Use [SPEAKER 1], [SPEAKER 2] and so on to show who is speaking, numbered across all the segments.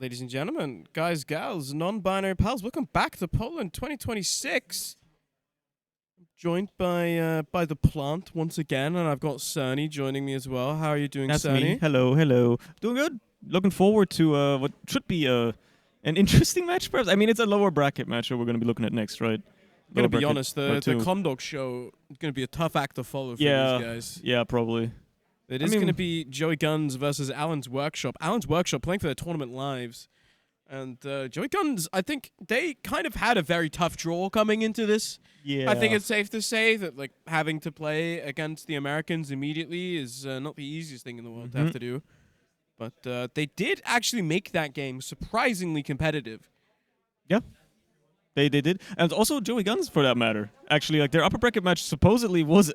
[SPEAKER 1] Ladies and gentlemen, guys, gals, non-binary pals, welcome back to poLANd 2026. I'm joined by the plant once again, and I've got Cerny joining me as well. How are you doing,
[SPEAKER 2] That's
[SPEAKER 1] Cerny?
[SPEAKER 2] me. Hello, hello. Doing good. Looking forward to what should be an interesting match, perhaps. I mean, it's a lower bracket match that we're going to be looking at next, right?
[SPEAKER 1] I'm going to be honest, the Condog show is going to be a tough act to follow for these guys.
[SPEAKER 2] Yeah, probably.
[SPEAKER 1] It is going to be Joey GUNZ versus Alan's Workshop. Alan's Workshop playing for their tournament lives. And Joey GUNZ, I think they kind of had a very tough draw coming into this.
[SPEAKER 2] Yeah.
[SPEAKER 1] I think it's safe to say that like having to play against the Americans immediately is not the easiest thing in the world to have to do. But they did actually make that game surprisingly competitive.
[SPEAKER 2] Yeah. They did. And also Joey GUNZ, for that matter. Actually, like their upper bracket match supposedly was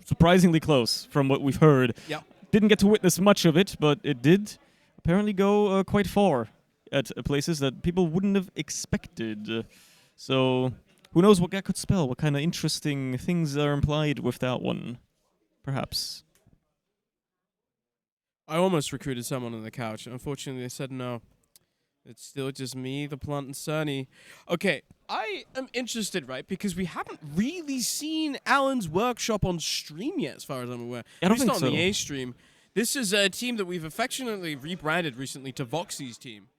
[SPEAKER 2] surprisingly close from what we've heard.
[SPEAKER 1] Yeah.
[SPEAKER 2] Didn't get to witness much of it, but it did apparently go quite far at places that people wouldn't have expected. So who knows what that could spell? What kind of interesting things are implied with that one? Perhaps.
[SPEAKER 1] I almost recruited someone on the couch. Unfortunately, they said no. It's still just me, the plant, and Cerny. Okay, I am interested, right? Because we haven't really seen Alan's Workshop on stream yet, as far as I'm aware.
[SPEAKER 2] I don't think
[SPEAKER 1] not
[SPEAKER 2] so.
[SPEAKER 1] On the A stream. This is a team that we've affectionately rebranded recently to Voxy's team.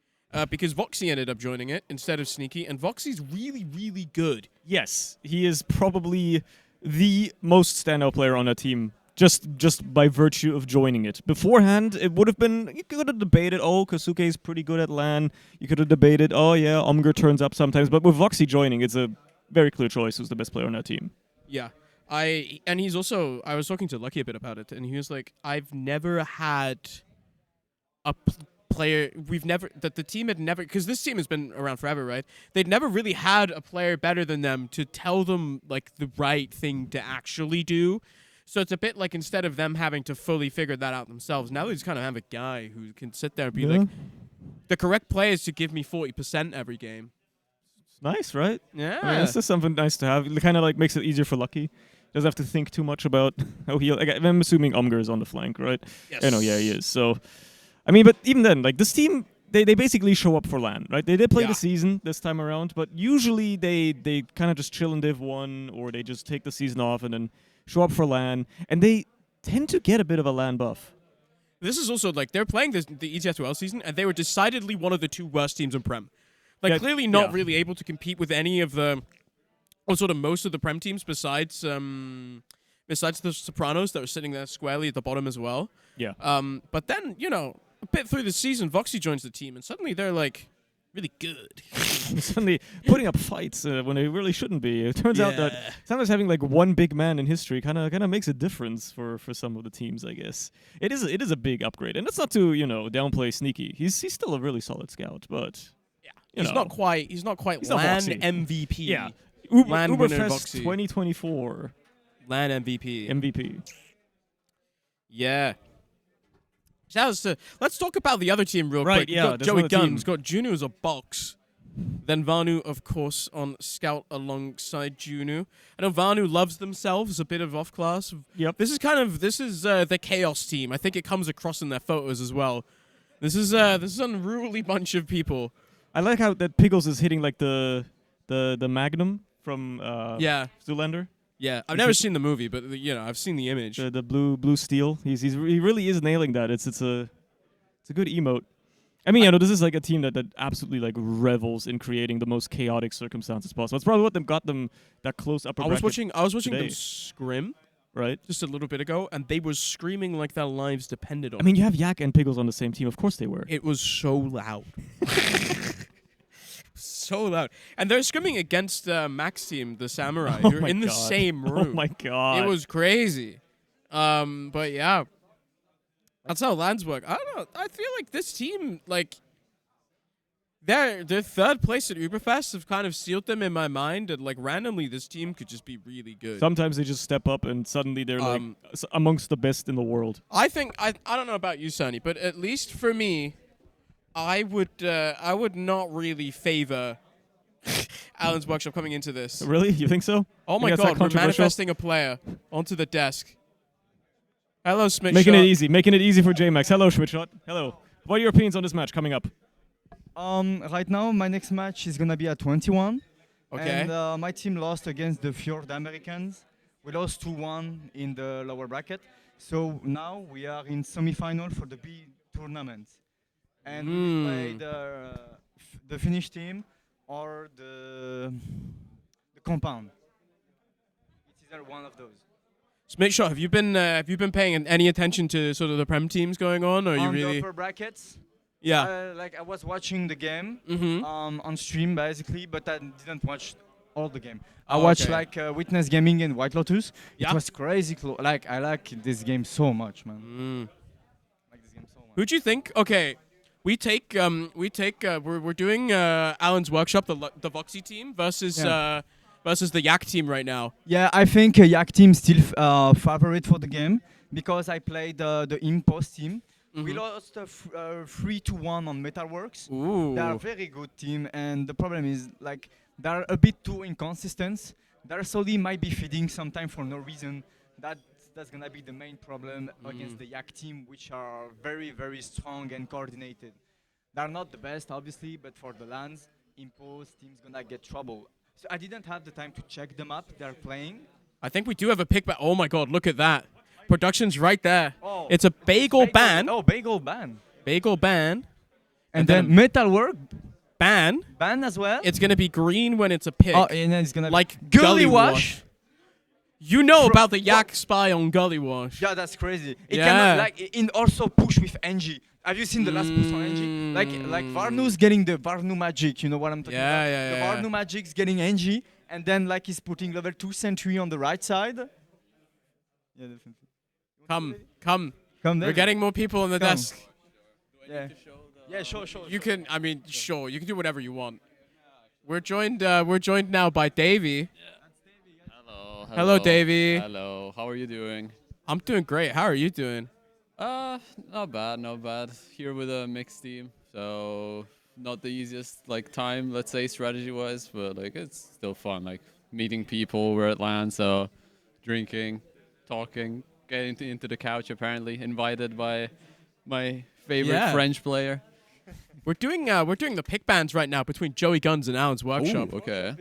[SPEAKER 1] Because Voxy ended up joining it instead of Sneaky, and Voxy's really, really good.
[SPEAKER 2] Yes, he is probably the most standout player on that team, just by virtue of joining it. Beforehand, it would have been, you could have debated, oh, Kosuke is pretty good at LAN. You could have debated, oh yeah, Omger turns up sometimes. But with Voxy joining, it's a very clear choice who's the best player on that team.
[SPEAKER 1] Yeah. And he's also, I was talking to Lucky a bit about it, and he was like, I've never had a player, the team had never, because this team has been around forever, right? They'd never really had a player better than them to tell them, like, the right thing to actually do. So it's a bit like instead of them having to fully figure that out themselves, now they just kind of have a guy who can sit there and be like, the correct play is to give me 40% every game.
[SPEAKER 2] It's nice, right?
[SPEAKER 1] Yeah.
[SPEAKER 2] I mean, it's just something nice to have. It kind of like makes it easier for Lucky. Doesn't have to think too much about how he. Like, I'm assuming Omger is on the flank, right?
[SPEAKER 1] Yes.
[SPEAKER 2] I know, yeah, he is. So, I mean, but even then, like this team, they basically show up for LAN, right? They did play the season this time around, but usually they kind of just chill in Div 1, or they just take the season off and then show up for LAN, and they tend to get a bit of a LAN buff.
[SPEAKER 1] This is also like they're playing the ETF2L season, and they were decidedly one of the two worst teams in Prem. Like clearly not really able to compete with any of the, or sort of most of the Prem teams besides the Sopranos that were sitting there squarely at the bottom as well.
[SPEAKER 2] Yeah.
[SPEAKER 1] But then, you know, a bit through the season, Voxy joins the team, and suddenly they're like really good.
[SPEAKER 2] Suddenly putting up fights when they really shouldn't be. It turns out that sometimes having like one big man in history kind of makes a difference for some of the teams, I guess. It is a big upgrade, and that's not to downplay Sneaky. He's still a really solid scout, but
[SPEAKER 1] he's not quite LAN MVP.
[SPEAKER 2] Yeah,
[SPEAKER 1] LAN
[SPEAKER 2] Uberfest 2024
[SPEAKER 1] LAN MVP.
[SPEAKER 2] MVP.
[SPEAKER 1] Yeah. Let's talk about the other team real quick.
[SPEAKER 2] Yeah,
[SPEAKER 1] got Joey GUNZ, got Juno as a box. Then Vanu, of course, on scout alongside Juno. I know Vanu loves themselves, a bit of off-class.
[SPEAKER 2] Yep.
[SPEAKER 1] This is the Chaos team. I think it comes across in their photos as well. This is an unruly bunch of people.
[SPEAKER 2] I like how that Pickles is hitting like the Magnum from Zoolander.
[SPEAKER 1] Yeah, I've never seen the movie, but I've seen the image.
[SPEAKER 2] The blue steel. He really is nailing that. It's a good emote. I mean, this is like a team that absolutely like revels in creating the most chaotic circumstances possible. It's probably what got them that close upper bracket.
[SPEAKER 1] I was watching them scrim
[SPEAKER 2] right
[SPEAKER 1] just a little bit ago, and they were screaming like their lives depended on it.
[SPEAKER 2] I mean, you have Yak and Pickles on the same team. Of course they were.
[SPEAKER 1] It was so loud. So loud. And they're screaming against Mac's team, the Samurai. They're in the same room.
[SPEAKER 2] Oh my god.
[SPEAKER 1] It was crazy. But yeah. That's how LANs work. I don't know. I feel like this team, like, their third place at Uberfest have kind of sealed them in my mind, and like randomly this team could just be really good.
[SPEAKER 2] Sometimes they just step up and suddenly they're like amongst the best in the world.
[SPEAKER 1] I think I don't know about you, Sonny, but at least for me, I would not really favor Alan's Workshop coming into this.
[SPEAKER 2] Really? You think so?
[SPEAKER 1] Oh my god, we're manifesting a player onto the desk. Hello, SchmitShot.
[SPEAKER 2] Making it easy for JMax. Hello, SchmitShot. Hello. What are your opinions on this match coming up?
[SPEAKER 3] Right now, my next match is gonna be at 21.
[SPEAKER 1] Okay.
[SPEAKER 3] And my team lost against the Fjord Americans. We lost 2-1 in the lower bracket. So now we are in semi-final for the B tournament. And we will play the Finnish team or the compound. It's either one of those.
[SPEAKER 1] SchmitShot, have you been paying any attention to sort of the Prem teams going on, or are you
[SPEAKER 3] On the
[SPEAKER 1] really?
[SPEAKER 3] upper brackets,
[SPEAKER 1] Yeah.
[SPEAKER 3] like I was watching the game
[SPEAKER 1] Mm-hmm.
[SPEAKER 3] on stream basically, but I didn't watch all the game. I
[SPEAKER 1] Oh,
[SPEAKER 3] watched
[SPEAKER 1] okay.
[SPEAKER 3] like Witness Gaming and White Lotus.
[SPEAKER 1] Yeah.
[SPEAKER 3] It was crazy like I like this game so much, man. Like this game so much.
[SPEAKER 1] Who do you think? Okay, we're doing Alan's workshop, the Voxy team versus
[SPEAKER 3] Yeah.
[SPEAKER 1] versus the Yak team right now.
[SPEAKER 3] Yeah, I think Yak team still favorite for the game because I played the Impost team. We lost 3-1 on Metalworks.
[SPEAKER 1] Ooh.
[SPEAKER 3] They are a very good team, and the problem is like they're a bit too inconsistent. Their Soli might be feeding sometime for no reason. That's gonna be the main problem against the Yak team, which are very, very strong and coordinated. They're not the best, obviously, but for the lands, Impost team's gonna get trouble. So I didn't have the time to check the map they're playing.
[SPEAKER 1] I think we do have a pick back. Oh my God! Look at that. Production's right there.
[SPEAKER 3] Oh,
[SPEAKER 1] It's a bagel ban.
[SPEAKER 3] Oh, bagel ban.
[SPEAKER 1] Bagel ban.
[SPEAKER 3] And then Metalwork
[SPEAKER 1] Ban.
[SPEAKER 3] ban as well.
[SPEAKER 1] It's gonna be green when it's a pick.
[SPEAKER 3] Oh, and then it's gonna
[SPEAKER 1] like
[SPEAKER 3] be Gullywash.
[SPEAKER 1] You know about the Yak spy on Gullywash.
[SPEAKER 3] Yeah, that's crazy. It
[SPEAKER 1] Yeah.
[SPEAKER 3] can like in also push with NG. Have you seen the last push on NG? Like Varnu's getting the Varnu magic. You know what I'm talking about?
[SPEAKER 1] Yeah.
[SPEAKER 3] The Varnu magic's getting NG, and then like he's putting level 2 sentry on the right side. Yeah, definitely.
[SPEAKER 1] Come.
[SPEAKER 3] Come there.
[SPEAKER 1] We're getting more people on the
[SPEAKER 3] Come.
[SPEAKER 1] desk.
[SPEAKER 3] Yeah. Yeah, sure.
[SPEAKER 1] You can. I mean, sure. You can do whatever you want. We're joined now by Dejvi. Hello, Dejvi.
[SPEAKER 4] Hello. How are you doing?
[SPEAKER 1] I'm doing great. How are you doing?
[SPEAKER 4] Not bad. Here with a mixed team, so not the easiest like time, let's say, strategy-wise, but like it's still fun. Like meeting people. We're at LAN, so drinking, talking, getting into the couch. Apparently, invited by my favorite French player.
[SPEAKER 1] We're doing the pick bands right now between Joey GUNZ and Alan's workshop.
[SPEAKER 4] Ooh, okay.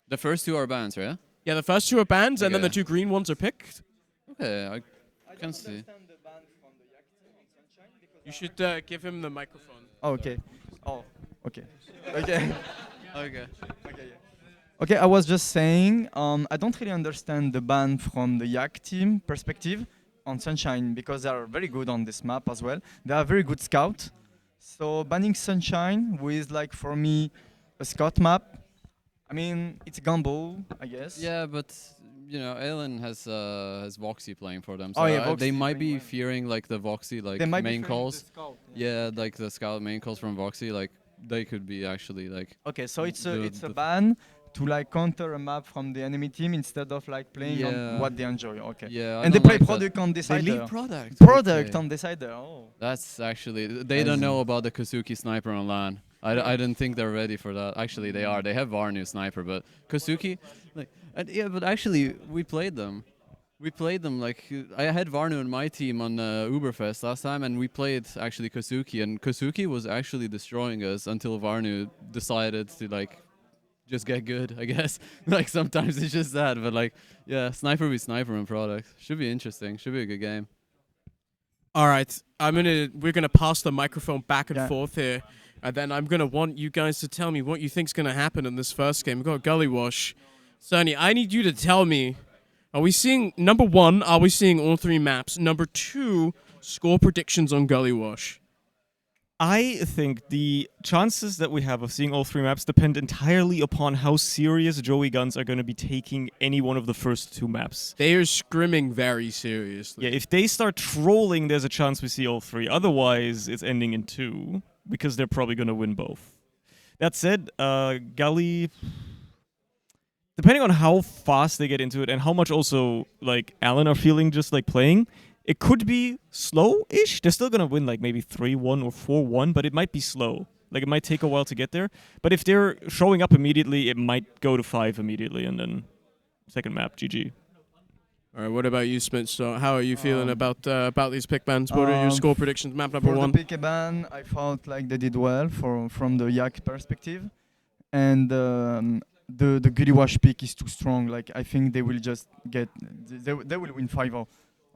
[SPEAKER 4] The first two are bands, right?
[SPEAKER 1] Yeah, the first two are bands, and then the
[SPEAKER 4] Okay.
[SPEAKER 1] two green ones are picked.
[SPEAKER 4] Okay, I can see.
[SPEAKER 1] You should give him the microphone.
[SPEAKER 3] Oh, okay. Oh, okay. Okay.
[SPEAKER 4] Okay.
[SPEAKER 3] Okay, I was just saying, I don't really understand the ban from the Yak team perspective on Sunshine because they are very good on this map as well. They are very good scout. So banning Sunshine with like for me a scout map, I mean it's a gamble, I guess.
[SPEAKER 4] Yeah, but you know, Alan has Voxy playing for them, so
[SPEAKER 3] Oh, yeah, Voxy
[SPEAKER 4] they
[SPEAKER 3] is
[SPEAKER 4] might
[SPEAKER 3] playing
[SPEAKER 4] be
[SPEAKER 3] well.
[SPEAKER 4] fearing like the Voxy like
[SPEAKER 3] They might be
[SPEAKER 4] main
[SPEAKER 3] fearing
[SPEAKER 4] calls.
[SPEAKER 3] the scout,
[SPEAKER 4] Yeah, like the scout main calls from Voxy, like they could be actually like.
[SPEAKER 3] Okay, so it's a
[SPEAKER 4] the-
[SPEAKER 3] ban to like counter a map from the enemy team instead of like playing on
[SPEAKER 4] Yeah.
[SPEAKER 3] what they enjoy. Okay.
[SPEAKER 4] Yeah, I
[SPEAKER 3] And they
[SPEAKER 4] don't
[SPEAKER 3] play
[SPEAKER 4] like that.
[SPEAKER 3] product on
[SPEAKER 4] They
[SPEAKER 3] Decider.
[SPEAKER 4] leave product.
[SPEAKER 3] Product
[SPEAKER 4] Okay.
[SPEAKER 3] on Decider. Oh.
[SPEAKER 4] That's actually they don't know about the Kazuki sniper on LAN. I didn't think they're ready for that. Actually, they are. They have Varnu sniper, but Kazuki, like, yeah. But actually, we played them. We played them like I had Varnu in my team on Uberfest last time, and we played actually Kazuki, and Kazuki was actually destroying us until Varnu decided to like just get good. I guess like sometimes it's just that, but like yeah, sniper with sniper and product should be interesting. Should be a good game.
[SPEAKER 1] All right, we're gonna pass the microphone back and forth here, and then I'm gonna want you guys to tell me what you think's gonna happen in this first game. We've got Gullywash. Sonny, I need you to tell me, are we seeing, number one, are we seeing all three maps? Number two, score predictions on Gullywash.
[SPEAKER 2] I think the chances that we have of seeing all three maps depend entirely upon how serious Joey GUNZ are going to be taking any one of the first two maps.
[SPEAKER 1] They are scrimming very seriously.
[SPEAKER 2] Yeah, if they start trolling, there's a chance we see all three. Otherwise, it's ending in 2, because they're probably going to win both. That said, Gully, depending on how fast they get into it and how much also like Alan are feeling just like playing, it could be slow-ish. They're still going to win like maybe 3-1 or 4-1, but it might be slow. Like it might take a while to get there. But if they're showing up immediately, it might go to 5 immediately and then second map, GG.
[SPEAKER 1] All right, what about you, SchmitShot? How are you feeling about these pick bans? What are your score predictions? Map number
[SPEAKER 3] For
[SPEAKER 1] one.
[SPEAKER 3] the pick ban, I felt like they did well from the Yak perspective, and the Gullywash pick is too strong. Like I think they will just get they will win 5-0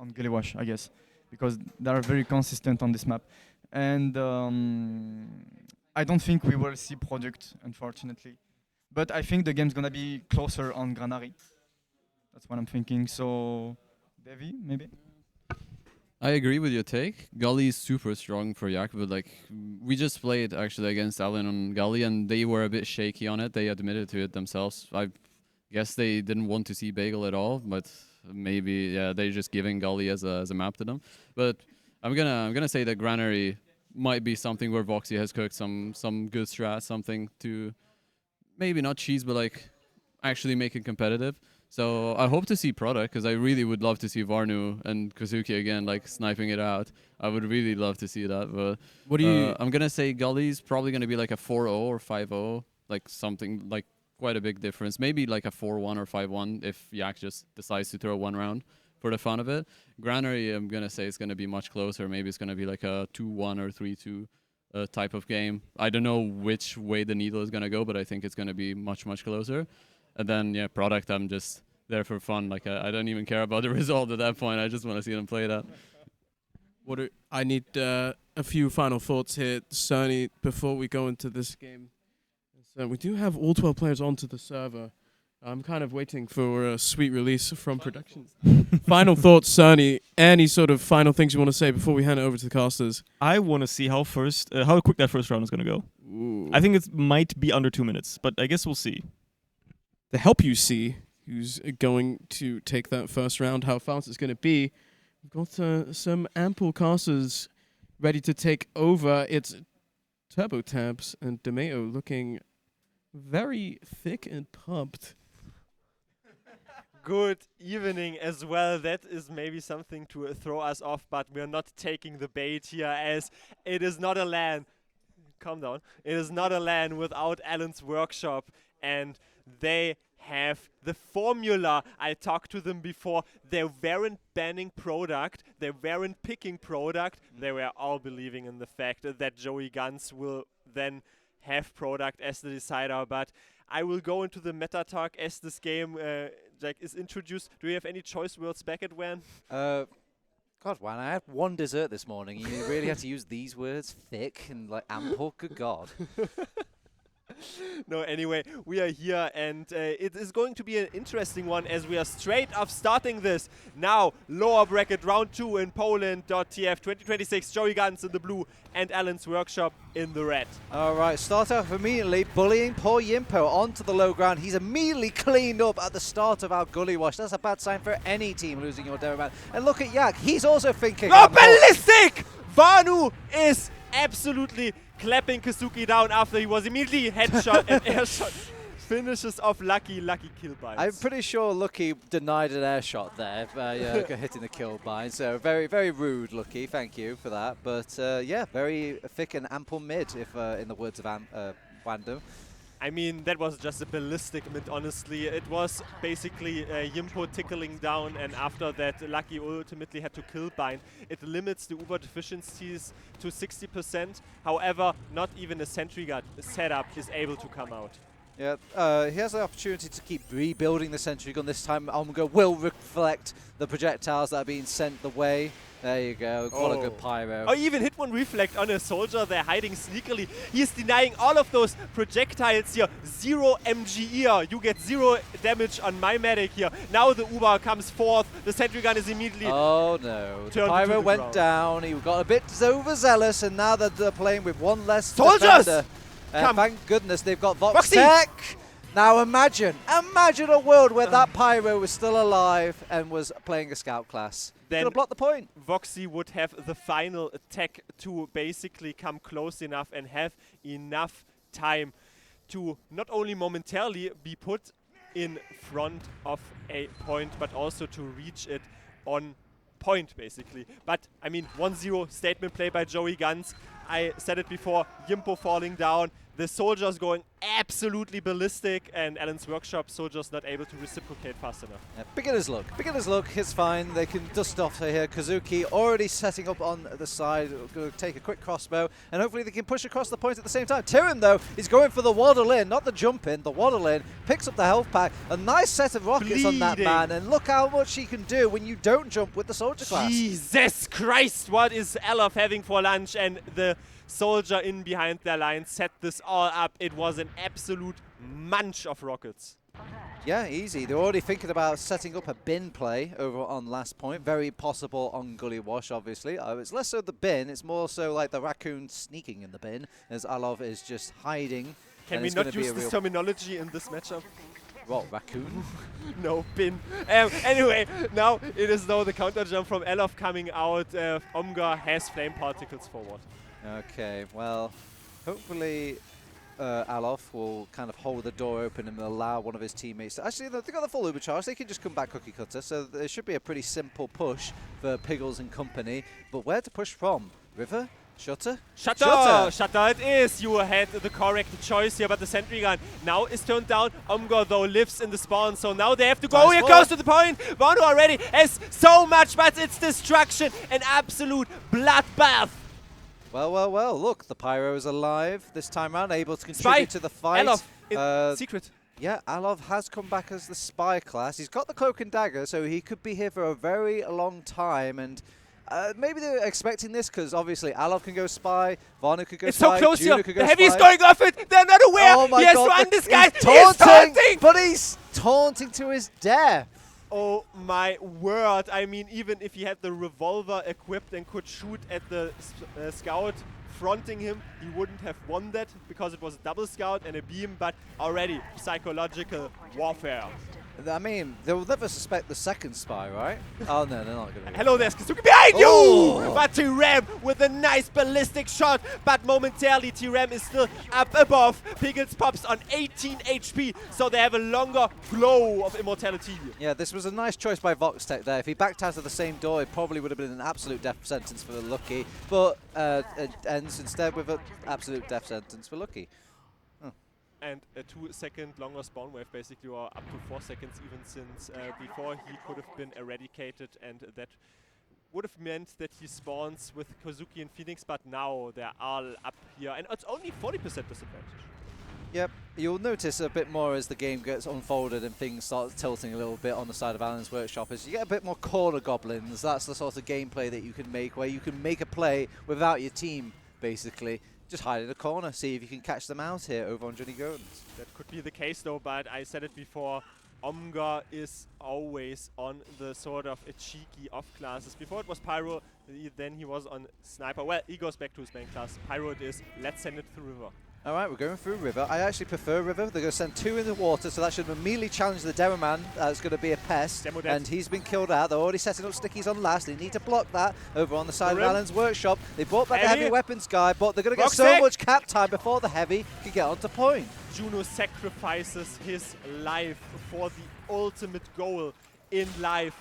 [SPEAKER 3] on Gullywash, I guess, because they are very consistent on this map, and I don't think we will see product, unfortunately, but I think the game's gonna be closer on Granary. That's what I'm thinking. So, Dejvi, maybe.
[SPEAKER 4] I agree with your take. Gully is super strong for Yak, but like we just played actually against Alan on Gully, and they were a bit shaky on it. They admitted to it themselves. I guess they didn't want to see Bagel at all, but maybe they're just giving Gully as a map to them. But I'm gonna say that Granary might be something where Voxy has cooked some good strat, something to maybe not cheese, but like actually make it competitive. So I hope to see product, because I really would love to see Varnu and Kazuki again, like sniping it out. I would really love to see that. But
[SPEAKER 1] What do you?
[SPEAKER 4] I'm gonna say Gully's probably gonna be like a 4-0 or 5-0, like something like quite a big difference. Maybe like a 4-1 or 5-1 if Yak just decides to throw one round for the fun of it. Granary, I'm gonna say it's gonna be much closer. Maybe it's gonna be like a 2-1 or 3-2 type of game. I don't know which way the needle is gonna go, but I think it's gonna be much closer. And then product, I'm just there for fun. Like I don't even care about the result at that point. I just want to see them play that.
[SPEAKER 1] I need a few final thoughts here, Cerny, before we go into this game. So we do have all 12 players onto the server. I'm kind of waiting for a sweet release from production. Final thoughts, Cerny. Any sort of final things you want to say before we hand it over to the casters?
[SPEAKER 2] I want to see how quick that first round is going to go.
[SPEAKER 1] Ooh.
[SPEAKER 2] I think it might be under 2 minutes, but I guess we'll see.
[SPEAKER 1] To help you see who's going to take that first round, how fast it's going to be, we've got some ample casters ready to take over. It's Turbo Tabs and Demeo looking very thick and pumped.
[SPEAKER 5] Good evening as well. That is maybe something to throw us off, but we're not taking the bait here, as it is not a LAN. Calm down. It is not a LAN without Alan's workshop, and they have the formula. I talked to them before. They weren't banning product. They weren't picking product. They were all believing in the fact that Joey GUNZ will then have product as the decider. But I will go into the meta talk as this game is introduced. Do you have any choice words back at WAN?
[SPEAKER 6] God, Wan, I had one dessert this morning. You really had to use these words, thick and like ample. Good God.
[SPEAKER 5] No, anyway, we are here, and it is going to be an interesting one, as we are straight up starting this now. Lower bracket round 2 in poLANd.tf 2026. Joey GUNZ in the blue and Alan's workshop in the red.
[SPEAKER 6] All right, start off immediately bullying poor Yimpo onto the low ground. He's immediately cleaned up at the start of our Gullywash. That's a bad sign for any team losing your demo man. And look at Yak, he's also thinking.
[SPEAKER 5] Oh, ballistic! Vanu is absolutely clapping Kazuki down after he was immediately headshot and airshot. Finishes off Lucky kill bind.
[SPEAKER 6] I'm pretty sure Lucky denied an air shot there by hitting the kill bind. So very, very rude, Lucky. Thank you for that. But yeah, very thick and ample mid, if in the words of Wandom.
[SPEAKER 5] I mean, that was just a ballistic mid, honestly. It was basically Yimpo tickling down, and after that, Lucky ultimately had to kill bind. It limits the Uber deficiencies to 60%. However, not even a sentry guard setup is able to come out.
[SPEAKER 6] Yeah, he has the opportunity to keep rebuilding the sentry gun. This time, Omega will reflect the projectiles that are being sent the way. There you go. What a good pyro.
[SPEAKER 5] Oh, even hit one reflect on a soldier. They're hiding sneakily. He's denying all of those projectiles here. 0 MG here. You get 0 damage on my medic here. Now the Uber comes forth. The sentry gun is immediately.
[SPEAKER 6] Oh no. The pyro went down. He got a bit overzealous, and now they're playing with one less
[SPEAKER 5] soldiers.
[SPEAKER 6] Thank goodness they've got Vox Tech. Now imagine a world where that pyro was still alive and was playing a scout class.
[SPEAKER 5] Then
[SPEAKER 6] could have blocked the point.
[SPEAKER 5] Voxy would have the final attack to basically come close enough and have enough time to not only momentarily be put in front of a point, but also to reach it on point, basically. But, I mean, 1-0 statement play by Joey GUNZ. I said it before, Yimpo falling down, the soldiers going absolutely ballistic, and Alan's Workshop soldiers not able to reciprocate fast enough.
[SPEAKER 6] Yeah, beginner's luck. Beginner's luck is fine. They can dust off here. Kazuki already setting up on the side. Going to take a quick crossbow, and hopefully they can push across the point at the same time. Tyrann, though, is going for the waddle in, not the jump in, the waddle in. Picks up the health pack. A nice set of rockets on that man, and look how much he can do when you don't jump with the soldier class.
[SPEAKER 5] Jesus Christ, what is Alof having for lunch? And the soldier in behind their line set this all up. It was an absolute munch of rockets.
[SPEAKER 6] Yeah, easy. They're already thinking about setting up a bin play over on last point. Very possible on Gullywash, obviously. It's less so the bin, it's more so like the raccoon sneaking in the bin, as Alov is just hiding.
[SPEAKER 5] Can we not use this terminology in this matchup?
[SPEAKER 6] What, raccoon?
[SPEAKER 5] No, bin. Anyway, now it is though the counter jump from Alof coming out. Omga has flame particles forward.
[SPEAKER 6] Okay, well, hopefully Alof will kind of hold the door open and allow one of his teammates to... Actually, they've got the full Ubercharge. They can just come back cookie cutter, so there should be a pretty simple push for Piggles and company. But where to push from? River? Shutter?
[SPEAKER 5] Shutter! Shutter it is! You had the correct choice here, but the sentry gun now is turned down. Omga, though, lives in the spawn, so now they have to go here close to the point. Vanu already has so much, but it's destruction. An absolute bloodbath.
[SPEAKER 6] Well, well, well. Look, the Pyro is alive this time around, able to contribute to the fight.
[SPEAKER 5] Alof, secret.
[SPEAKER 6] Yeah, Alov has come back as the spy class. He's got the cloak and dagger, so he could be here for a very long time. And maybe they're expecting this because obviously Alov can go spy, Vanu could go
[SPEAKER 5] it's
[SPEAKER 6] spy,
[SPEAKER 5] so close
[SPEAKER 6] Juno
[SPEAKER 5] here.
[SPEAKER 6] could go
[SPEAKER 5] The heavy is
[SPEAKER 6] spy.
[SPEAKER 5] going off it. They're not aware.
[SPEAKER 6] Oh my
[SPEAKER 5] he has
[SPEAKER 6] God,
[SPEAKER 5] run this guy.
[SPEAKER 6] He's
[SPEAKER 5] taunting.
[SPEAKER 6] But he's taunting to his death.
[SPEAKER 5] Oh my word. I mean, even if he had the revolver equipped and could shoot at the scout fronting him, he wouldn't have won that because it was a double scout and a beam, but already psychological warfare.
[SPEAKER 6] I mean, they'll never suspect the second spy, right? Oh, no, they're not going to.
[SPEAKER 5] Hello, there's Kazuki behind
[SPEAKER 6] Oh!
[SPEAKER 5] you! But T-Ram with a nice ballistic shot, but momentarily T-Ram is still up above. Piggles pops on 18 HP, so they have a longer glow of immortality.
[SPEAKER 6] Yeah, this was a nice choice by Voxtech there. If he backed out of the same door, it probably would have been an absolute death sentence for the Lucky, but it ends instead with an absolute death sentence for Lucky.
[SPEAKER 5] And a 2-second longer spawn wave, basically, or up to 4 seconds even, since before he could have been eradicated, and that would have meant that he spawns with Kazuki and Phoenix, but now they're all up here, and it's only 40% disadvantage.
[SPEAKER 6] Yep, you'll notice a bit more as the game gets unfolded and things start tilting a little bit on the side of Alan's Workshop, as you get a bit more corner goblins. That's the sort of gameplay that you can make, where you can make a play without your team, basically. Just hide in a corner, see if you can catch them out here over on Johnny GUNZ.
[SPEAKER 5] That could be the case though, but I said it before, Omga is always on the sort of a cheeky off classes. Before it was Pyro, then he was on Sniper. Well, he goes back to his main class. Pyro it is. Let's send it through River.
[SPEAKER 6] Alright, we're going through River. I actually prefer River. They're going to send 2 in the water, so that should immediately challenge the Demo Man. It's going to be a pest, and he's been killed out. They're already setting up stickies on last. They need to block that over on the side of Alan's Workshop. They brought back the heavy weapons guy, but they're going to get so much cap time before the heavy can get onto point.
[SPEAKER 5] Juno sacrifices his life for the ultimate goal in life.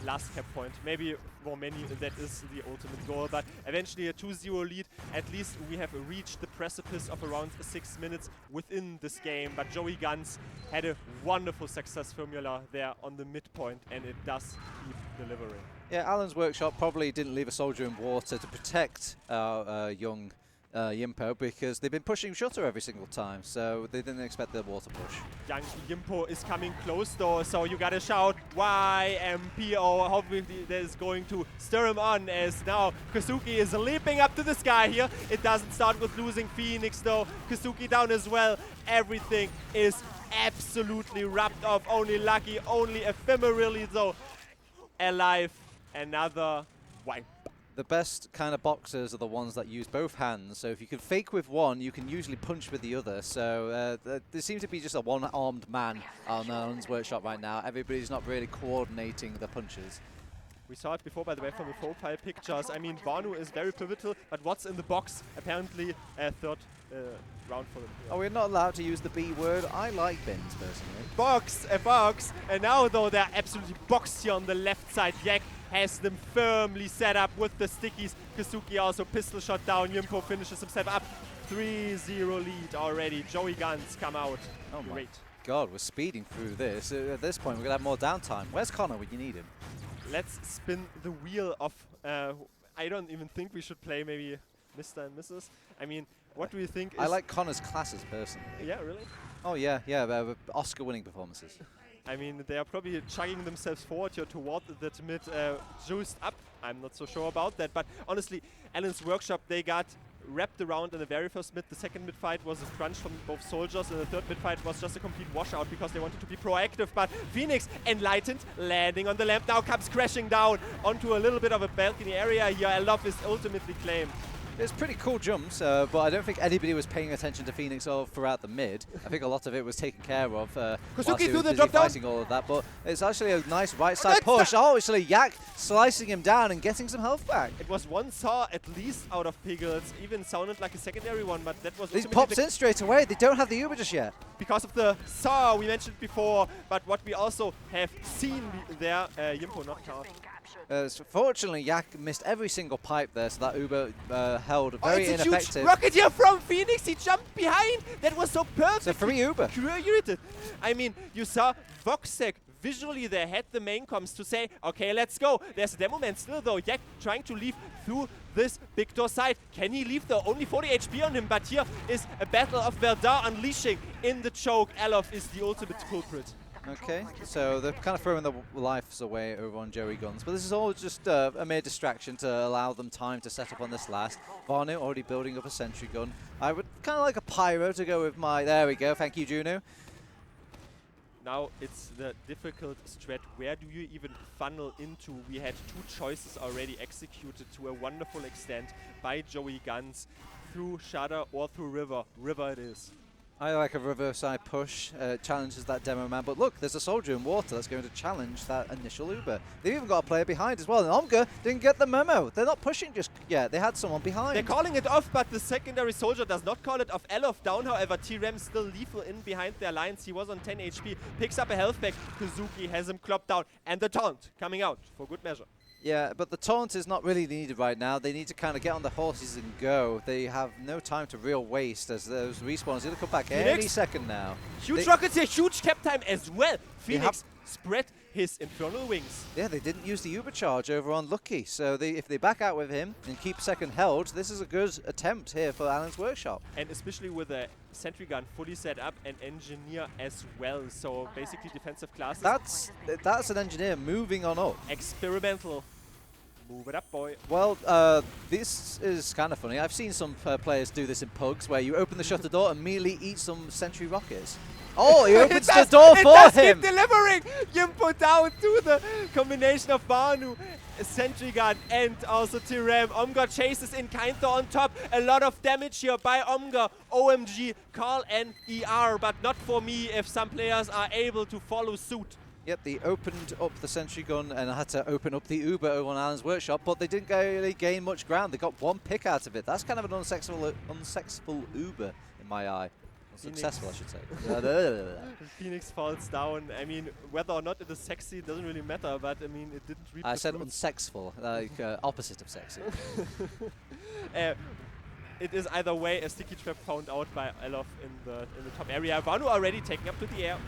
[SPEAKER 5] Last cap point. Maybe for many that is the ultimate goal, but eventually a 2-0 lead. At least we have reached the precipice of around 6 minutes within this game, but Joey GUNZ had a wonderful success formula there on the midpoint, and it does keep delivering.
[SPEAKER 6] Yeah, Alan's Workshop probably didn't leave a soldier in water to protect young Yimpo, because they've been pushing Shutter every single time, so they didn't expect the water push.
[SPEAKER 5] Young Yimpo is coming close though, so you gotta shout YMPO. Hopefully that is going to stir him on, as now Kazuki is leaping up to the sky here. It doesn't start with losing Phoenix though. Kazuki down as well. Everything is absolutely wrapped off. Only Lucky, only ephemerally though alive. Another wipe.
[SPEAKER 6] The best kind of boxers are the ones that use both hands, so if you can fake with one, you can usually punch with the other. So there seems to be just a one-armed man on Alan's Workshop right now. Everybody's not really coordinating the punches.
[SPEAKER 5] We saw it before, by the way, from the profile pictures. I mean, Vanu is very pivotal, but what's in the box? Apparently a third round for them.
[SPEAKER 6] Oh, we're not allowed to use the B word. I like bins, personally.
[SPEAKER 5] Box, a box. And now, though, they're absolutely boxed here on the left side. Yak has them firmly set up with the stickies. Kazuki also pistol shot down. Yimpo finishes himself up. 3-0 lead already. Joey GUNZ come out.
[SPEAKER 6] Oh my
[SPEAKER 5] Great.
[SPEAKER 6] God, we're speeding through this. At this point, we're going to have more downtime. Where's Connor when you need him?
[SPEAKER 5] Let's spin the wheel of... I don't even think we should play maybe Mr. and Mrs. I mean, what do you think
[SPEAKER 6] I
[SPEAKER 5] is...
[SPEAKER 6] like Connor's classes, personally.
[SPEAKER 5] Yeah, really?
[SPEAKER 6] Oh, yeah, Oscar-winning performances.
[SPEAKER 5] I mean, they are probably chugging themselves forward here toward that mid juiced up. I'm not so sure about that, but honestly, Alan's Workshop, they got wrapped around in the very first mid. The second mid fight was a crunch from both soldiers, and the third mid fight was just a complete washout because they wanted to be proactive. But Phoenix, enlightened, landing on the lamp, now comes crashing down onto a little bit of a balcony area here. Alof is ultimately claimed.
[SPEAKER 6] It's pretty cool jumps, but I don't think anybody was paying attention to Phoenix all throughout the mid. I think a lot of it was taken care of whilst he was busy fighting all of that, but it's actually a nice right side push. Oh, actually Yak slicing him down and getting some health back.
[SPEAKER 5] It was one saw at least out of Piggles, even sounded like a secondary one, but that was
[SPEAKER 6] He pops in straight away. They don't have the Uber just yet.
[SPEAKER 5] Because of the saw we mentioned before, but what we also have seen there, Yimpo not caught.
[SPEAKER 6] So fortunately, Yak missed every single pipe there, so that Uber held very
[SPEAKER 5] it's
[SPEAKER 6] ineffective.
[SPEAKER 5] A huge rocket here from Phoenix. He jumped behind. That was so perfect.
[SPEAKER 6] So free Uber.
[SPEAKER 5] Created. I mean, you saw Voxec visually there had the main comms to say, okay, let's go. There's a demo man still though. Yak trying to leave through this big door side. Can he leave though? Only 40 HP on him, but here is a battle of Verdun unleashing in the choke. Alof is the ultimate culprit.
[SPEAKER 6] Okay, so they're kind of throwing the lives away over on Joey GUNZ, but this is all just a mere distraction to allow them time to set up on this last. Vanu already building up a sentry gun. I would kind of like a pyro to go with my... There we go, thank you, Juno.
[SPEAKER 5] Now it's the difficult strat. Where do you even funnel into? We had two choices already executed to a wonderful extent by Joey GUNZ. Through Shudder or through River. River it is.
[SPEAKER 6] I like a riverside push, challenges that demo man, but look, there's a soldier in water that's going to challenge that initial Uber. They've even got a player behind as well, and Omga didn't get the memo. They're not pushing just yet, they had someone behind.
[SPEAKER 5] They're calling it off, but the secondary soldier does not call it off. Alof down, however, T-Ram still lethal in behind their lines. He was on 10 HP, picks up a health pack. Kazuki has him clopped down, and the taunt coming out for good measure.
[SPEAKER 6] Yeah, but the taunt is not really needed right now. They need to kind of get on the horses and go. They have no time to real waste as those respawns are going to come back any second now.
[SPEAKER 5] Huge rockets here, huge cap time as well. Phoenix spread his infernal wings.
[SPEAKER 6] Yeah, they didn't use the Uber charge over on Lucky, so if they back out with him and keep second held, this is a good attempt here for Alan's Workshop.
[SPEAKER 5] And especially with a sentry gun fully set up and engineer as well, so basically defensive classes.
[SPEAKER 6] That's an engineer moving on up.
[SPEAKER 5] Experimental. Move it up, boy.
[SPEAKER 6] Well, this is kind of funny. I've seen some players do this in pugs where you open the shutter door and immediately eat some sentry rockets. Oh, he opens the door for him!
[SPEAKER 5] Keep delivering! Yimpo down to the combination of Vanu, sentry gun, and also T-Ram. Omga chases in, Kainto on top. A lot of damage here by Omga. OMG, call an ER, but not for me if some players are able to follow suit.
[SPEAKER 6] Yep, they opened up the sentry gun and had to open up the Uber over on Alan's Workshop, but they didn't really gain much ground. They got one pick out of it. That's kind of an unsexful Uber in my eye. Unsuccessful, I should say.
[SPEAKER 5] Phoenix falls down. I mean, whether or not it is sexy doesn't really matter, but I mean, it didn't reach
[SPEAKER 6] I said unsexful, like opposite of sexy.
[SPEAKER 5] It is either way a sticky trap found out by Alof in the top area. Vanu already taking up to the air.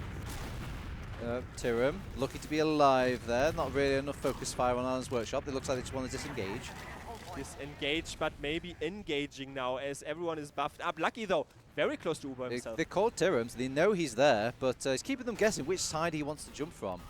[SPEAKER 6] Tyrum, lucky to be alive there. Not really enough focus fire on Alan's Workshop. It looks like they just want to disengage.
[SPEAKER 5] Disengage, but maybe engaging now as everyone is buffed up. Lucky though, very close to Uber himself.
[SPEAKER 6] They called Tyrum, so they know he's there, but he's keeping them guessing which side he wants to jump from.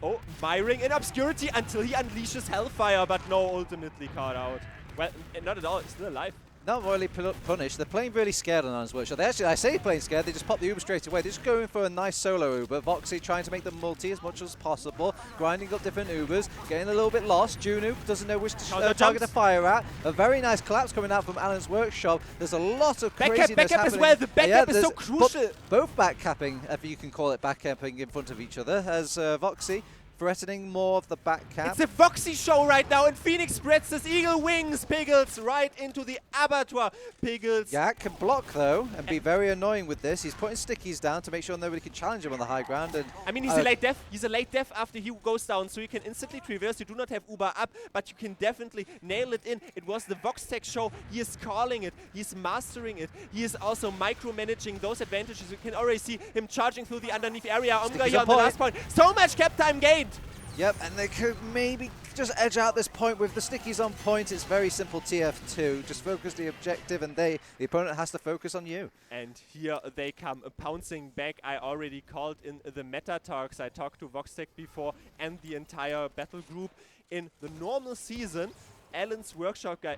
[SPEAKER 5] Oh, miring in obscurity until he unleashes Hellfire, but no, ultimately caught out. Well, not at all, he's still alive.
[SPEAKER 6] Not really punished. They're playing really scared on Alan's Workshop. They actually, I say playing scared, they just pop the Uber straight away. They're just going for a nice solo Uber. Voxy trying to make them multi as much as possible, grinding up different Ubers, getting a little bit lost. Juno doesn't know which to target to fire at. A very nice collapse coming out from Alan's Workshop. There's a lot of craziness
[SPEAKER 5] backup
[SPEAKER 6] happening.
[SPEAKER 5] as well. The backup is so crucial.
[SPEAKER 6] Both backcapping, if you can call it backcapping, in front of each other, as Voxy threatening more of the back cap.
[SPEAKER 5] It's a Foxy show right now, and Phoenix spreads his eagle wings. Piggles right into the abattoir. Piggles.
[SPEAKER 6] Yak can block though and be very annoying with this. He's putting stickies down to make sure nobody can challenge him on the high ground. And
[SPEAKER 5] I mean, he's a late death. He's a late death after he goes down, so you can instantly traverse. You do not have Uber up, but you can definitely nail it in. It was the VoxTech show. He is calling it. He's mastering it. He is also micromanaging those advantages. You can already see him charging through the underneath area. Omga here on the last point. So much cap time gained.
[SPEAKER 6] Yep, and they could maybe just edge out this point with the stickies on point. It's very simple TF2. Just focus the objective, and the opponent has to focus on you.
[SPEAKER 5] And here they come pouncing back. I already called in the meta talks. I talked to VoxTech before and the entire battle group. In the normal season, Alan's workshop guy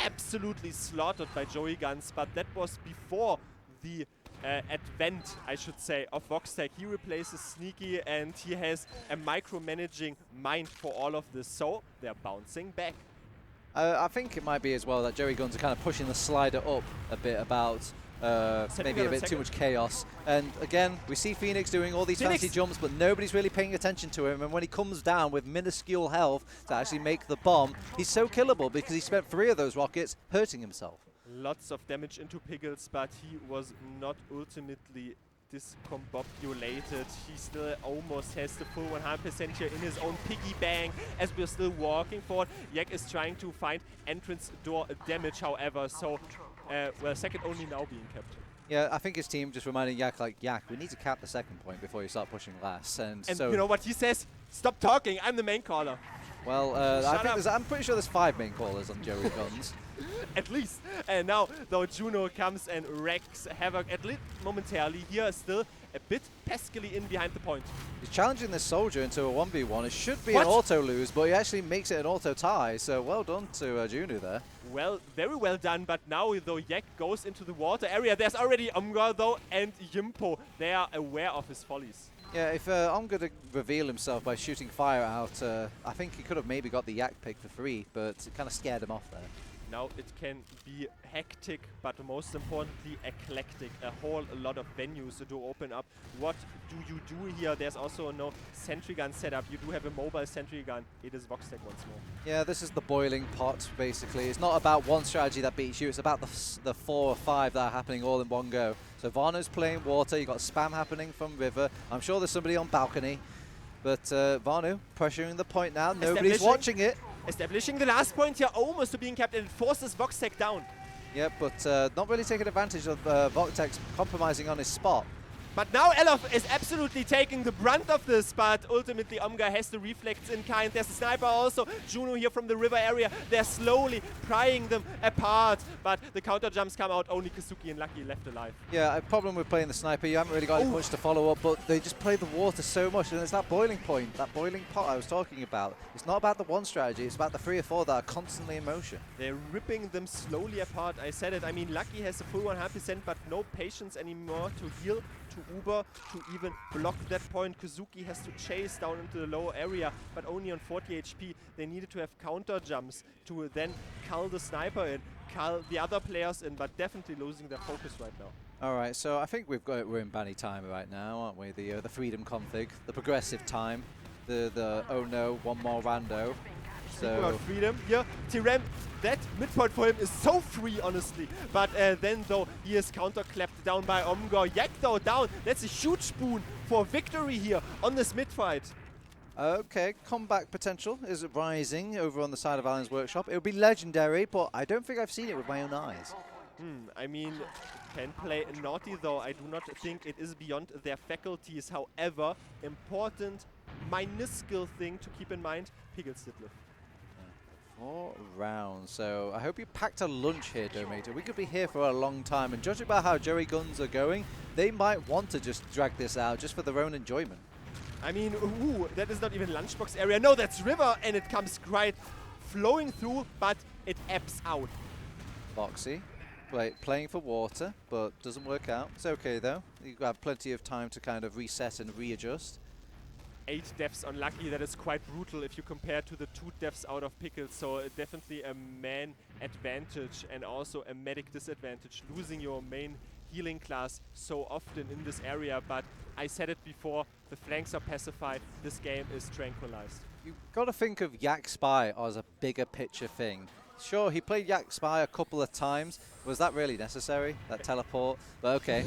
[SPEAKER 5] absolutely slaughtered by Joey GUNZ, but that was before the advent, I should say, of VoxTech. He replaces Sneaky, and he has a micromanaging mind for all of this, so they're bouncing back.
[SPEAKER 6] I think it might be as well that Joey GUNZ are kind of pushing the slider up a bit about maybe a bit too much chaos. And again, we see Phoenix doing all these fancy jumps, but nobody's really paying attention to him. And when he comes down with minuscule health to actually make the bomb, he's so killable because he spent 3 of those rockets hurting himself.
[SPEAKER 5] Lots of damage into Piggles, but he was not ultimately discombobulated. He still almost has the full 100% here in his own piggy bank as we're still walking forward. Yak is trying to find entrance door damage, however, so well, second only now being kept.
[SPEAKER 6] Yeah, I think his team just reminding Yak, like, Yak, we need to cap the second point before you start pushing last. And so
[SPEAKER 5] you know what he says? Stop talking, I'm the main caller.
[SPEAKER 6] Well, I'm pretty sure there's 5 main callers on Joey GUNZ.
[SPEAKER 5] At least. And now, though, Juno comes and wrecks havoc, at least momentarily here, still a bit peskily in behind the point.
[SPEAKER 6] He's challenging this soldier into a 1v1. It should be an auto lose, but he actually makes it an auto tie. So well done to Juno there.
[SPEAKER 5] Well, very well done. But now, though, Yak goes into the water area. There's already Omga, though, and Yimpo. They are aware of his follies.
[SPEAKER 6] Yeah, if I'm going to reveal himself by shooting fire out, I think he could have maybe got the Yak pick for free, but it kind of scared him off there.
[SPEAKER 5] Now it can be hectic, but most importantly eclectic. A whole lot of venues to open up. What do you do here? There's also no sentry gun setup. You do have a mobile sentry gun. It is VoxTech once more.
[SPEAKER 6] Yeah, this is the boiling pot, basically. It's not about one strategy that beats you. It's about the 4 or 5 that are happening all in one go. So Varno's playing water. You've got spam happening from River. I'm sure there's somebody on balcony. But Varno pressuring the point now. Nobody's watching it.
[SPEAKER 5] Establishing the last point here, almost to being kept, and it forces VoxTech down.
[SPEAKER 6] Yep, but not really taking advantage of VoxTech compromising on his spot.
[SPEAKER 5] But now Elof is absolutely taking the brunt of this, but ultimately Omga has the reflex in kind. There's a sniper also, Juno here from the river area. They're slowly prying them apart, but the counter jumps come out. Only Kazuki and Lucky left alive.
[SPEAKER 6] Yeah, a problem with playing the sniper, you haven't really got much to follow up, but they just play the water so much, and it's that boiling point, that boiling pot I was talking about. It's not about the one strategy, it's about the 3 or 4 that are constantly in motion.
[SPEAKER 5] They're ripping them slowly apart. I said it. I mean, Lucky has a full 100%, but no patience anymore to heal, to Uber, to even block that point. Kazuki has to chase down into the lower area, but only on 40 HP. They needed to have counter jumps to then cull the sniper in, cull the other players in, but definitely losing their focus right now.
[SPEAKER 6] All right, so I think we're in Banny time right now, aren't we? The freedom config, the progressive time, the oh no, one more rando.
[SPEAKER 5] Speaking about freedom here, Tirem, that midpoint for him is so free, honestly. But then, though, he is counter-clapped down by Omga. Yak, though, down. That's a huge boon for victory here on this mid-fight.
[SPEAKER 6] Okay, comeback potential is rising over on the side of Alan's workshop. It would be legendary, but I don't think I've seen it with my own eyes.
[SPEAKER 5] I mean, can play naughty, though. I do not think it is beyond their faculties. However, important, minuscule thing to keep in mind, Piggles did live.
[SPEAKER 6] 4 rounds, so I hope you packed a lunch here, Domator. We could be here for a long time, and judging by how Joey GUNZ are going, they might want to just drag this out just for their own enjoyment.
[SPEAKER 5] I mean, ooh, that is not even lunchbox area. No, that's river, and it comes right flowing through, but it ebbs out.
[SPEAKER 6] Foxy playing for water, but doesn't work out. It's okay, though. You have plenty of time to kind of reset and readjust.
[SPEAKER 5] 8 deaths on Lucky. That is quite brutal if you compare to the 2 deaths out of Pickles. So definitely a man advantage and also a medic disadvantage. Losing your main healing class so often in this area, but I said it before, the flanks are pacified, this game is tranquilized.
[SPEAKER 6] You've got to think of Yak Spy as a bigger picture thing. Sure, he played Yak Spy a couple of times. Was that really necessary, that teleport? But okay.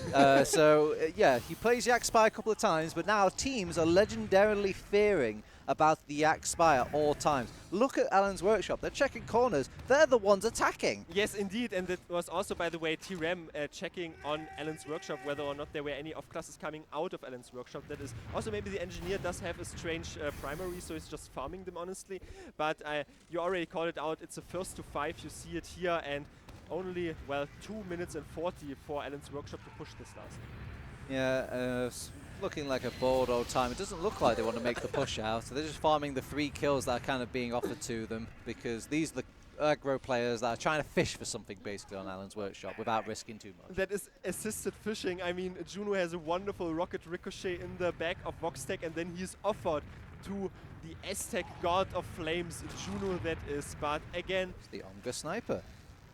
[SPEAKER 6] Yeah, he plays Yak Spy a couple of times, but now teams are legendarily fearing about the Yak Spy at all times. Look at Alan's Workshop. They're checking corners. They're the ones attacking.
[SPEAKER 5] Yes, indeed. And it was also, by the way, TREM checking on Alan's Workshop whether or not there were any off-classes coming out of Alan's Workshop. That is also maybe the engineer does have a strange primary, so he's just farming them, honestly. But you already called it out. It's a first to 5. You see it here. And only, well, 2 minutes and 40 for Alan's Workshop to push this last.
[SPEAKER 6] Yeah, looking like a bored old time. It doesn't look like they want to make the push out. So they're just farming the 3 kills that are kind of being offered to them, because these are the aggro players that are trying to fish for something basically on Alan's Workshop without risking too much.
[SPEAKER 5] That is assisted fishing. I mean, Juno has a wonderful rocket ricochet in the back of Voxtech, and then he's offered to the Aztec God of Flames, Juno that is. But again,
[SPEAKER 6] It's the Omga Sniper.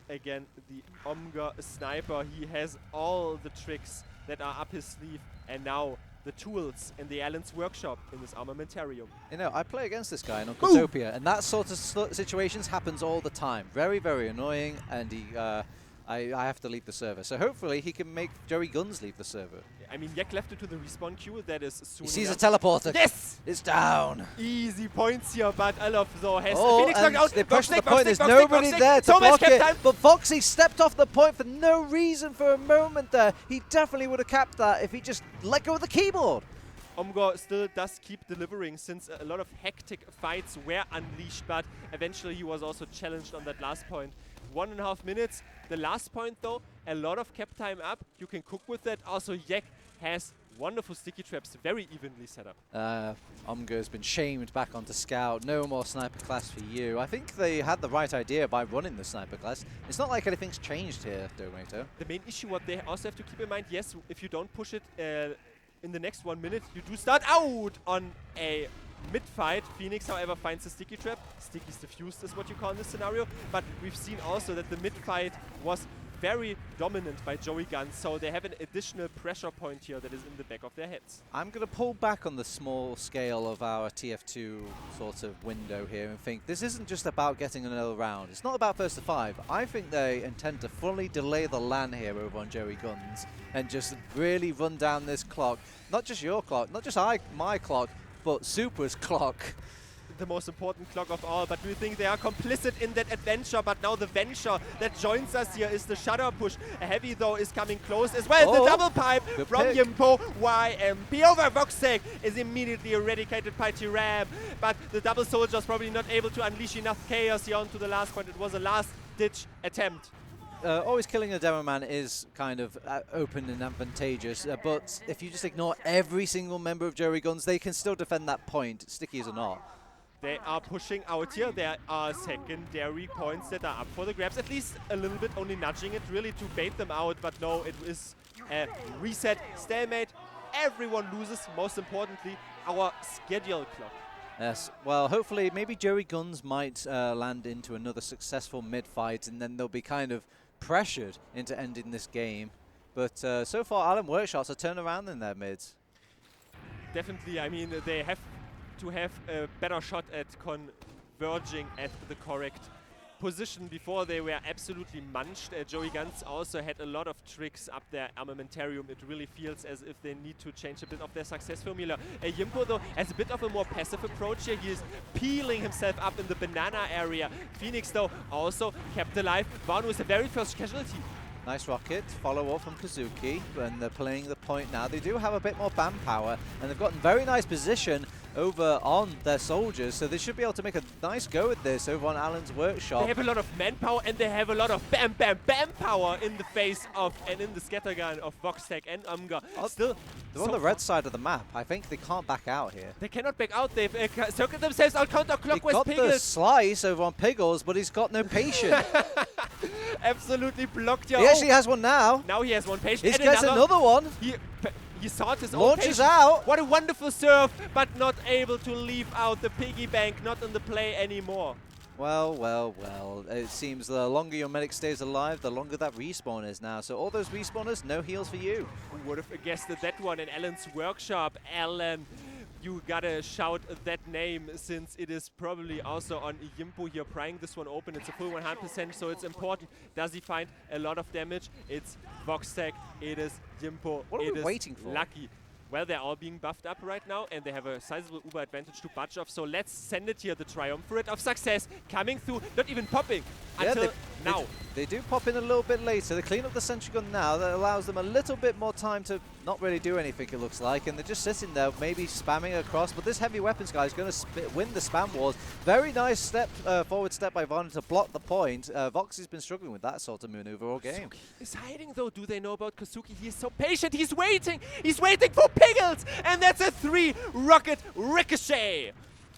[SPEAKER 5] Again, the Omga Sniper, he has all the tricks that are up his sleeve, and now the tools in the Alan's Workshop in this armamentarium.
[SPEAKER 6] You know, I play against this guy in Oncotopia, and that sort of situations happens all the time. Very, very annoying, and I have to leave the server. So hopefully he can make Joey GUNZ leave the server.
[SPEAKER 5] I mean, Yak left it to the respawn queue. That is soon.
[SPEAKER 6] He sees a
[SPEAKER 5] enough.
[SPEAKER 6] teleporter.
[SPEAKER 5] Yes!
[SPEAKER 6] It's down.
[SPEAKER 5] Easy points here, but Alov though has
[SPEAKER 6] Oh,
[SPEAKER 5] Phoenix knocked
[SPEAKER 6] and
[SPEAKER 5] out.
[SPEAKER 6] they push the
[SPEAKER 5] Voxtech,
[SPEAKER 6] point. There's
[SPEAKER 5] Voxtech,
[SPEAKER 6] nobody
[SPEAKER 5] Voxtech.
[SPEAKER 6] there to
[SPEAKER 5] So much
[SPEAKER 6] block it.
[SPEAKER 5] cap time.
[SPEAKER 6] But Foxy stepped off the point for no reason for a moment there. He definitely would have capped that if he just let go of the keyboard.
[SPEAKER 5] Omga still does keep delivering since a lot of hectic fights were unleashed, but eventually he was also challenged on that last point. 1.5 minutes. The last point though, a lot of cap time up. You can cook with that. Also, Yak has wonderful sticky traps, very evenly set up.
[SPEAKER 6] Omga has been shamed back onto Scout. No more sniper class for you. I think they had the right idea by running the sniper class. It's not like anything's changed here, Domato.
[SPEAKER 5] The main issue, what they also have to keep in mind, yes, if you don't push it in the next 1 minute, you do start out on a mid-fight. Phoenix, however, finds a sticky trap. Sticky's diffused is what you call in this scenario. But we've seen also that the mid-fight was very dominant by Joey GUNZ, so they have an additional pressure point here that is in the back of their heads.
[SPEAKER 6] I'm going to pull back on the small scale of our TF2 sort of window here and think this isn't just about getting another round. It's not about first to 5. I think they intend to fully delay the LAN here over on Joey GUNZ and just really run down this clock. Not just your clock, not just my clock, but Super's clock.
[SPEAKER 5] The most important clock of all, but we think they are complicit in that adventure. But now the venture that joins us here is the shutter push. A heavy though is coming close as well.
[SPEAKER 6] Oh,
[SPEAKER 5] the double pipe
[SPEAKER 6] good
[SPEAKER 5] from
[SPEAKER 6] pick.
[SPEAKER 5] Yimpo. YMP over Voxtech is immediately eradicated by TREM, but the double soldiers probably not able to unleash enough chaos here onto the last point. It was a last ditch attempt.
[SPEAKER 6] Always killing a demo man is kind of open and advantageous, but if you just ignore every single member of Joey GUNZ, they can still defend that point, sticky as or not.
[SPEAKER 5] They are pushing out here. There are secondary points that are up for the grabs. At least a little bit, only nudging it really to bait them out. But no, it is a reset, stalemate. Everyone loses. Most importantly, our schedule clock.
[SPEAKER 6] Yes, well, hopefully, maybe Joey GUNZ might land into another successful mid-fight, and then they'll be kind of pressured into ending this game. But so far, Alan Workshops are turned around in their mids.
[SPEAKER 5] Definitely, I mean, they have to have a better shot at converging at the correct position. Before they were absolutely munched. Joey GUNZ also had a lot of tricks up their armamentarium. It really feels as if they need to change a bit of their success formula. Yimpo though has a bit of a more passive approach here. He is peeling himself up in the banana area. Phoenix though also kept alive. Vanu is the very first casualty.
[SPEAKER 6] Nice rocket, follow up from Kazuki, and they're playing the point now. They do have a bit more band power, and they've gotten very nice position over on their soldiers, so they should be able to make a nice go at this over on Alan's Workshop.
[SPEAKER 5] They have a lot of manpower, and they have a lot of bam, bam, bam power in the face of and in the scattergun of Voxtech and Omga. Still,
[SPEAKER 6] They're on the red side of the map. I think they can't back out here.
[SPEAKER 5] They cannot back out. They've circled themselves out
[SPEAKER 6] He
[SPEAKER 5] counterclockwise.
[SPEAKER 6] got the
[SPEAKER 5] Piggles
[SPEAKER 6] slice over on Piggles, but he's got no patience.
[SPEAKER 5] absolutely blocked.
[SPEAKER 6] He actually has one now.
[SPEAKER 5] Now he has one patient.
[SPEAKER 6] He
[SPEAKER 5] and
[SPEAKER 6] gets another one.
[SPEAKER 5] He He sought his own
[SPEAKER 6] Launches
[SPEAKER 5] patience.
[SPEAKER 6] out.
[SPEAKER 5] What a wonderful serve, but not able to leave out the piggy bank, not in the play anymore.
[SPEAKER 6] Well, well, well. It seems the longer your medic stays alive, the longer that respawn is now. So all those respawners, no heals for you.
[SPEAKER 5] Who would have guessed that one in Alan's workshop? Alan, you gotta shout that name, since it is probably also on Yimpo here, prying this one open. It's a full 100%, so it's important. Does he find a lot of damage? It's Voxtech, it is Yimpo,
[SPEAKER 6] What are
[SPEAKER 5] it
[SPEAKER 6] we
[SPEAKER 5] is
[SPEAKER 6] waiting for?
[SPEAKER 5] Lucky. Well, they're all being buffed up right now, and they have a sizable Uber advantage to budge off. So let's send it here, the triumvirate of success coming through, not even popping until now.
[SPEAKER 6] They do pop in a little bit later. They clean up the sentry gun now. That allows them a little bit more time to not really do anything, it looks like. And they're just sitting there, maybe spamming across. But this heavy weapons guy is going to win the spam wars. Very nice step, forward step by Varner to block the point. Voxy's been struggling with that sort of maneuver all game.
[SPEAKER 5] Is hiding though. Do they know about Kazuki? He is so patient. He's waiting. He's waiting for Piggles. And that's a 3-rocket ricochet.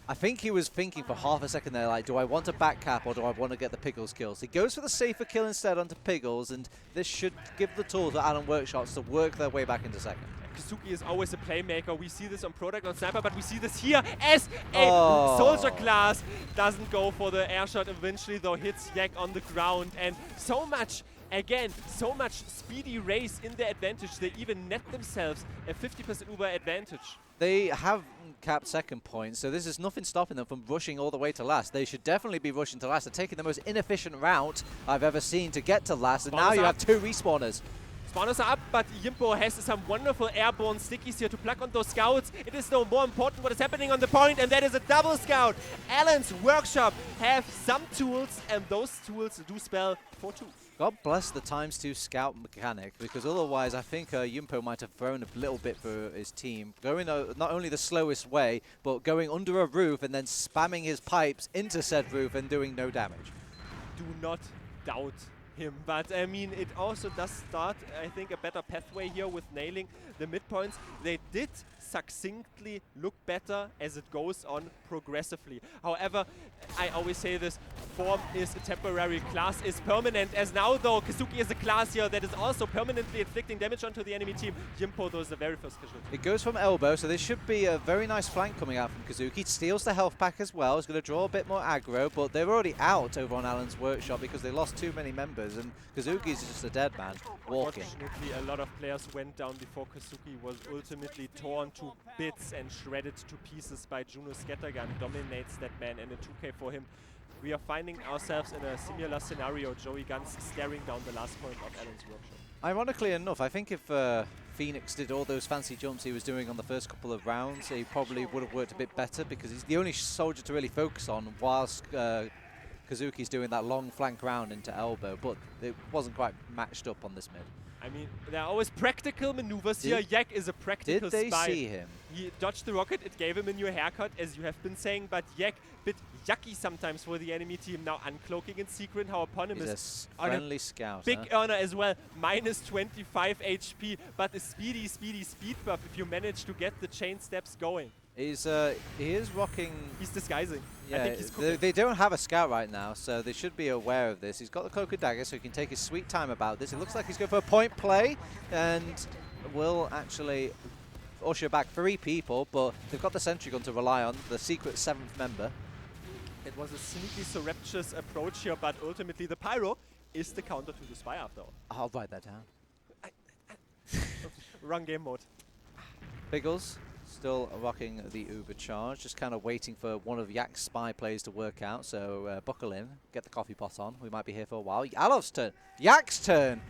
[SPEAKER 6] I think he was thinking for half a second there, like, do I want to back cap or do I want to get the Piggles kills? He goes for the safer kill instead onto Piggles, and this should give the tools to Alan Workshops to work their way back into second.
[SPEAKER 5] Kazuki is always a playmaker. We see this on Product, on Sniper, but we see this here as a
[SPEAKER 6] Oh.
[SPEAKER 5] soldier class doesn't go for the air shot eventually, though hits Yak on the ground. And so much, again, so much speedy race in their advantage. They even net themselves a 50% Uber advantage.
[SPEAKER 6] They have capped second point, so this is nothing stopping them from rushing all the way to last. They should definitely be rushing to last. They're taking the most inefficient route I've ever seen to get to last, and now you have 2 respawners.
[SPEAKER 5] Spawners are up, but Yimpo has some wonderful airborne stickies here to plug on those scouts. It is though more important what is happening on the point, and that is a double scout. Alan's workshop have some tools, and those tools do spell for 2.
[SPEAKER 6] God bless the ×2 scout mechanic, because otherwise I think Yimpo might have thrown a little bit for his team. Going not only the slowest way, but going under a roof and then spamming his pipes into said roof and doing no damage.
[SPEAKER 5] Do not doubt him, but I mean, it also does start, I think, a better pathway here with nailing the midpoints. They did succinctly look better as it goes on progressively. However, I always say this, form is a temporary, class is permanent, as now though Kazuki is a class here that is also permanently inflicting damage onto the enemy team. Yimpo though is the very first casualty.
[SPEAKER 6] It goes from elbow, so there should be a very nice flank coming out from Kazuki. Steals the health pack as well. He's going to draw a bit more aggro, but they're already out over on Alan's workshop because they lost too many members, and Kazuki's just a dead man walking.
[SPEAKER 5] Unfortunately, a lot of players went down before Kazuki was ultimately torn to bits and shredded to pieces by Juno Scattergun. Dominates that man, and a 2K for him. We are finding ourselves in a similar scenario. Joey GUNZ staring down the last point of Alan's workshop.
[SPEAKER 6] Ironically enough, I think if Phoenix did all those fancy jumps he was doing on the first couple of rounds, he probably would have worked a bit better, because he's the only soldier to really focus on whilst Kazuki's doing that long flank round into elbow, but it wasn't quite matched up on this mid.
[SPEAKER 5] I mean, there are always practical maneuvers here. Yak is a practical
[SPEAKER 6] Did they
[SPEAKER 5] spy.
[SPEAKER 6] see him?
[SPEAKER 5] He dodged the rocket, it gave him a new haircut, as you have been saying, but Yak, bit yucky sometimes for the enemy team. Now uncloaking in secret, how eponymous.
[SPEAKER 6] He's a friendly scout.
[SPEAKER 5] Big earner as well, minus 25 HP, but a speedy speed buff if you manage to get the chain steps going.
[SPEAKER 6] He is rocking.
[SPEAKER 5] He's disguising. I
[SPEAKER 6] Yeah,
[SPEAKER 5] think he's cooking.
[SPEAKER 6] they don't have a scout right now, so they should be aware of this. He's got the cloak and dagger, so he can take his sweet time about this. It looks like he's going for a point play, and will actually usher back 3 people, but they've got the sentry gun to rely on, the secret 7th member.
[SPEAKER 5] It was a sneaky surreptitious approach here, but ultimately the pyro is the counter to the spy after all.
[SPEAKER 6] I'll write that down.
[SPEAKER 5] Wrong game mode.
[SPEAKER 6] Piggles still rocking the Uber charge, just kind of waiting for one of Yak's spy plays to work out, so buckle in, get the coffee pot on, we might be here for a while. Alov's turn, Yak's turn!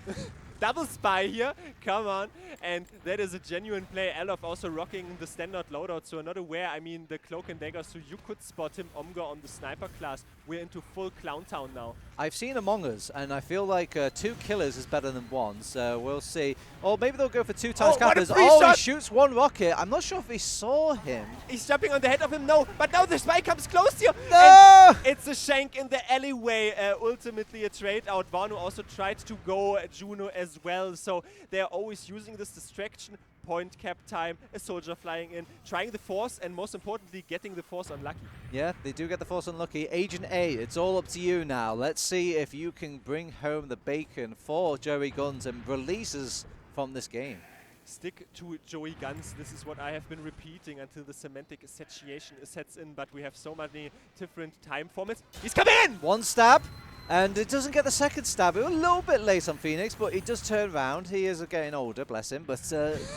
[SPEAKER 5] Double spy here, come on, and that is a genuine play. Alof also rocking the standard loadout, so not aware, I mean, the cloak and dagger, so you could spot him, Omga, on the sniper class. We're into full Clown Town now.
[SPEAKER 6] I've seen Among Us, and I feel like 2 killers is better than 1, so we'll see. Or maybe they'll go for 2 times cappers. Oh, he shoots 1 rocket. I'm not sure if he saw him.
[SPEAKER 5] He's jumping on the head of him, no, but now the spy comes close here.
[SPEAKER 6] No!
[SPEAKER 5] And it's a shank in the alleyway, ultimately a trade out. Vanu also tried to go Juno as well, so they're always using this distraction. Point cap time, a soldier flying in, trying the force, and most importantly, getting the force unlucky.
[SPEAKER 6] Yeah, they do get the force unlucky. Agent A, it's all up to you now. Let's see if you can bring home the bacon for Joey GUNZ and releases from this game.
[SPEAKER 5] stick to Joey GUNZ. This is what I have been repeating until the semantic satiation sets in, but we have so many different time formats. He's coming in!
[SPEAKER 6] One stab, and it doesn't get the second stab. It was a little bit late on Phoenix, but he does turn around. He is getting older, bless him. But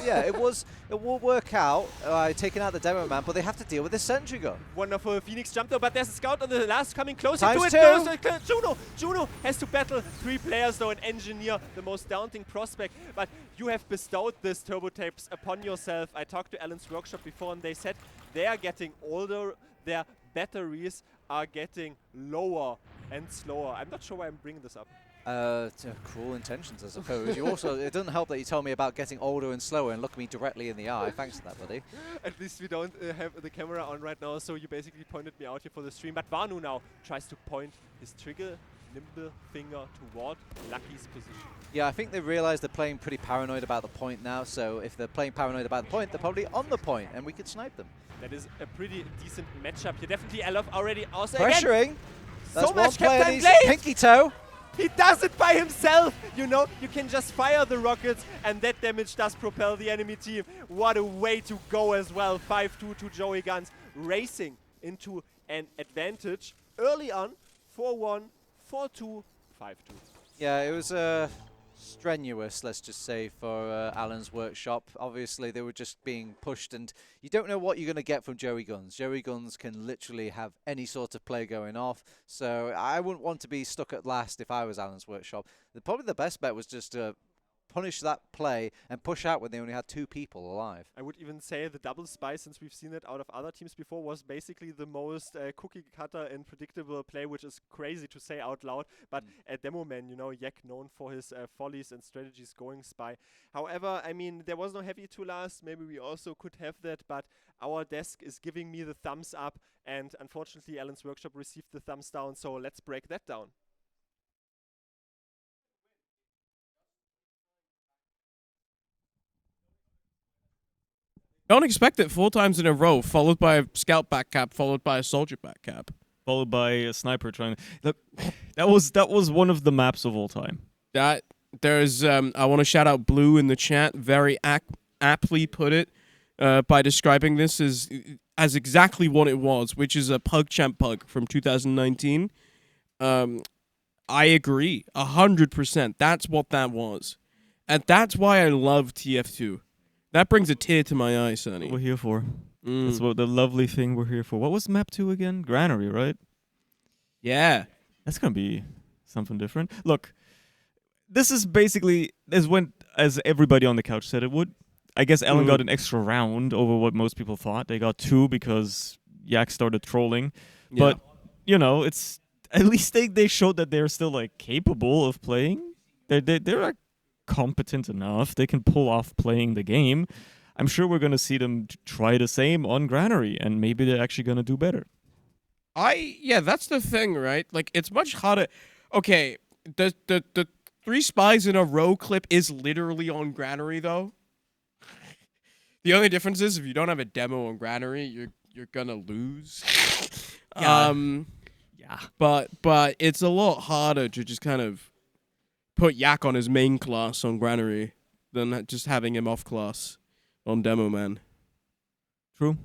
[SPEAKER 6] yeah, it will work out taking out the demo man, but they have to deal with this sentry gun.
[SPEAKER 5] Wonderful Phoenix jump though, but there's a scout on the last coming closer
[SPEAKER 6] Times
[SPEAKER 5] to it.
[SPEAKER 6] two.
[SPEAKER 5] Goes Juno has to battle 3 players though, an engineer, the most daunting prospect. But you have bestowed this turbo tapes upon yourself. I talked to Alan's workshop before and they said they are getting older, their batteries are getting lower and slower. I'm not sure why I'm bringing this up.
[SPEAKER 6] Cruel intentions, I suppose. It doesn't help that you told me about getting older and slower and look me directly in the eye. Thanks for that, buddy.
[SPEAKER 5] At least we don't have the camera on right now, so you basically pointed me out here for the stream. But Vanu now tries to point his trigger nimble finger toward Lucky's position.
[SPEAKER 6] Yeah, I think they realize they're playing pretty paranoid about the point now, so if they're playing paranoid about the point, they're probably on the point, and we could snipe them.
[SPEAKER 5] That is a pretty decent matchup here. Definitely Alof already also
[SPEAKER 6] Pressuring.
[SPEAKER 5] Again.
[SPEAKER 6] That's
[SPEAKER 5] So
[SPEAKER 6] one
[SPEAKER 5] much
[SPEAKER 6] player
[SPEAKER 5] Captain
[SPEAKER 6] needs
[SPEAKER 5] Blade!
[SPEAKER 6] pinky toe.
[SPEAKER 5] He does it by himself, you know. You can just fire the rockets and that damage does propel the enemy team. What a way to go as well. 5-2 to Joey GUNZ, racing into an advantage early on. 4-1, 4-2, 5-2.
[SPEAKER 6] Yeah, it was strenuous, let's just say, for Alan's workshop. Obviously, they were just being pushed, and you don't know what you're going to get from Joey GUNZ. Joey GUNZ can literally have any sort of play going off, so I wouldn't want to be stuck at last if I was Alan's workshop. Probably the best bet was just to punish that play and push out when they only had 2 people alive.
[SPEAKER 5] I would even say the double spy, since we've seen it out of other teams before, was basically the most cookie cutter and predictable play, which is crazy to say out loud. But at Demo Man, you know, Yak known for his follies and strategies going spy. However, I mean, there was no heavy to last. Maybe we also could have that, but our desk is giving me the thumbs up, and unfortunately Alan's workshop received the thumbs down, so let's break that down.
[SPEAKER 1] Don't expect it 4 times in a row, followed by a scout back cap, followed by a soldier back cap.
[SPEAKER 2] Followed by a sniper trying to... Look, that was one of the maps of all time.
[SPEAKER 1] There's I want to shout out Blue in the chat, very aptly put it by describing this as exactly what it was, which is a PugChamp Pug from 2019. I agree, 100%. That's what that was. And that's why I love TF2. That brings a tear to my eye, Sonny.
[SPEAKER 2] What we're here for. That's what the lovely thing we're here for. What was map 2 again? Granary, right?
[SPEAKER 1] Yeah.
[SPEAKER 2] That's going to be something different. Look, this is basically as everybody on the couch said it would. I guess Alan got an extra round over what most people thought. They got 2 because Yak started trolling.
[SPEAKER 1] Yeah.
[SPEAKER 2] But, you know, it's at least they showed that they're still like capable of playing. They're competent enough. They can pull off playing the game. I'm sure we're going to see them try the same on Granary, and maybe they're actually going to do better.
[SPEAKER 1] Yeah, that's the thing, right? Like, it's much harder. Okay, the 3 spies in a row clip is literally on Granary, though. The only difference is if you don't have a demo on Granary, you're gonna lose.
[SPEAKER 2] Yeah.
[SPEAKER 1] But it's a lot harder to just kind of put Yak on his main class on Granary than just having him off class on Demo Man.
[SPEAKER 2] True.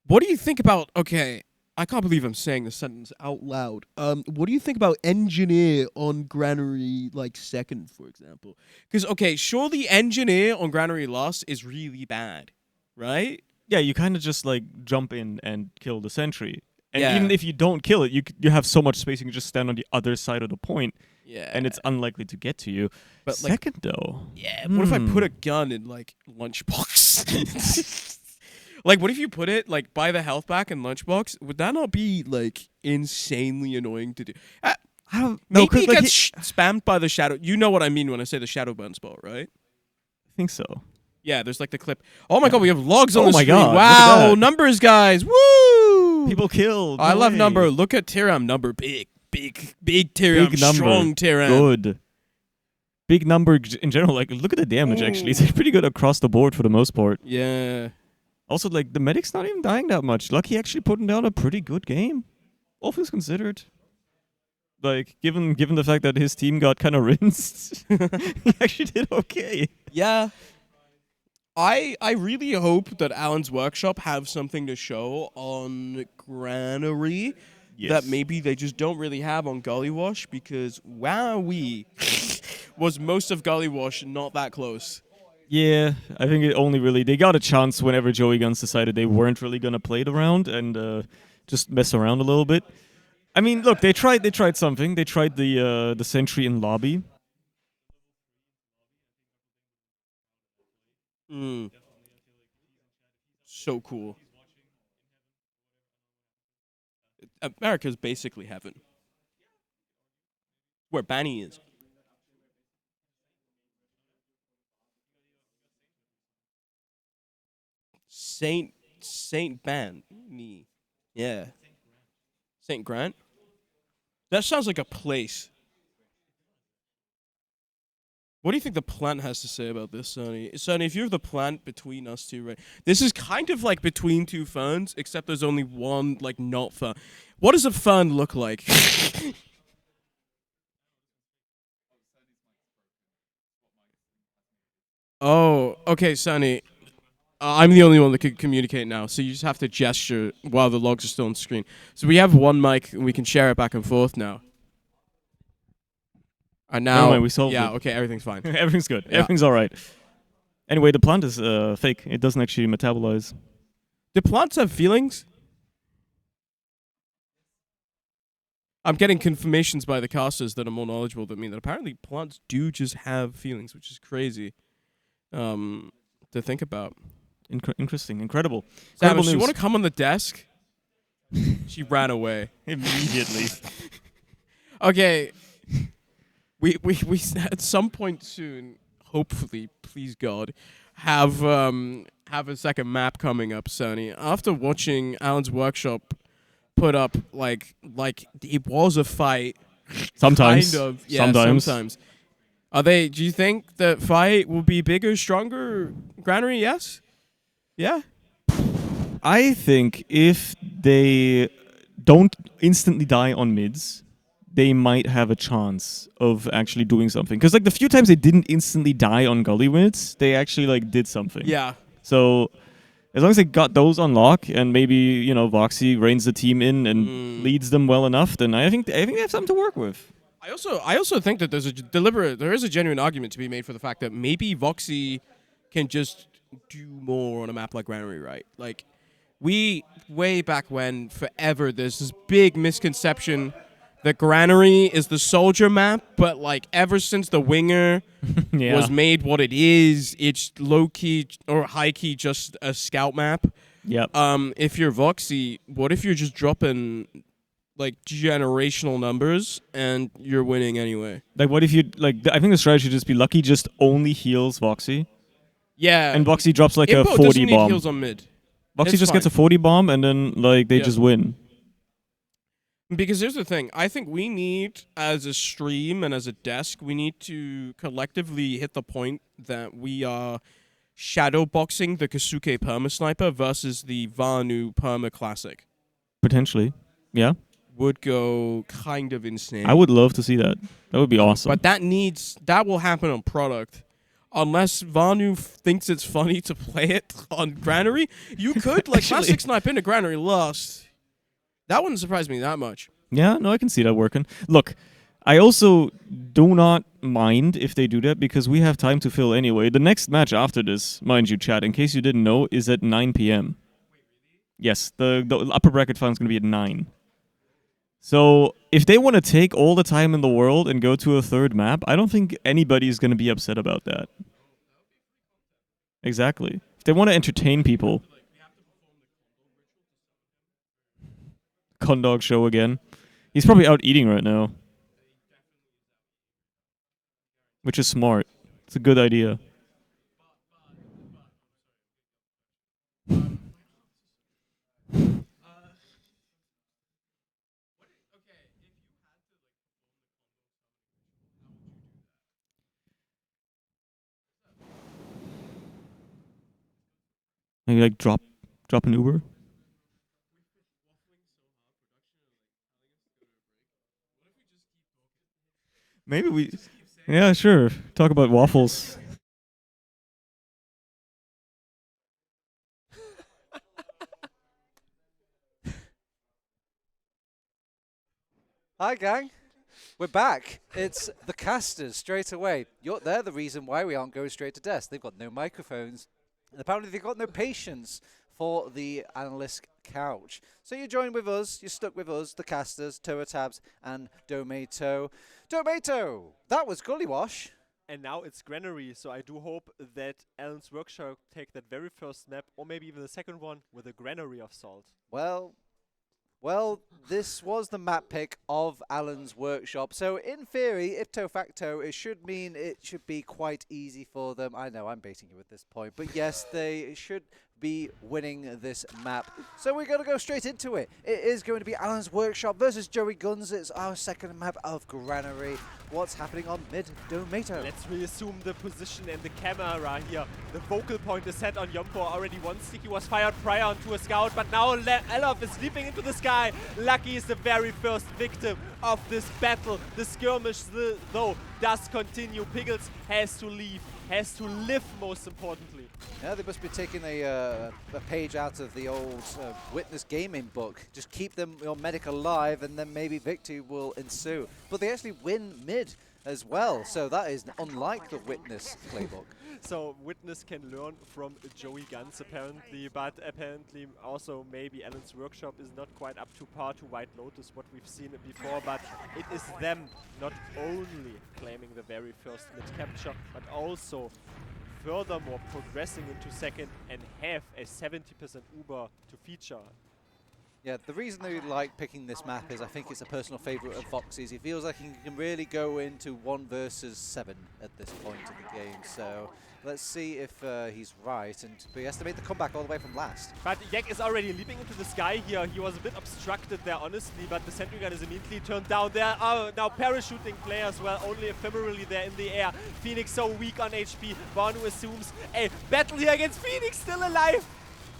[SPEAKER 1] What do you think about... Okay, I can't believe I'm saying this sentence out loud. What do you think about Engineer on Granary, like, second, for example? Because, okay, sure, the Engineer on Granary lost is really bad, right?
[SPEAKER 2] Yeah, you kind of just, like, jump in and kill the sentry. And
[SPEAKER 1] Yeah.
[SPEAKER 2] even if you don't kill it, you have so much space, you can just stand on the other side of the point.
[SPEAKER 1] Yeah.
[SPEAKER 2] And it's unlikely to get to you.
[SPEAKER 1] But, like,
[SPEAKER 2] second, though.
[SPEAKER 1] Yeah, what if I put a gun in, like, Lunchbox? Like, what if you put it, like, by the health pack in Lunchbox? Would that not be, like, insanely annoying to do?
[SPEAKER 2] I don't know.
[SPEAKER 1] Maybe it gets spammed by the shadow. You know what I mean when I say the shadow burn spell, right?
[SPEAKER 2] I think so.
[SPEAKER 1] Yeah, there's, like, the clip. Oh, my God, we have logs on
[SPEAKER 2] Oh
[SPEAKER 1] the
[SPEAKER 2] my
[SPEAKER 1] screen.
[SPEAKER 2] God, look at
[SPEAKER 1] Wow,
[SPEAKER 2] that.
[SPEAKER 1] numbers, guys. Woo!
[SPEAKER 2] People killed.
[SPEAKER 1] I
[SPEAKER 2] No
[SPEAKER 1] love
[SPEAKER 2] way.
[SPEAKER 1] number. Look at Tyram number. Big Tyram.
[SPEAKER 2] Big number.
[SPEAKER 1] Strong Tyram.
[SPEAKER 2] Good. Big number in general. Like, look at the damage, actually. It's pretty good across the board for the most part.
[SPEAKER 1] Yeah.
[SPEAKER 2] Also, like, the medic's not even dying that much. Lucky actually putting down a pretty good game. All things considered. Like, given the fact that his team got kind of rinsed, he actually did okay.
[SPEAKER 1] Yeah. I really hope that Alan's Workshop have something to show on Granary that maybe they just don't really have on Gullywash, because wowee was most of Gullywash not that close.
[SPEAKER 2] Yeah, I think it only really they got a chance whenever Joey GUNZ decided they weren't really gonna play it around and just mess around a little bit. I mean, look, they tried something. They tried the sentry in lobby.
[SPEAKER 1] Mm. So cool. America's basically heaven. Where Banny is. Saint Ban. Me. Yeah. Saint Grant? That sounds like a place. What do you think the plant has to say about this, Sonny? Sonny, if you're the plant between us two, right? This is kind of like between two ferns, except there's only one, like, not fern. What does a fern look like? Oh, okay, Sonny. I'm the only one that can communicate now, so you just have to gesture while the logs are still on screen. So we have one mic, and we can share it back and forth now. And now,
[SPEAKER 2] Never mind, we solved
[SPEAKER 1] yeah,
[SPEAKER 2] it.
[SPEAKER 1] okay, everything's fine.
[SPEAKER 2] Everything's good.
[SPEAKER 1] Yeah.
[SPEAKER 2] Everything's all right. Anyway, the plant is fake. It doesn't actually metabolize.
[SPEAKER 1] Do plants have feelings? I'm getting confirmations by the casters that are more knowledgeable than me that apparently plants do just have feelings, which is crazy to think about.
[SPEAKER 2] Interesting. Incredible.
[SPEAKER 1] Samus,
[SPEAKER 2] Incredible
[SPEAKER 1] you
[SPEAKER 2] news.
[SPEAKER 1] want to come on the desk? She ran away.
[SPEAKER 2] Immediately.
[SPEAKER 1] Okay. We at some point soon, hopefully, please God, have a second map coming up, Sony. After watching Alan's Workshop put up like it was a fight.
[SPEAKER 2] Sometimes.
[SPEAKER 1] Kind of. Yeah, sometimes. Do you think the fight will be bigger, stronger? Granary, yes? Yeah?
[SPEAKER 2] I think if they don't instantly die on mids, they might have a chance of actually doing something. Because like the few times they didn't instantly die on gully mids, they actually like did something.
[SPEAKER 1] Yeah.
[SPEAKER 2] So as long as they got those on lock and maybe, you know, Voxy reins the team in and leads them well enough, then I think they have something to work with.
[SPEAKER 1] I also think that there is a genuine argument to be made for the fact that maybe Voxy can just do more on a map like Granary, right? Like, way back when, forever, there's this big misconception that Granary is the soldier map, but like ever since the winger was made what it is, it's low key or high key just a scout map.
[SPEAKER 2] Yep.
[SPEAKER 1] If you're Voxy, what if you're just dropping like generational numbers and you're winning anyway?
[SPEAKER 2] Like what if you I think the strategy should just be Lucky just only heals Voxy.
[SPEAKER 1] Yeah.
[SPEAKER 2] And Voxy drops like
[SPEAKER 1] Imbo
[SPEAKER 2] a 40
[SPEAKER 1] doesn't need
[SPEAKER 2] bomb.
[SPEAKER 1] heals on mid.
[SPEAKER 2] Voxy just gets a 40 bomb and then like they just win.
[SPEAKER 1] Because here's the thing, I think we need, as a stream and as a desk, we need to collectively hit the point that we are shadowboxing the Kasuke Perma Sniper versus the Vanu Perma Classic.
[SPEAKER 2] Potentially, yeah.
[SPEAKER 1] Would go kind of insane.
[SPEAKER 2] I would love to see that. That would be awesome.
[SPEAKER 1] But that will happen on product. Unless Vanu thinks it's funny to play it on Granary, you could, like, Classic Snipe into Granary lost. That wouldn't surprise me that much.
[SPEAKER 2] Yeah, no, I can see that working. Look, I also do not mind if they do that because we have time to fill anyway. The next match after this, mind you, chat, in case you didn't know, is at 9 p.m. Yes, the upper bracket final is going to be at 9. So if they want to take all the time in the world and go to a third map, I don't think anybody is going to be upset about that. Exactly. If they want to entertain people. Condog show again. He's probably out eating right now. Which is smart. It's a good idea. Maybe like drop an Uber. Maybe we... Yeah, sure. Talk about waffles.
[SPEAKER 6] Hi, gang. We're back. It's the casters straight away. They're the reason why we aren't going straight to desk. They've got no microphones. And apparently they've got no patience for the analyst couch. So you join with us. You're stuck with us, the casters, Toatabs, and Domato. Domato! That was Gullywash.
[SPEAKER 5] And now it's Granary, so I do hope that Alan's Workshop take that very first map, or maybe even the second one, with a Granary of Salt.
[SPEAKER 6] Well, this was the map pick of Alan's Workshop. So in theory, ipso facto, it should mean it should be quite easy for them. I know I'm baiting you at this point, but yes, they should be winning this map. So we're going to go straight into it. It is going to be Alan's Workshop versus Joey GUNZ. It's our second map of Granary. What's happening on mid, Domato?
[SPEAKER 5] Let's reassume the position and the camera here. The focal point is set on Yompo already. One sticky was fired prior onto a scout, but now Elof is leaping into the sky. Lucky is the very first victim of this battle. The skirmish, though, does continue. Pickles has to leave, has to live, most importantly.
[SPEAKER 6] Yeah, they must be taking a page out of the old Witness gaming book. Just keep them, your medic alive, and then maybe victory will ensue. But they actually win mid as well, so that is unlike the Witness playbook.
[SPEAKER 5] So Witness can learn from Joey GUNZ apparently, but apparently also maybe Alan's Workshop is not quite up to par to White Lotus, what we've seen before, but it is them not only claiming the very first mid capture, but also furthermore progressing into second and have a 70% Uber to feature.
[SPEAKER 6] Yeah, the reason they like picking this map is I think it's a personal favourite of Voxy's. He feels like he can really go into 1 versus 7 at this point in the game. So let's see if he's right. And he has to make the comeback all the way from last.
[SPEAKER 5] But Yek is already leaping into the sky here. He was a bit obstructed there, honestly, but the sentry gun is immediately turned down. There are now parachuting players, well, only ephemerally there in the air. Phoenix so weak on HP. Banu assumes a battle here against Phoenix, still alive.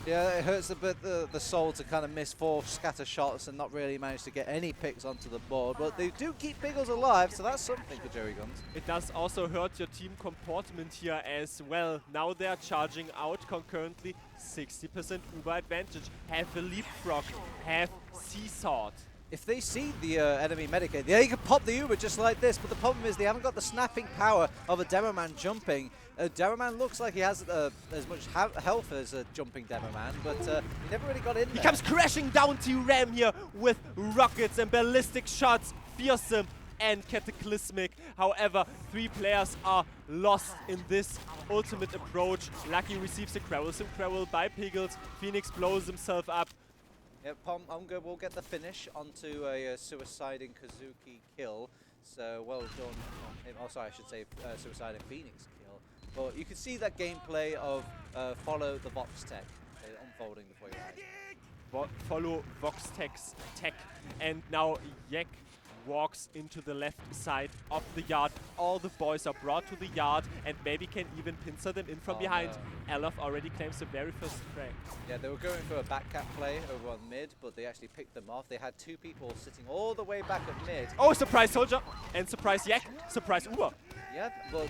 [SPEAKER 6] Yeah, it hurts a bit the soul to kind of miss 4 scatter shots and not really manage to get any picks onto the board. But they do keep Pickles alive, so that's something for Joey GUNZ.
[SPEAKER 5] It does also hurt your team comportment here as well. Now they're charging out concurrently. 60% Uber advantage. Have a leapfrog. Have seesawed.
[SPEAKER 6] If they see the enemy medic, they can pop the Uber just like this, but the problem is they haven't got the snapping power of a Demoman jumping. Demoman looks like he has as much health as a jumping Demoman, but he never really got in there.
[SPEAKER 5] He comes crashing down to Ram here with rockets and ballistic shots. Fearsome and cataclysmic. However, 3 players are lost in this ultimate approach. Lucky receives a quarrelsome quarrel by Pickles. Phoenix blows himself up.
[SPEAKER 6] Yep, Onga will get the finish onto a suiciding Kazuki kill. So well done on him. Oh, sorry, I should say suiciding Phoenix kill. But you can see that gameplay of follow the Vox tech unfolding before your eyes.
[SPEAKER 5] Follow Vox tech's tech. And now Yek walks into the left side of the yard. All the boys are brought to the yard and maybe can even pincer them in from behind.
[SPEAKER 6] No.
[SPEAKER 5] Elof already claims the very first frag.
[SPEAKER 6] Yeah, they were going for a back cap play over on mid, but they actually picked them off. They had 2 people sitting all the way back at mid.
[SPEAKER 5] Oh, surprise Soldier and surprise Yek, surprise Uber.
[SPEAKER 6] Yeah, but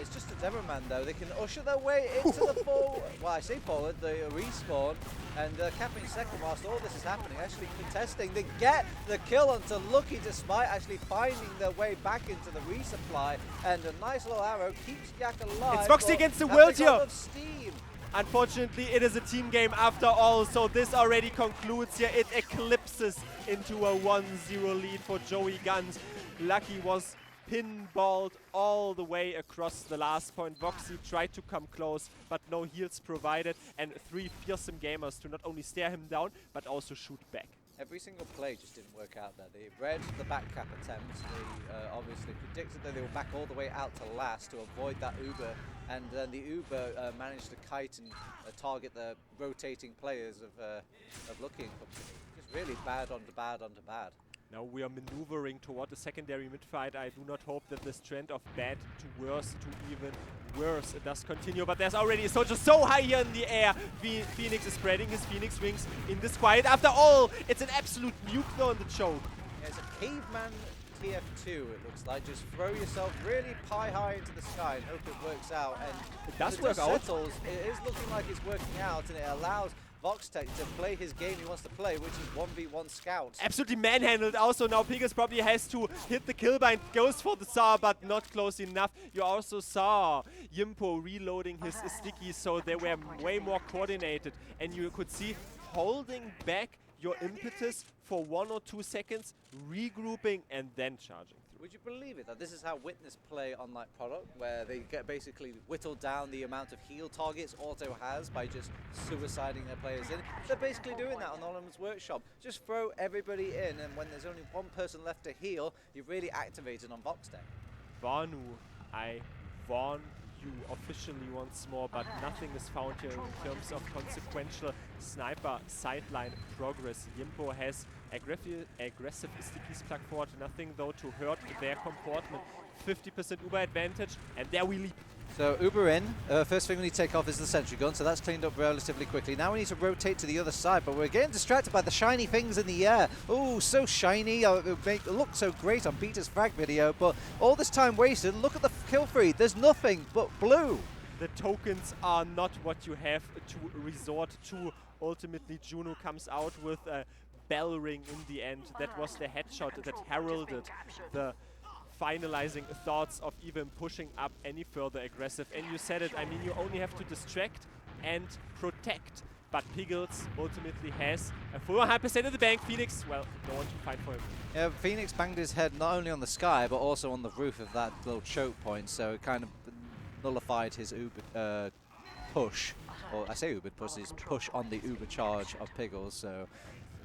[SPEAKER 6] it's just a Demoman though. They can usher their way into the forward. Well, I say forward, the respawn, and capping second whilst all this is happening. Actually contesting, they get the kill onto Lucky despite actually finding their way back into the resupply, and a nice little arrow keeps Yak alive.
[SPEAKER 5] It's Voxy against the world here.
[SPEAKER 6] Steam.
[SPEAKER 5] Unfortunately, it is a team game after all, so this already concludes here. It eclipses into a 1-0 lead for Joey GUNZ. Lucky was pinballed all the way across the last point. Voxy tried to come close, but no heals provided, and 3 fearsome gamers to not only stare him down, but also shoot back.
[SPEAKER 6] Every single play just didn't work out there. They read the back cap attempts. They obviously predicted that they would back all the way out to last to avoid that Uber, and then the Uber managed to kite and target the rotating players of Lucky and company. Just really bad onto bad onto bad.
[SPEAKER 5] Now we are maneuvering toward a secondary mid-fight. I do not hope that this trend of bad to worse to even worse it does continue, but there's already a soldier so high here in the air. Phoenix is spreading his Phoenix wings in this quiet. After all, it's an absolute nuke though on the choke.
[SPEAKER 6] Yeah, it's a caveman TF2, it looks like. Just throw yourself really high into the sky and hope it works out. And
[SPEAKER 5] it does
[SPEAKER 6] it
[SPEAKER 5] work out.
[SPEAKER 6] Settles, it is looking like it's working out, and it allows Voxtech to play his game he wants to play, which is 1v1 Scout.
[SPEAKER 5] Absolutely manhandled. Also now Pickles probably has to hit the kill bind, goes for the saw, but not close enough. You also saw Yimpo reloading his sticky, so they were way more coordinated, and you could see holding back your impetus for 1 or 2 seconds, regrouping, and then charging.
[SPEAKER 6] Would you believe it that this is how Witness play on like product, where they get basically whittled down the amount of heal targets Auto has by just suiciding their players in? They're basically doing that on Oliver's Workshop. Just throw everybody in, and when there's only one person left to heal, you've really activated on Voxtech.
[SPEAKER 5] Vanu, I warn you officially once more, but nothing is found here in terms of consequential sniper sideline progress. Yimpo has aggressive stickies plugged forward, nothing though to hurt their comportment. 50% Uber advantage, and there we leap.
[SPEAKER 6] So Uber in, first thing we need to take off is the sentry gun, so that's cleaned up relatively quickly. Now we need to rotate to the other side, but we're getting distracted by the shiny things in the air. Oh, so shiny, it looked so great on Peter's frag video, but all this time wasted, look at the kill feed, there's nothing but blue.
[SPEAKER 5] The tokens are not what you have to resort to. Ultimately, Juno comes out with a bell ring in the end. That was the headshot that heralded the finalizing thoughts of even pushing up any further aggressive. And you said it, I mean, you only have to distract and protect. But Piggles ultimately has a full 100% of the bank. Phoenix, well, no one to fight for him.
[SPEAKER 6] Yeah, Phoenix banged his head not only on the sky, but also on the roof of that little choke point, so it kind of nullified his Uber push. Or I say Uber push, his push on the Uber charge of Piggles, so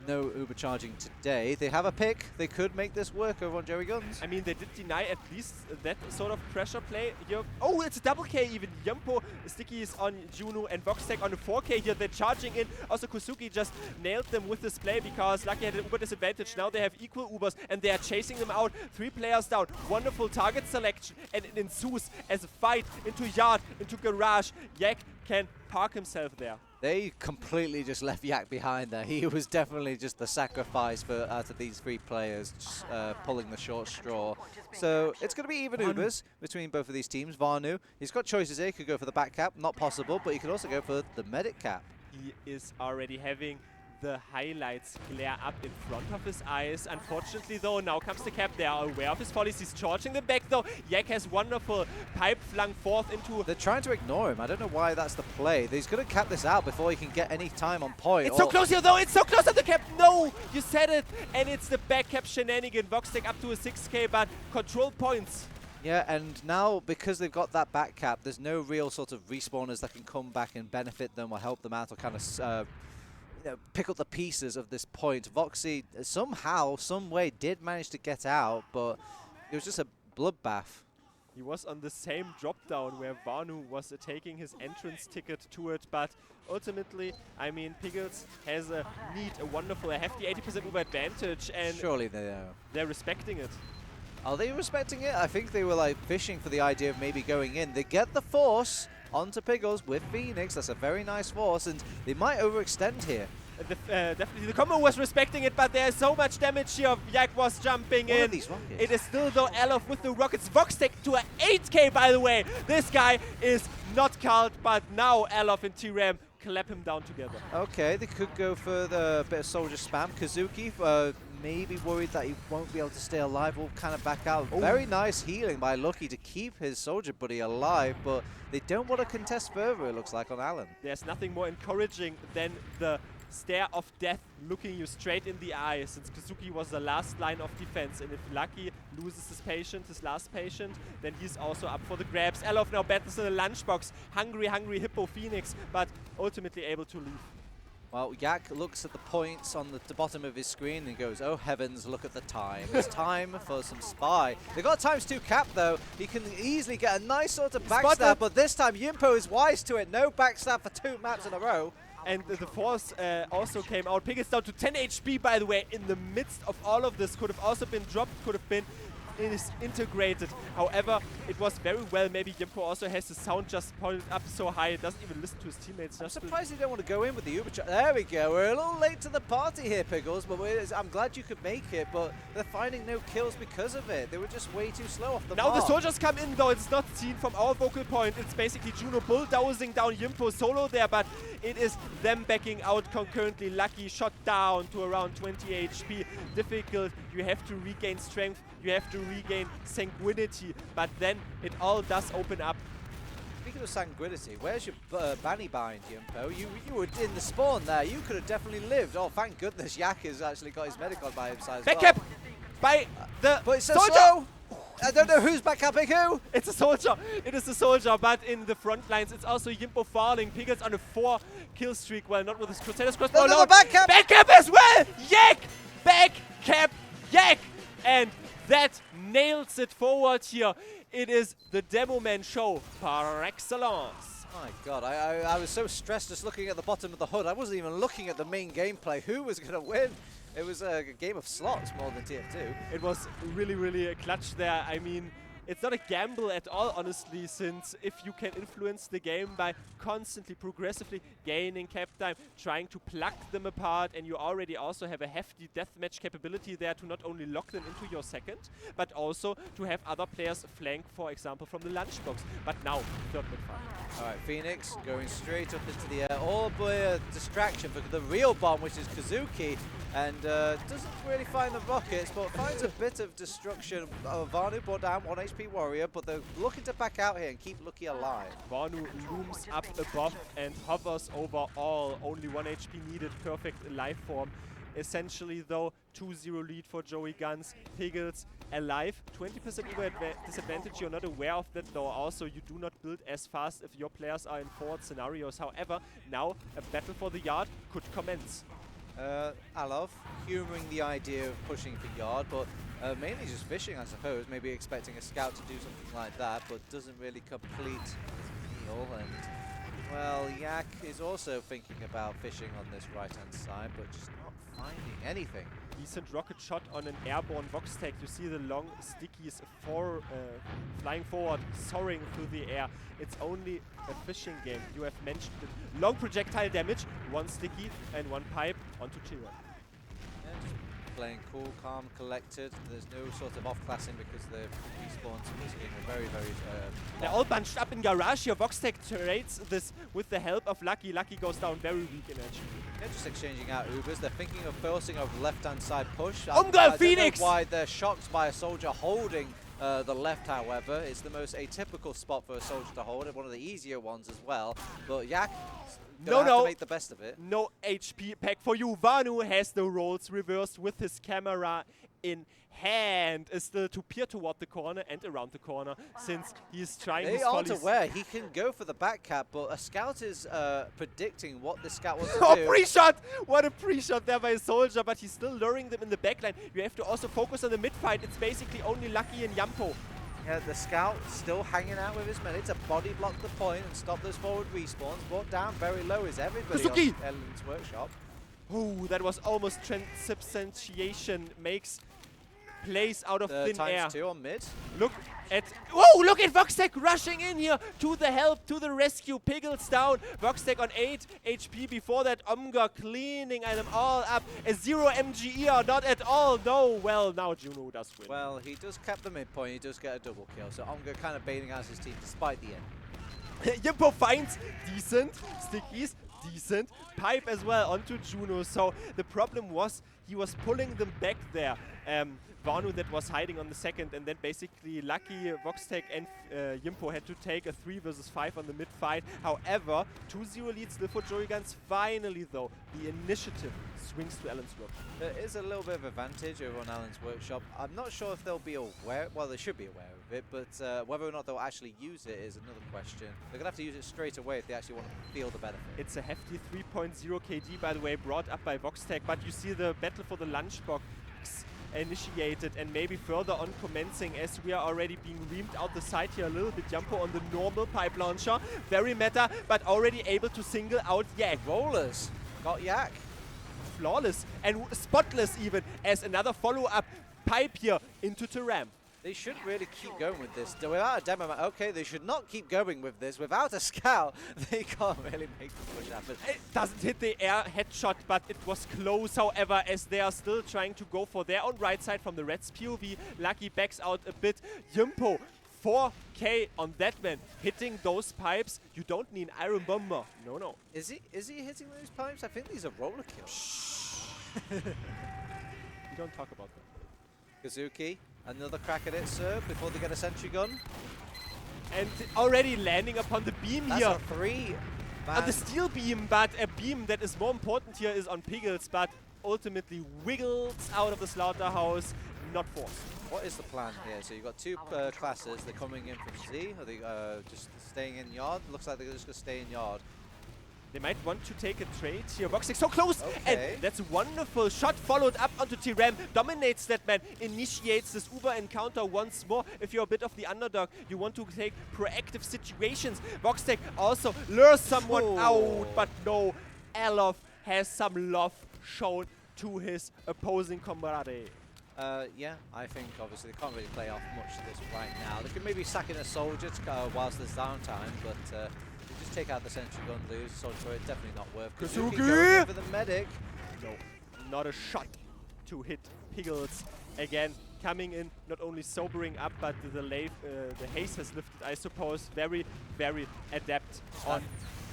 [SPEAKER 6] no Uber charging today. They have a pick. They could make this work over on Jerry Guns.
[SPEAKER 5] I mean, they did deny at least that sort of pressure play here. Oh, it's a double K even. Yumpo, Sticky is on Juno and Voxtech on a 4K here. They're charging in. Also, Kusuki just nailed them with this play because Lucky had an Uber disadvantage. Now they have equal Ubers and they are chasing them out. 3 players down. Wonderful target selection, and it ensues as a fight into yard, into garage. Yak can park himself there.
[SPEAKER 6] They completely just left Yak behind there. He was definitely just the sacrifice for out of these 3 players, just, pulling the short straw. So it's going to be even Ubers between both of these teams. Vanu, he's got choices here. He could go for the back cap, not possible, but he could also go for the medic cap.
[SPEAKER 5] He is already having the highlights glare up in front of his eyes. Unfortunately though, now comes the cap. They are aware of his follies. He's charging them back though. Yak has wonderful pipe flung forth into...
[SPEAKER 6] They're trying to ignore him. I don't know why that's the play. He's going to cap this out before he can get any time on point.
[SPEAKER 5] It's so close here though. It's so close on the cap. No, you said it. And it's the back cap shenanigan. Voxtech up to a 6K, but control points.
[SPEAKER 6] Yeah, and now because they've got that back cap, there's no real sort of respawners that can come back and benefit them or help them out or kind of pick up the pieces of this point. Voxy somehow, some way did manage to get out, but it was just a bloodbath.
[SPEAKER 5] He was on the same drop down where Vanu was taking his entrance ticket to it, but ultimately, I mean, Piggles has a wonderful, a hefty 80% Uber advantage, and
[SPEAKER 6] surely they are.
[SPEAKER 5] They're respecting it.
[SPEAKER 6] Are they respecting it? I think they were like fishing for the idea of maybe going in. They get the force onto Piggles with Phoenix. That's a very nice force, and they might overextend here.
[SPEAKER 5] Definitely the combo was respecting it, but there's so much damage here. Yak was jumping in. It is still though Alof with the rockets. Voxtech to a 8K, by the way. This guy is not called, but now Alof and T-Ram clap him down together.
[SPEAKER 6] Okay, they could go for the bit of soldier spam. Kazuki maybe worried that he won't be able to stay alive, will kind of back out. Oh. Very nice healing by Lucky to keep his soldier buddy alive, but they don't want to contest further, it looks like, on Alan.
[SPEAKER 5] There's nothing more encouraging than the stare of death looking you straight in the eye, since Kazuki was the last line of defense, and if Lucky loses his patient, his last patient, then he's also up for the grabs. Alof now battles in a lunchbox. Hungry Hippo Phoenix, but ultimately able to leave.
[SPEAKER 6] Well, Yak looks at the points on the bottom of his screen and goes, oh heavens, look at the time. It's time for some spy. They got ×2 cap though. He can easily get a nice sort of backstab, but this time Yimpo is wise to it. No backstab for 2 maps in a row.
[SPEAKER 5] And the force also came out. Piggles down to 10 HP, by the way, in the midst of all of this. Could have also been dropped, could have been is integrated. However, it was very well. Maybe Yimpo also has the sound just pulled up so high it doesn't even listen to his teammates.
[SPEAKER 6] I'm surprised he don't want to go in with the Uber truck. There we go. We're a little late to the party here, Pickles, but I'm glad you could make it. But they're finding no kills because of it. They were just way too slow off the
[SPEAKER 5] Now
[SPEAKER 6] mark.
[SPEAKER 5] the soldiers come in, though it's not seen from our focal point. It's basically Juno bulldozing down Yimpo solo there, but it is them backing out concurrently. Lucky shot down to around 20 HP. Difficult. You have to regain strength. You have to regain sanguinity. But then it all does open up.
[SPEAKER 6] Speaking of sanguinity, where's your banny bind, Yimpo? You were in the spawn there. You could have definitely lived. Oh, thank goodness Yak has actually got his medical by his side as well.
[SPEAKER 5] Backcap by the
[SPEAKER 6] but it's so
[SPEAKER 5] soldier!
[SPEAKER 6] slow. I don't know who's backcapping who.
[SPEAKER 5] It's a soldier. It is a soldier, but in the front lines, it's also Yimpo falling. Pickles on a 4-kill streak. Well, not with his Crusader's crossbow.
[SPEAKER 6] No, backcap!
[SPEAKER 5] Backcap as well! Yak! Backcap! Yak! And that nails it forward here. It is the Demo Man show par excellence.
[SPEAKER 6] My God, I was so stressed just looking at the bottom of the HUD. I wasn't even looking at the main gameplay. Who was going to win? It was a game of slots more than TF2.
[SPEAKER 5] It was really, really a clutch there. I mean, it's not a gamble at all, honestly, since if you can influence the game by constantly, progressively gaining cap time, trying to pluck them apart, and you already also have a hefty deathmatch capability there to not only lock them into your second, but also to have other players flank, for example, from the lunchbox. But now, third mid-fight.
[SPEAKER 6] All right, Phoenix going straight up into the air. All by a distraction for the real bomb, which is Kazuki. And doesn't really find the rockets, but finds a bit of destruction. Vanu brought down 1 HP warrior, but they're looking to back out here and keep Lucky alive.
[SPEAKER 5] Vanu looms up above and hovers over all. Only 1 HP needed, perfect life form. Essentially, though, 2-0 lead for Joey GUNZ. Pickles alive, 20% disadvantage. You're not aware of that, though. Also, you do not build as fast if your players are in forward scenarios. However, now a battle for the yard could commence.
[SPEAKER 6] Alov humouring the idea of pushing for yard, but mainly just fishing, I suppose. Maybe expecting a scout to do something like that, but doesn't really complete his meal. And well, Yak is also thinking about fishing on this right-hand side, but just not finding anything.
[SPEAKER 5] Decent rocket shot on an airborne Vox tag. You see the long stickies flying forward, soaring through the air. It's only a fishing game. You have mentioned it. Long projectile damage, 1 sticky and 1 pipe onto Chiron.
[SPEAKER 6] Yeah, just playing cool, calm, collected. There's no sort of off-classing because the respawns are very, very...
[SPEAKER 5] They're all bunched up in garage here. Vox tag trades this with the help of Lucky. Lucky goes down very weak in edge.
[SPEAKER 6] They're just exchanging out Ubers. They're thinking of forcing a left-hand side push.
[SPEAKER 5] I
[SPEAKER 6] don't
[SPEAKER 5] Phoenix!
[SPEAKER 6] know why they're shocked by a soldier holding the left, however. It's the most atypical spot for a soldier to hold, and one of the easier ones as well. But Yak gonna have to make the best of it.
[SPEAKER 5] No HP pack for you. Vanu has the roles reversed with his camera in hand. Is still to peer toward the corner and around the corner since he's trying his
[SPEAKER 6] They aren't
[SPEAKER 5] volleys.
[SPEAKER 6] aware. He can go for the back cap, but a scout is predicting what the scout wants to
[SPEAKER 5] Oh,
[SPEAKER 6] do.
[SPEAKER 5] pre-shot! What a pre-shot there by a soldier, but he's still luring them in the backline. You have to also focus on the mid-fight. It's basically only Lucky and Yampo.
[SPEAKER 6] Yeah, the scout still hanging out with his men to body block the point and stop those forward respawns. Brought down very low is everybody
[SPEAKER 5] Kazuki!
[SPEAKER 6] on Ellen's workshop.
[SPEAKER 5] Ooh, that was almost transubstantiation. Makes plays out of thin air.
[SPEAKER 6] ×2 on mid.
[SPEAKER 5] Look at... Whoa, look at Voxtec rushing in here to the help, to the rescue. Pickles down. Voxtec on 8 HP before that. Omga cleaning them all up. A 0 MGE, not at all. No, well, now Juno does win.
[SPEAKER 6] Well, he does cap the midpoint. He does get a double kill. So Omga kind of bailing out his team despite the end.
[SPEAKER 5] Yimpo finds decent stickies, decent pipe as well onto Juno. So the problem was he was pulling them back there. Vanu that was hiding on the second, and then basically Lucky, Voxtec and Yimpo had to take a 3 versus 5 on the mid fight. However, 2-0 lead still for Joey GUNZ. Finally though, the initiative swings to Alan's work.
[SPEAKER 6] There is a little bit of advantage over on Alan's workshop. I'm not sure if they'll be aware, well they should be aware of it, but whether or not they'll actually use it is another question. They're going to have to use it straight away if they actually want to feel the benefit.
[SPEAKER 5] It's a hefty 3.0 KD, by the way, brought up by Voxtec, but you see the battle for the lunchbox initiated and maybe further on commencing as we are already being reamed out the side here a little bit. Jumpo on the normal pipe launcher. Very meta, but already able to single out Yak.
[SPEAKER 6] Rollers got Yak.
[SPEAKER 5] Flawless and spotless even as another follow-up pipe here into Taram.
[SPEAKER 6] They should really keep going with this. Without a demo map, okay, they should not keep going with this. Without a scout, they can't really make the push happen.
[SPEAKER 5] It doesn't hit the air headshot, but it was close, however, as they are still trying to go for their own right side from the Reds POV. Lucky backs out a bit. Yimpo, 4K on that man, hitting those pipes. You don't need an Iron Bomber. No, no.
[SPEAKER 6] Is he hitting those pipes? I think these are roller kills.
[SPEAKER 5] We don't talk about that.
[SPEAKER 6] Kazuki, another crack at it, sir, before they get a sentry gun.
[SPEAKER 5] And already landing upon the beam
[SPEAKER 6] That's
[SPEAKER 5] here.
[SPEAKER 6] a 3.
[SPEAKER 5] On the steel beam, but a beam that is more important here is on Piggles, but ultimately wiggles out of the slaughterhouse, not forced.
[SPEAKER 6] What is the plan here? So you've got two classes. They're coming in from Z. Are they just staying in yard? Looks like they're just going to stay in yard.
[SPEAKER 5] They might want to take a trade here. Voxtec so close!
[SPEAKER 6] Okay.
[SPEAKER 5] And that's a wonderful shot followed up onto T-Ram. Dominates that man. Initiates this Uber encounter once more. If you're a bit of the underdog, you want to take proactive situations. Voxtec also lures someone out, but no. Alof has some love shown to his opposing comrade.
[SPEAKER 6] Yeah, I think obviously they can't really play off much of this right now. They could maybe sack in a soldier whilst there's downtime, but just take out the sentry gun, lose soldier for it, definitely not worth.
[SPEAKER 5] Kazuki
[SPEAKER 6] going in for the medic.
[SPEAKER 5] No, not a shot to hit Piggles. Again, coming in, not only sobering up, but the haze has lifted, I suppose. Very, very adept on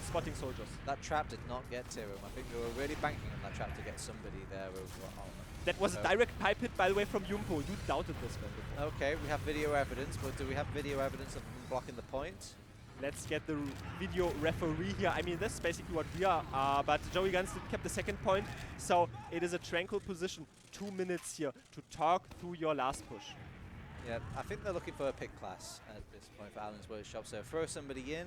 [SPEAKER 5] spotting soldiers.
[SPEAKER 6] That trap did not get to him. I think they were really banking on that trap to get somebody there overall.
[SPEAKER 5] That was a direct pipe hit, by the way, from Yumpo. You doubted this one before.
[SPEAKER 6] Okay, we have video evidence, but do we have video evidence of them blocking the point?
[SPEAKER 5] Let's get the video referee here. I mean, that's basically what we are, but Joey GUNZ kept the second point, so it is a tranquil position. 2 minutes here to talk through your last push.
[SPEAKER 6] Yeah, I think they're looking for a pick class at this point for Alan's Workshop, so throw somebody in,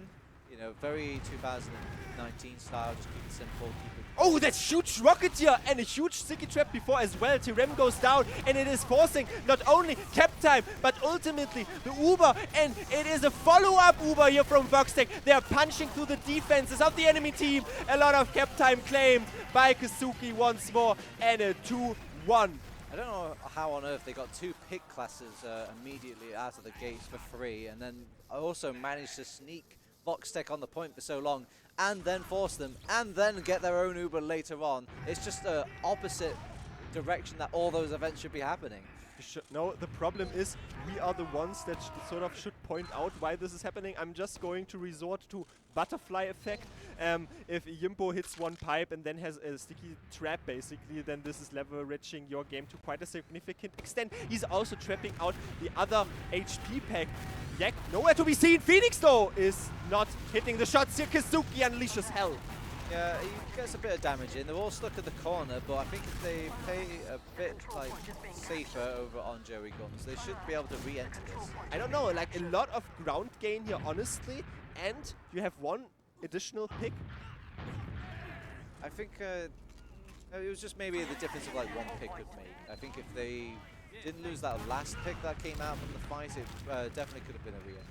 [SPEAKER 6] you know, very 2019 style, just keep it simple, keep it...
[SPEAKER 5] Oh, that's huge rocket here and a huge sticky trap before as well. T-Rem goes down and it is forcing not only cap time, but ultimately the Uber, and it is a follow-up Uber here from Voxtec. They are punching through the defenses of the enemy team. A lot of cap time claimed by Kazuki once more, and a 2-1.
[SPEAKER 6] I don't know how on earth they got 2 pick classes immediately out of the gates for free, and then also managed to sneak Voxtec on the point for so long, and then force them, and then get their own Uber later on. It's just the opposite direction that all those events should be happening.
[SPEAKER 5] No, the problem is we are the ones that sort of should point out why this is happening. I'm just going to resort to butterfly effect. If Yimpo hits one pipe and then has a sticky trap, basically, then this is leveraging your game to quite a significant extent. He's also trapping out the other HP pack. Yak, nowhere to be seen. Phoenix, though, is not hitting the shots here. Kazuki unleashes hell.
[SPEAKER 6] Yeah, he gets a bit of damage in. They're all stuck at the corner, but I think if they play a bit like safer over on Joey GUNZ, they should be able to re-enter this.
[SPEAKER 5] I don't know, like a lot of ground gain here, honestly, and you have one additional pick.
[SPEAKER 6] I think it was just maybe the difference of like 1 pick could make. I think if they didn't lose that last pick that came out from the fight, it definitely could have been a re-entry.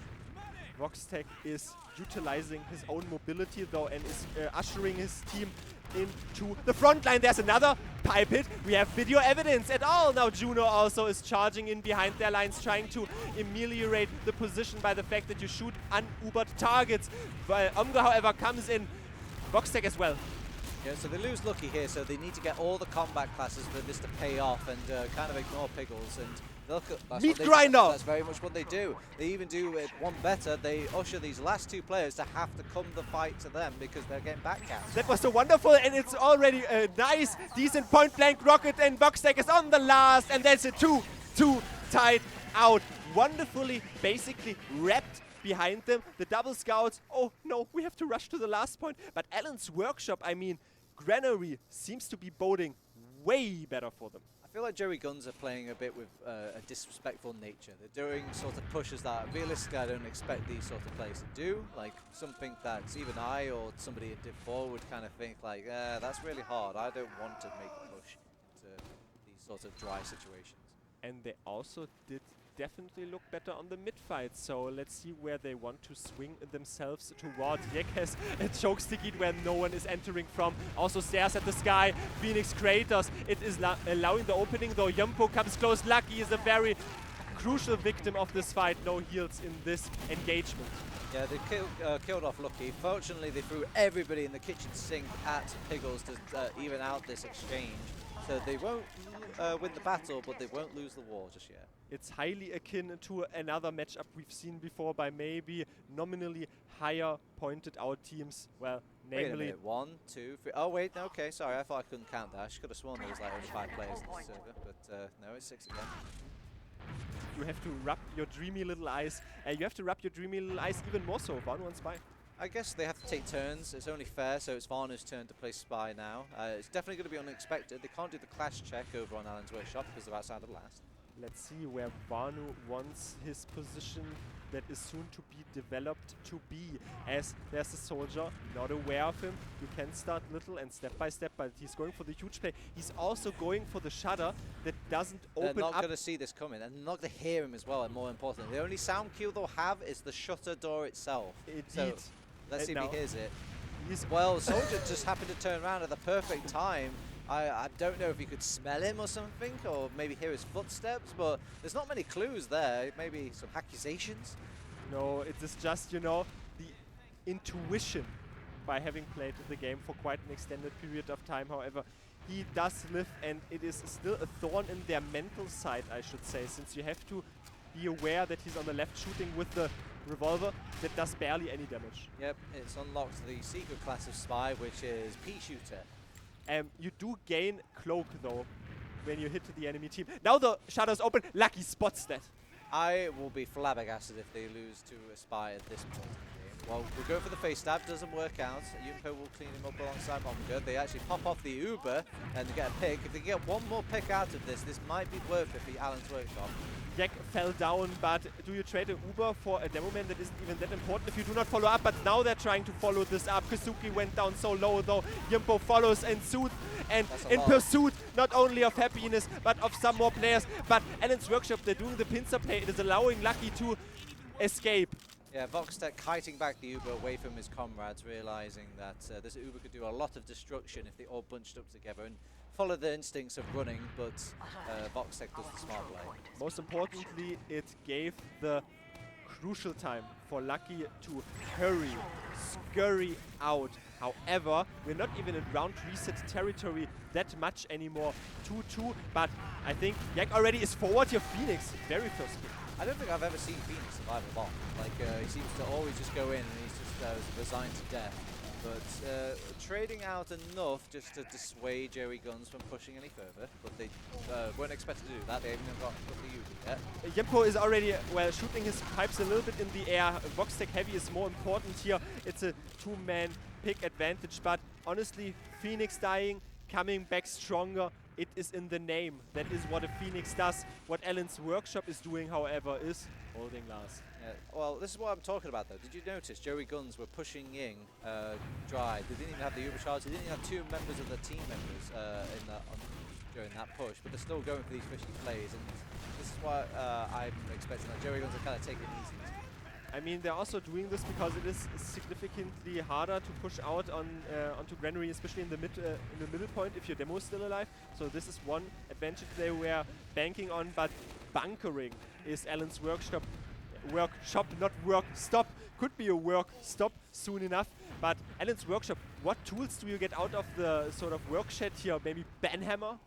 [SPEAKER 5] Voxtec is utilizing his own mobility though and is ushering his team into the front line. There's another pipe hit. We have video evidence at all. Now Juno also is charging in behind their lines, trying to ameliorate the position by the fact that you shoot un-Ubered targets. While Omga, however, comes in. Voxtec as well.
[SPEAKER 6] Yeah, so they lose Lucky here, so they need to get all the combat classes for this to pay off and kind of ignore Piggles. And look at
[SPEAKER 5] Meat grinder!
[SPEAKER 6] That's very much what they do. They even do it one better. They usher these last 2 players to have to come the fight to them because they're getting backcast.
[SPEAKER 5] That was so wonderful, and it's already a nice, decent point-blank rocket, and Voxtec is on the last, and that's a 2-2 tied out. Wonderfully, basically wrapped behind them. The double scouts, oh no, we have to rush to the last point. But Alan's Workshop, I mean, Granary seems to be boding way better for them.
[SPEAKER 6] I feel like Joey GUNZ are playing a bit with a disrespectful nature. They're doing sort of pushes that realistically I don't expect these sort of players to do. Like something that even I or somebody in Div 4 would kind of think like, that's really hard. I don't want to make a push to these sort of dry situations.
[SPEAKER 5] And they also did definitely look better on the mid-fight, so let's see where they want to swing themselves towards. Yek has a choke sticky where no one is entering from, also stares at the sky. Phoenix Craters, it is allowing the opening though. Yumpo comes close. Lucky is a very crucial victim of this fight. No heals in this engagement.
[SPEAKER 6] Yeah, they killed off Lucky. Fortunately, they threw everybody in the kitchen sink at Piggles to even out this exchange. So they won't win the battle, but they won't lose the war just yet.
[SPEAKER 5] It's highly akin to another matchup we've seen before by maybe nominally higher pointed out teams. Well,
[SPEAKER 6] Wait a
[SPEAKER 5] namely...
[SPEAKER 6] minute, 1, 2, 3. Oh wait, no, okay, sorry, I thought I couldn't count that. I could have sworn there was like only 5 players in the server, but no, it's 6 again.
[SPEAKER 5] You have to rub your dreamy little eyes. You have to rub your dreamy little eyes even more so. One spy.
[SPEAKER 6] I guess they have to take turns. It's only fair, so it's Varnu's turn to play Spy now. It's definitely going to be unexpected. They can't do the clash check over on Alan's Workshop because they're outside of last.
[SPEAKER 5] Let's see where Vanu wants his position that is soon to be developed to be. As there's a soldier not aware of him. You can start little and step by step, but he's going for the huge play. He's also going for the shutter that doesn't open up.
[SPEAKER 6] They're not going to see this coming, and they're not going to hear him as well, and more importantly. The only sound cue they'll have is the shutter door itself.
[SPEAKER 5] Indeed.
[SPEAKER 6] So let's see if he hears it.
[SPEAKER 5] He's
[SPEAKER 6] Well, Soldier just happened to turn around at the perfect time. I don't know if you could smell him or something, or maybe hear his footsteps, but there's not many clues there. Maybe some accusations.
[SPEAKER 5] No, it is just, you know, the intuition by having played the game for quite an extended period of time. However, he does live, and it is still a thorn in their mental side, I should say, since you have to be aware that he's on the left shooting with the revolver that does barely any damage.
[SPEAKER 6] Yep, it's unlocked the secret class of Spy, which is Pea Shooter.
[SPEAKER 5] You do gain Cloak, though, when you hit the enemy team. Now the shutter's open. Lucky spots that.
[SPEAKER 6] I will be flabbergasted if they lose to a Spy at this point in the game. Well, we'll go for the face stab, doesn't work out. Yumpo will clean him up alongside Omega. They actually pop off the Uber and get a pick. If they get one more pick out of this, this might be worth it for Alan's Workshop.
[SPEAKER 5] Yak fell down, but do you trade an Uber for a demo man that isn't even that important if you do not follow up? But now they're trying to follow this up. Kazuki went down so low, though. Yumpo follows in suit and in pursuit not only of happiness, but of some more players. But Alan's Workshop, they're doing the pincer play. It is allowing Lucky to escape.
[SPEAKER 6] Yeah, Voxtech kiting back the Uber away from his comrades, realizing that this Uber could do a lot of destruction if they all bunched up together and followed the instincts of running, but Voxtech does the smart play.
[SPEAKER 5] Most importantly, it gave the crucial time for Lucky to hurry, scurry out. However, we're not even in round reset territory that much anymore. 2-2, but I think Yak already is forward here. Phoenix, very first pick.
[SPEAKER 6] I don't think I've ever seen Phoenix survive a bomb. Like, he seems to always just go in and he's just resigned to death. But trading out enough just to dissuade Joey Guns from pushing any further. But they weren't expected to do that. They haven't even got the Uber yet.
[SPEAKER 5] Yempo is already, well, shooting his pipes a little bit in the air. Voxtech Heavy is more important here. It's a two-man pick advantage. But honestly, Phoenix dying, coming back stronger. It is in the name. That is what a Phoenix does. What Alan's Workshop is doing, however, is holding last.
[SPEAKER 6] Yeah, well, this is what I'm talking about, though. Did you notice Joey Guns were pushing in dry? They didn't even have the Uber charge. They didn't even have 2 members of the team members during that push, but they're still going for these fishy plays. And this is what I'm expecting. That Joey Guns are kind of taking it easy.
[SPEAKER 5] I mean, they're also doing this because it is significantly harder to push out onto Granary, especially in the middle point if your demo is still alive. So this is one advantage they were banking on, but bunkering is Alan's Workshop. Workshop, not work stop. Could be a work stop soon enough. But Alan's Workshop, what tools do you get out of the sort of work shed here? Maybe Banhammer?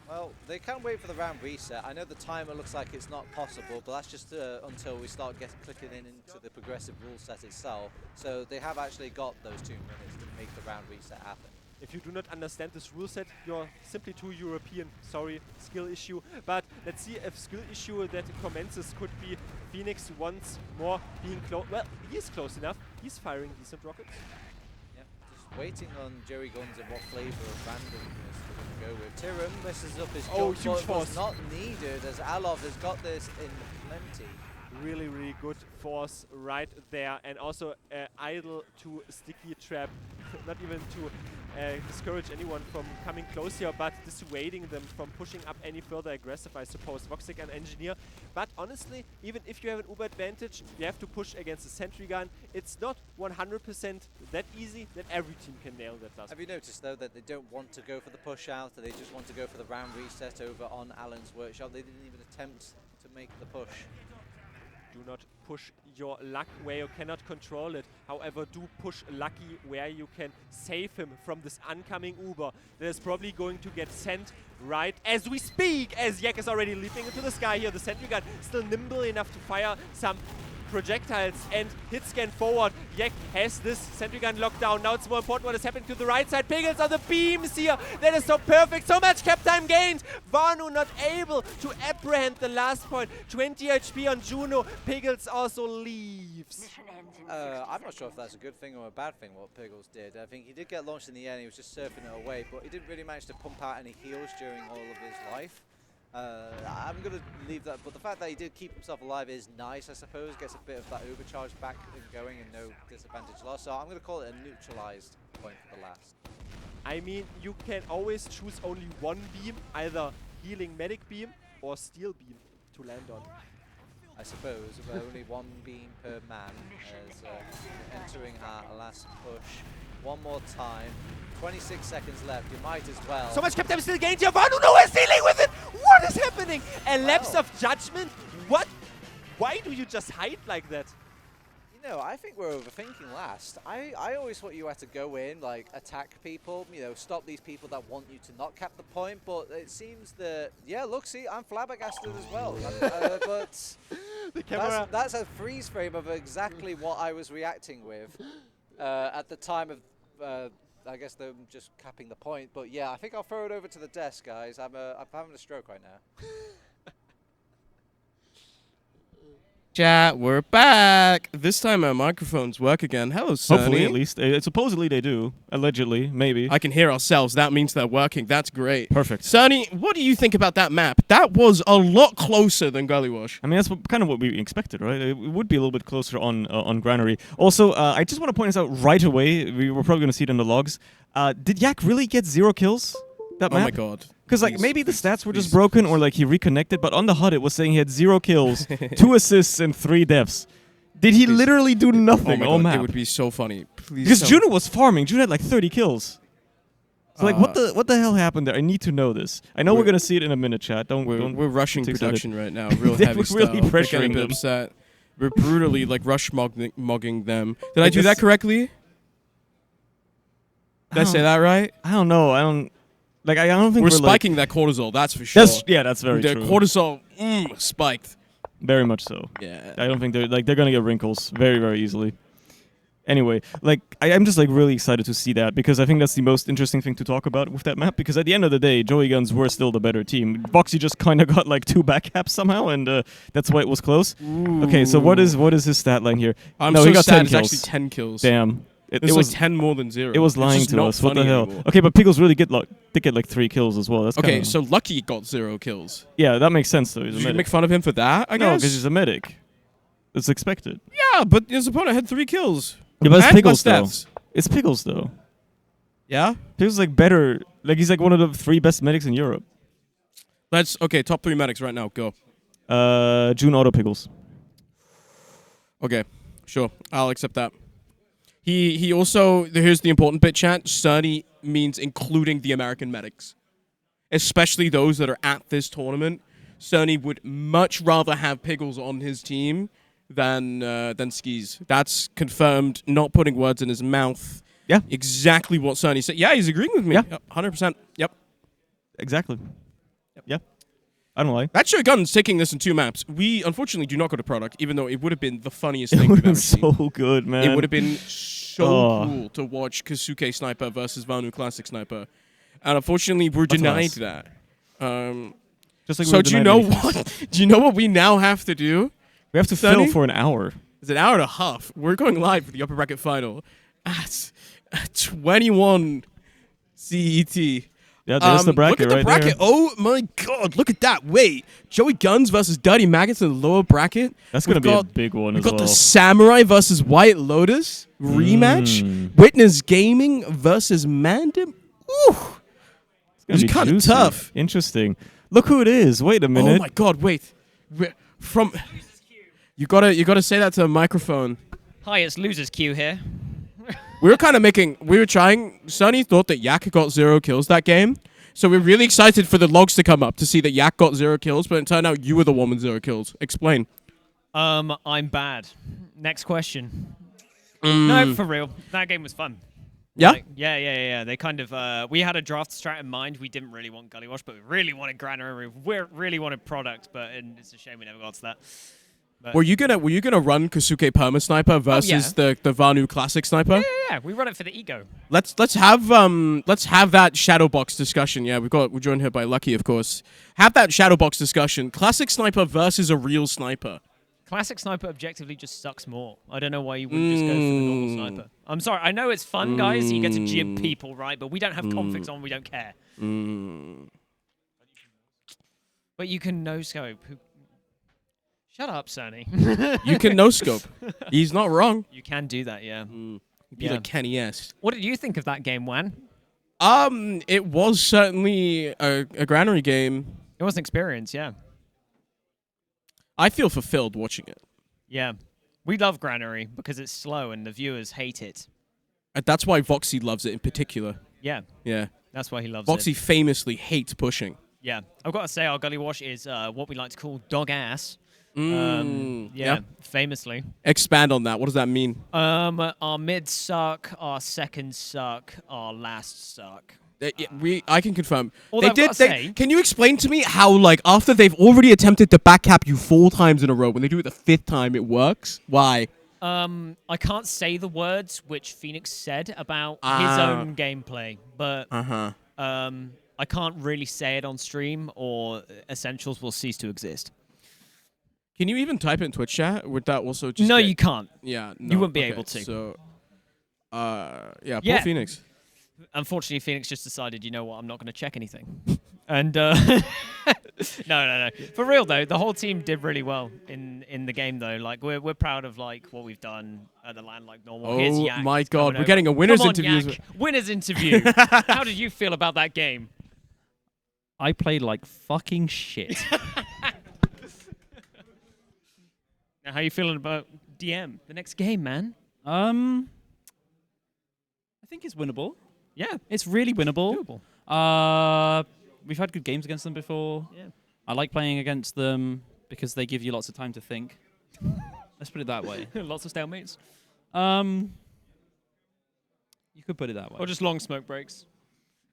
[SPEAKER 6] Well, they can wait for the round reset. I know the timer looks like it's not possible, but that's just until we start clicking into the progressive rule set itself. So they have actually got those 2 minutes to make the round reset happen.
[SPEAKER 5] If you do not understand this rule set, you're simply too European. Sorry, skill issue. But let's see if skill issue that commences could be Phoenix once more being close. Well, he is close enough. He's firing decent rockets.
[SPEAKER 6] Yeah, just waiting on Joey Guns and what flavor of randomness they're going to go with. Tyram messes up his jump,
[SPEAKER 5] huge
[SPEAKER 6] but
[SPEAKER 5] force.
[SPEAKER 6] was not needed as Alov has got this in plenty.
[SPEAKER 5] Really, really good force right there. And also idle to sticky trap. Not even to discourage anyone from coming close here, but dissuading them from pushing up any further aggressive, I suppose. Voxtech and Engineer. But honestly, even if you have an Uber advantage, you have to push against a sentry gun. It's not 100% that easy that every team can nail that last.
[SPEAKER 6] Have you noticed, though, that they don't want to go for the push out, that they just want to go for the round reset over on Alan's Workshop? They didn't even attempt to make the push.
[SPEAKER 5] Do not push your luck where you cannot control it. However, do push Lucky where you can save him from this oncoming Uber that is probably going to get sent right as we speak, as Yak is already leaping into the sky here. The sentry gun still nimble enough to fire some projectiles and hit scan forward. Yak has this sentry gun locked down. Now it's more important what is happening to the right side. Pickles on the beams here. That is so perfect. So much cap time gained. Vanu not able to apprehend the last point. 20 HP on Juno. Pickles also leaves.
[SPEAKER 6] I'm not sure if that's a good thing or a bad thing what Pickles did. I think he did get launched in the air and he was just surfing it away, but he didn't really manage to pump out any heals during all of his life. I'm going to leave that, but the fact that he did keep himself alive is nice, I suppose. Gets a bit of that overcharge back and going and no disadvantage loss. So I'm going to call it a neutralized point for the last.
[SPEAKER 5] I mean, you can always choose only one beam, either healing medic beam or steel beam to land on.
[SPEAKER 6] I suppose, with only one beam per man as entering our last push. One more time. 26 seconds left. You might as well.
[SPEAKER 5] So much cap time still gained here. Vanu no is dealing with it. What is happening? A lapse of judgment? What? Why do you just hide like that?
[SPEAKER 6] You know, I think we're overthinking last. I always thought you had to go in, like, attack people, you know, stop these people that want you to not cap the point, but it seems that, yeah, look, see, I'm flabbergasted as well. But
[SPEAKER 5] The camera.
[SPEAKER 6] that's a freeze frame of exactly what I was reacting with at the time of, I guess, them just capping the point. But yeah, I think I'll throw it over to the desk, guys. I'm having a stroke right now.
[SPEAKER 1] Chat, we're back. This time our microphones work again. Hello, Sonny.
[SPEAKER 2] Hopefully, at least. Supposedly they do. Allegedly, maybe.
[SPEAKER 1] I can hear ourselves. That means they're working. That's great.
[SPEAKER 2] Perfect.
[SPEAKER 1] Sonny, what do you think about that map? That was a lot closer than Gullywash.
[SPEAKER 2] I mean, that's kind of what we expected, right? It would be a little bit closer on Granary. Also, I just want to point this out right away. We were probably going to see it in the logs. Did Yak really get 0 kills? That map?
[SPEAKER 1] Oh my god.
[SPEAKER 2] Because like maybe the stats were just broken or like he reconnected, but on the HUD it was saying he had 0 kills, 2 assists, and 3 deaths. Did he literally do nothing?
[SPEAKER 1] Oh my god,
[SPEAKER 2] map?
[SPEAKER 1] it would be so funny. Please.
[SPEAKER 2] Because Juno was farming. Juno had like 30 kills. So like, what the hell happened there? I need to know this. I know we're gonna see it in a minute, chat.
[SPEAKER 1] We're rushing
[SPEAKER 2] get
[SPEAKER 1] production right now, real
[SPEAKER 2] We're
[SPEAKER 1] heavy
[SPEAKER 2] really
[SPEAKER 1] style. They're getting
[SPEAKER 2] pressuring
[SPEAKER 1] a bit
[SPEAKER 2] them.
[SPEAKER 1] upset. We're brutally like rush mogging them. Did I
[SPEAKER 2] Like
[SPEAKER 1] do that
[SPEAKER 2] this-
[SPEAKER 1] correctly? Did I say that right?
[SPEAKER 2] I don't know. I don't think
[SPEAKER 1] We're
[SPEAKER 2] we're
[SPEAKER 1] spiking that cortisol. That's for sure.
[SPEAKER 2] That's very
[SPEAKER 1] the
[SPEAKER 2] true.
[SPEAKER 1] cortisol spiked.
[SPEAKER 2] Very much so.
[SPEAKER 1] Yeah.
[SPEAKER 2] I don't think they're gonna get wrinkles very, very easily. Anyway, like I'm just like really excited to see that because I think that's the most interesting thing to talk about with that map. Because at the end of the day, Joey GUNZ were still the better team. Boxy just kind of got like 2 backcaps somehow, and that's why it was close. Okay, so what is his stat line here?
[SPEAKER 1] I'm
[SPEAKER 2] No,
[SPEAKER 1] so
[SPEAKER 2] he got
[SPEAKER 1] sad
[SPEAKER 2] 10
[SPEAKER 1] it's
[SPEAKER 2] kills.
[SPEAKER 1] actually 10 kills.
[SPEAKER 2] Damn,
[SPEAKER 1] It
[SPEAKER 2] it
[SPEAKER 1] was
[SPEAKER 2] was
[SPEAKER 1] like 10 more than 0.
[SPEAKER 2] it was
[SPEAKER 1] It's
[SPEAKER 2] lying
[SPEAKER 1] just
[SPEAKER 2] to
[SPEAKER 1] not
[SPEAKER 2] us. What the
[SPEAKER 1] funny
[SPEAKER 2] hell?
[SPEAKER 1] anymore.
[SPEAKER 2] Okay, but Pickles really did get like 3 kills as well. That's
[SPEAKER 1] Okay,
[SPEAKER 2] kinda,
[SPEAKER 1] so Lucky got 0 kills.
[SPEAKER 2] yeah, that makes sense though. He's a
[SPEAKER 1] Did you
[SPEAKER 2] medic.
[SPEAKER 1] make fun of him for that, I
[SPEAKER 2] No,
[SPEAKER 1] guess?
[SPEAKER 2] because he's a medic. It's expected.
[SPEAKER 1] Yeah, but his opponent had 3 kills.
[SPEAKER 2] Yeah, but it's
[SPEAKER 1] And
[SPEAKER 2] Pickles
[SPEAKER 1] less
[SPEAKER 2] though.
[SPEAKER 1] deaths.
[SPEAKER 2] It's Pickles though.
[SPEAKER 1] Yeah?
[SPEAKER 2] Pickles is like better. Like he's like one of the 3 best medics in Europe.
[SPEAKER 1] Okay, top 3 medics right now. Go.
[SPEAKER 2] June Auto Pickles.
[SPEAKER 1] Okay, sure. I'll accept that. He also, here's the important bit, chat. Sunny means including the American medics. Especially those that are at this tournament. Sunny would much rather have Pickles on his team than Skis. That's confirmed, not putting words in his mouth.
[SPEAKER 2] Yeah.
[SPEAKER 1] Exactly what Sunny said. Yeah, he's agreeing with me.
[SPEAKER 2] Yeah.
[SPEAKER 1] Yep, 100%. Yep.
[SPEAKER 2] Exactly. Yeah. I don't lie.
[SPEAKER 1] That show GUNZ taking this in 2 maps. We unfortunately do not go to product, even though it would have been the funniest
[SPEAKER 2] It
[SPEAKER 1] thing
[SPEAKER 2] would
[SPEAKER 1] we've
[SPEAKER 2] have
[SPEAKER 1] ever
[SPEAKER 2] been
[SPEAKER 1] seen.
[SPEAKER 2] so good, man.
[SPEAKER 1] It would have been so
[SPEAKER 2] Oh.
[SPEAKER 1] cool to watch Kasuke Sniper versus Vanu Classic Sniper. And unfortunately, we're
[SPEAKER 2] That's
[SPEAKER 1] denied
[SPEAKER 2] nice.
[SPEAKER 1] that.
[SPEAKER 2] Just like we
[SPEAKER 1] So
[SPEAKER 2] were
[SPEAKER 1] do you
[SPEAKER 2] denied
[SPEAKER 1] know
[SPEAKER 2] anything.
[SPEAKER 1] what? Do you know what we now have to do?
[SPEAKER 2] We have to
[SPEAKER 1] Sonny?
[SPEAKER 2] fill for an hour.
[SPEAKER 1] It's an hour and a half. We're going live for the upper bracket final at 21 CET.
[SPEAKER 2] Yeah, there's the bracket
[SPEAKER 1] Look at the
[SPEAKER 2] right
[SPEAKER 1] bracket.
[SPEAKER 2] there.
[SPEAKER 1] Oh my god, look at that. Wait. Joey GUNZ versus Dirty Maggots in the lower bracket.
[SPEAKER 2] That's going to
[SPEAKER 1] We've
[SPEAKER 2] be a
[SPEAKER 1] got-
[SPEAKER 2] big one
[SPEAKER 1] We've
[SPEAKER 2] as
[SPEAKER 1] got
[SPEAKER 2] well.
[SPEAKER 1] the Samurai versus White Lotus rematch.
[SPEAKER 2] Mm.
[SPEAKER 1] Witness Gaming versus Mandem. Ooh.
[SPEAKER 2] It's
[SPEAKER 1] It's
[SPEAKER 2] gonna be
[SPEAKER 1] kinda
[SPEAKER 2] juicy.
[SPEAKER 1] tough.
[SPEAKER 2] Interesting. Look who it is. Wait a minute.
[SPEAKER 1] Oh my god, wait. From You gotta say that to the microphone.
[SPEAKER 7] Hi, it's Losers Q here.
[SPEAKER 1] We were trying. Sunny thought that Yak got 0 kills that game. So we're really excited for the logs to come up to see that Yak got 0 kills, but it turned out you were the one with 0 kills. Explain.
[SPEAKER 7] I'm bad. Next question. No, for real. That game was fun.
[SPEAKER 1] Yeah?
[SPEAKER 7] Like, yeah. They kind of, we had a draft strat in mind. We didn't really want Gullywash, but we really wanted Granary. We really wanted product, but it's a shame we never got to that. But
[SPEAKER 1] Were you gonna run Kasuke Perma Sniper versus the Vanu Classic Sniper?
[SPEAKER 7] yeah, we run it for the ego.
[SPEAKER 1] Let's have that shadow box discussion. Yeah, we're joined here by Lucky, of course. Have that shadow box discussion. Classic Sniper versus a real sniper.
[SPEAKER 7] Classic Sniper objectively just sucks more. I don't know why you wouldn't just go for the normal sniper. I'm sorry, I know it's fun, guys. You get to jib people, right? But we don't have configs on. We don't care. But you can no scope. Shut up, Sonny.
[SPEAKER 1] You can no scope. He's not wrong.
[SPEAKER 7] You can do that, yeah.
[SPEAKER 1] Be like Kenny S.
[SPEAKER 7] What did you think of that game, Wan?
[SPEAKER 1] It was certainly a Granary game.
[SPEAKER 7] It was an experience, yeah.
[SPEAKER 1] I feel fulfilled watching it.
[SPEAKER 7] Yeah. We love Granary because it's slow and the viewers hate it.
[SPEAKER 1] And that's why Voxy loves it in particular.
[SPEAKER 7] Yeah.
[SPEAKER 1] Yeah.
[SPEAKER 7] That's why he loves
[SPEAKER 1] Voxy
[SPEAKER 7] it.
[SPEAKER 1] famously hates pushing.
[SPEAKER 7] Yeah. I've got to say, our Gullywash is what we like to call dog ass.
[SPEAKER 1] Yeah.
[SPEAKER 7] Famously.
[SPEAKER 1] Expand on that. What does that mean?
[SPEAKER 7] Our mids suck, our seconds suck, our last suck.
[SPEAKER 1] I can confirm.
[SPEAKER 7] All I've gotta say-
[SPEAKER 1] Can you explain to me how, like, after they've already attempted to backcap you 4 times in a row, when they do it the 5th time, it works? Why?
[SPEAKER 7] I can't say the words which Phoenix said about his own gameplay, but I can't really say it on stream, or Essentials will cease to exist.
[SPEAKER 1] Can you even type it in Twitch chat? Would that also just
[SPEAKER 7] No, you can't.
[SPEAKER 1] Yeah, no.
[SPEAKER 7] You wouldn't be
[SPEAKER 1] Okay,
[SPEAKER 7] able to.
[SPEAKER 1] So, poor Phoenix.
[SPEAKER 7] Unfortunately, Phoenix just decided, you know what, I'm not going to check anything. And no. For real though, the whole team did really well in the game though. Like we're proud of like what we've done at the LAN like normal. Here's
[SPEAKER 1] Oh
[SPEAKER 7] Yak
[SPEAKER 1] my
[SPEAKER 7] coming
[SPEAKER 1] God, we're
[SPEAKER 7] over.
[SPEAKER 1] getting a winners
[SPEAKER 7] Come on,
[SPEAKER 1] interview.
[SPEAKER 7] Yak. Winners interview. How did you feel about that game?
[SPEAKER 8] I played like fucking shit.
[SPEAKER 7] Now, how you feeling about DM, the next game, man?
[SPEAKER 8] I think it's winnable.
[SPEAKER 7] Yeah,
[SPEAKER 8] It's really winnable.
[SPEAKER 7] doable.
[SPEAKER 8] We've had good games against them before.
[SPEAKER 7] Yeah.
[SPEAKER 8] I like playing against them because they give you lots of time to think. Let's put it that way.
[SPEAKER 7] Lots of stalemates.
[SPEAKER 8] You could put it that way.
[SPEAKER 7] Or just long smoke breaks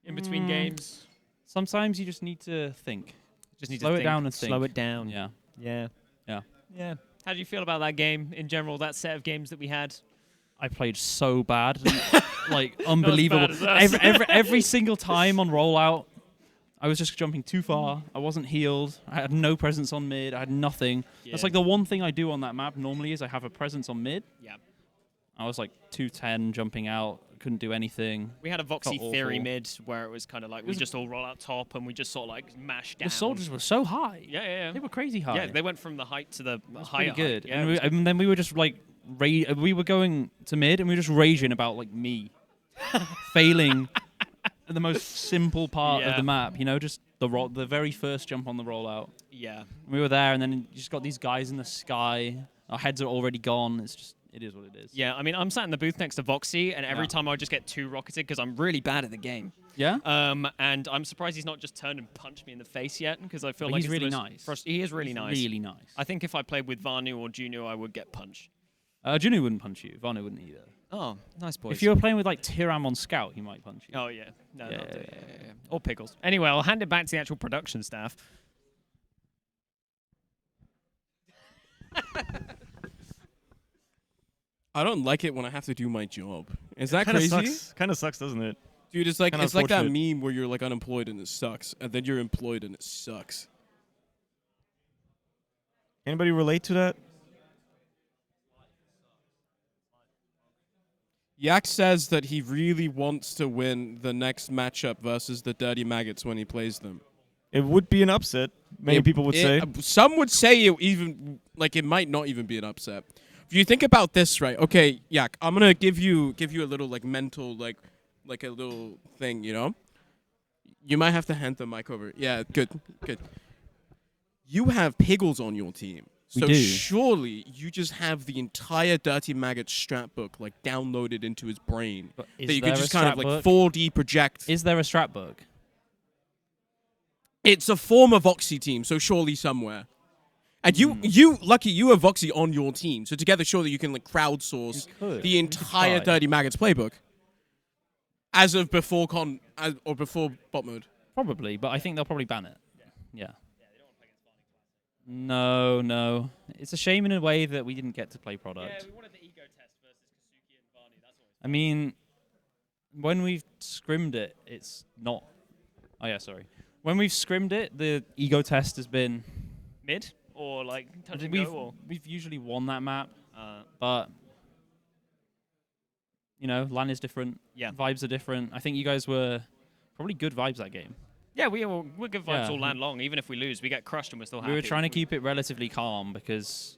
[SPEAKER 7] in between games.
[SPEAKER 8] Sometimes you just need to think.
[SPEAKER 7] Just need
[SPEAKER 8] Slow
[SPEAKER 7] to
[SPEAKER 8] it
[SPEAKER 7] think,
[SPEAKER 8] down and think.
[SPEAKER 7] slow it down.
[SPEAKER 8] Yeah.
[SPEAKER 7] Yeah.
[SPEAKER 8] Yeah.
[SPEAKER 7] Yeah. How do you feel about that game in general, that set of games that we had?
[SPEAKER 8] I played so bad. Like, unbelievable.
[SPEAKER 7] as us.
[SPEAKER 8] Every single time on rollout, I was just jumping too far. I wasn't healed. I had no presence on mid. I had nothing. That's like the one thing I do on that map normally is I have a presence on mid.
[SPEAKER 7] Yeah.
[SPEAKER 8] I was like 210 jumping out. Couldn't do anything.
[SPEAKER 7] We had a
[SPEAKER 8] Felt
[SPEAKER 7] Voxy Theory
[SPEAKER 8] awful.
[SPEAKER 7] mid where it was kind of like we just all roll out top and we just sort of like mash down.
[SPEAKER 8] The soldiers were so high.
[SPEAKER 7] Yeah.
[SPEAKER 8] They were crazy high.
[SPEAKER 7] Yeah, they went from the height to the higher
[SPEAKER 8] pretty good.
[SPEAKER 7] height. Yeah,
[SPEAKER 8] And then we were just like, we were going to mid and we were just raging about like me failing at the most simple part of
[SPEAKER 7] Yeah.
[SPEAKER 8] the map. You know, just the very first jump on the rollout.
[SPEAKER 7] yeah.
[SPEAKER 8] We were there, and then you just got these guys in the sky. Our heads are already gone. It is what it is.
[SPEAKER 7] Yeah, I mean, I'm sat in the booth next to Voxy, and every
[SPEAKER 8] Yeah.
[SPEAKER 7] time I just get too rocketed because I'm really bad at the game.
[SPEAKER 8] Yeah.
[SPEAKER 7] And I'm surprised he's not just turned and punched me in the face yet, because I feel
[SPEAKER 8] But
[SPEAKER 7] like
[SPEAKER 8] he's
[SPEAKER 7] it's the
[SPEAKER 8] really
[SPEAKER 7] most
[SPEAKER 8] nice.
[SPEAKER 7] he is really nice.
[SPEAKER 8] Really nice.
[SPEAKER 7] I think if I played with Vanu or Junior, I would get punched.
[SPEAKER 8] Juno wouldn't punch you. Vano wouldn't either.
[SPEAKER 7] Oh, nice boys.
[SPEAKER 8] If you were playing with like Tiram on Scout, he might punch you.
[SPEAKER 7] Oh yeah, no,
[SPEAKER 8] Yeah,
[SPEAKER 7] not
[SPEAKER 8] yeah,
[SPEAKER 7] yeah. Or Pickles. Anyway, I'll hand it back to the actual production staff.
[SPEAKER 1] I don't like it when I have to do my job. Is that
[SPEAKER 2] Kinda
[SPEAKER 1] crazy?
[SPEAKER 2] sucks. Kind of sucks, doesn't it?
[SPEAKER 1] Dude, it's like
[SPEAKER 2] Kinda
[SPEAKER 1] that
[SPEAKER 2] unfortunate.
[SPEAKER 1] meme where you're like unemployed and it sucks, and then you're employed and it sucks.
[SPEAKER 2] Anybody relate to that?
[SPEAKER 1] Yak says that he really wants to win the next matchup versus the Dirty Maggots when he plays them.
[SPEAKER 2] It would be an upset. Many people would say.
[SPEAKER 1] Some would say it even like it might not even be an upset. If you think about this, right? Okay, Yak, I'm gonna give you a little like mental like a little thing, you know. You might have to hand the mic over. Yeah, good. You have Piggles on your team.
[SPEAKER 8] We
[SPEAKER 1] So
[SPEAKER 8] do.
[SPEAKER 1] surely you just have the entire Dirty Maggot strat book like downloaded into his brain
[SPEAKER 8] But is
[SPEAKER 1] that you
[SPEAKER 8] there
[SPEAKER 1] could
[SPEAKER 8] a
[SPEAKER 1] just kind of
[SPEAKER 8] strat
[SPEAKER 1] like
[SPEAKER 8] book?
[SPEAKER 1] 4D project.
[SPEAKER 8] Is there a strat book?
[SPEAKER 1] It's a former Voxy team, so surely somewhere. And Lucky, you have Voxy on your team, so together surely you can like crowdsource the entire Dirty Maggots playbook. As of before or before bot mode.
[SPEAKER 8] Probably, but I think they'll probably ban it. Yeah. No. It's a shame in a way that we didn't get to play product.
[SPEAKER 7] Yeah, we wanted the ego test versus Kazuki and Varney. That's what
[SPEAKER 8] I mean, when we've scrimmed it, it's not... Oh, yeah, sorry. When we've scrimmed it, the ego test has been...
[SPEAKER 7] mid or like touch and go. Or?
[SPEAKER 8] We've usually won that map, but... You know, LAN is different.
[SPEAKER 7] Yeah.
[SPEAKER 8] Vibes are different. I think you guys were probably good vibes that game.
[SPEAKER 7] Yeah, we're good vibes all LAN long. Even if we lose, we get crushed and we're still happy.
[SPEAKER 8] We were trying to keep it relatively calm because,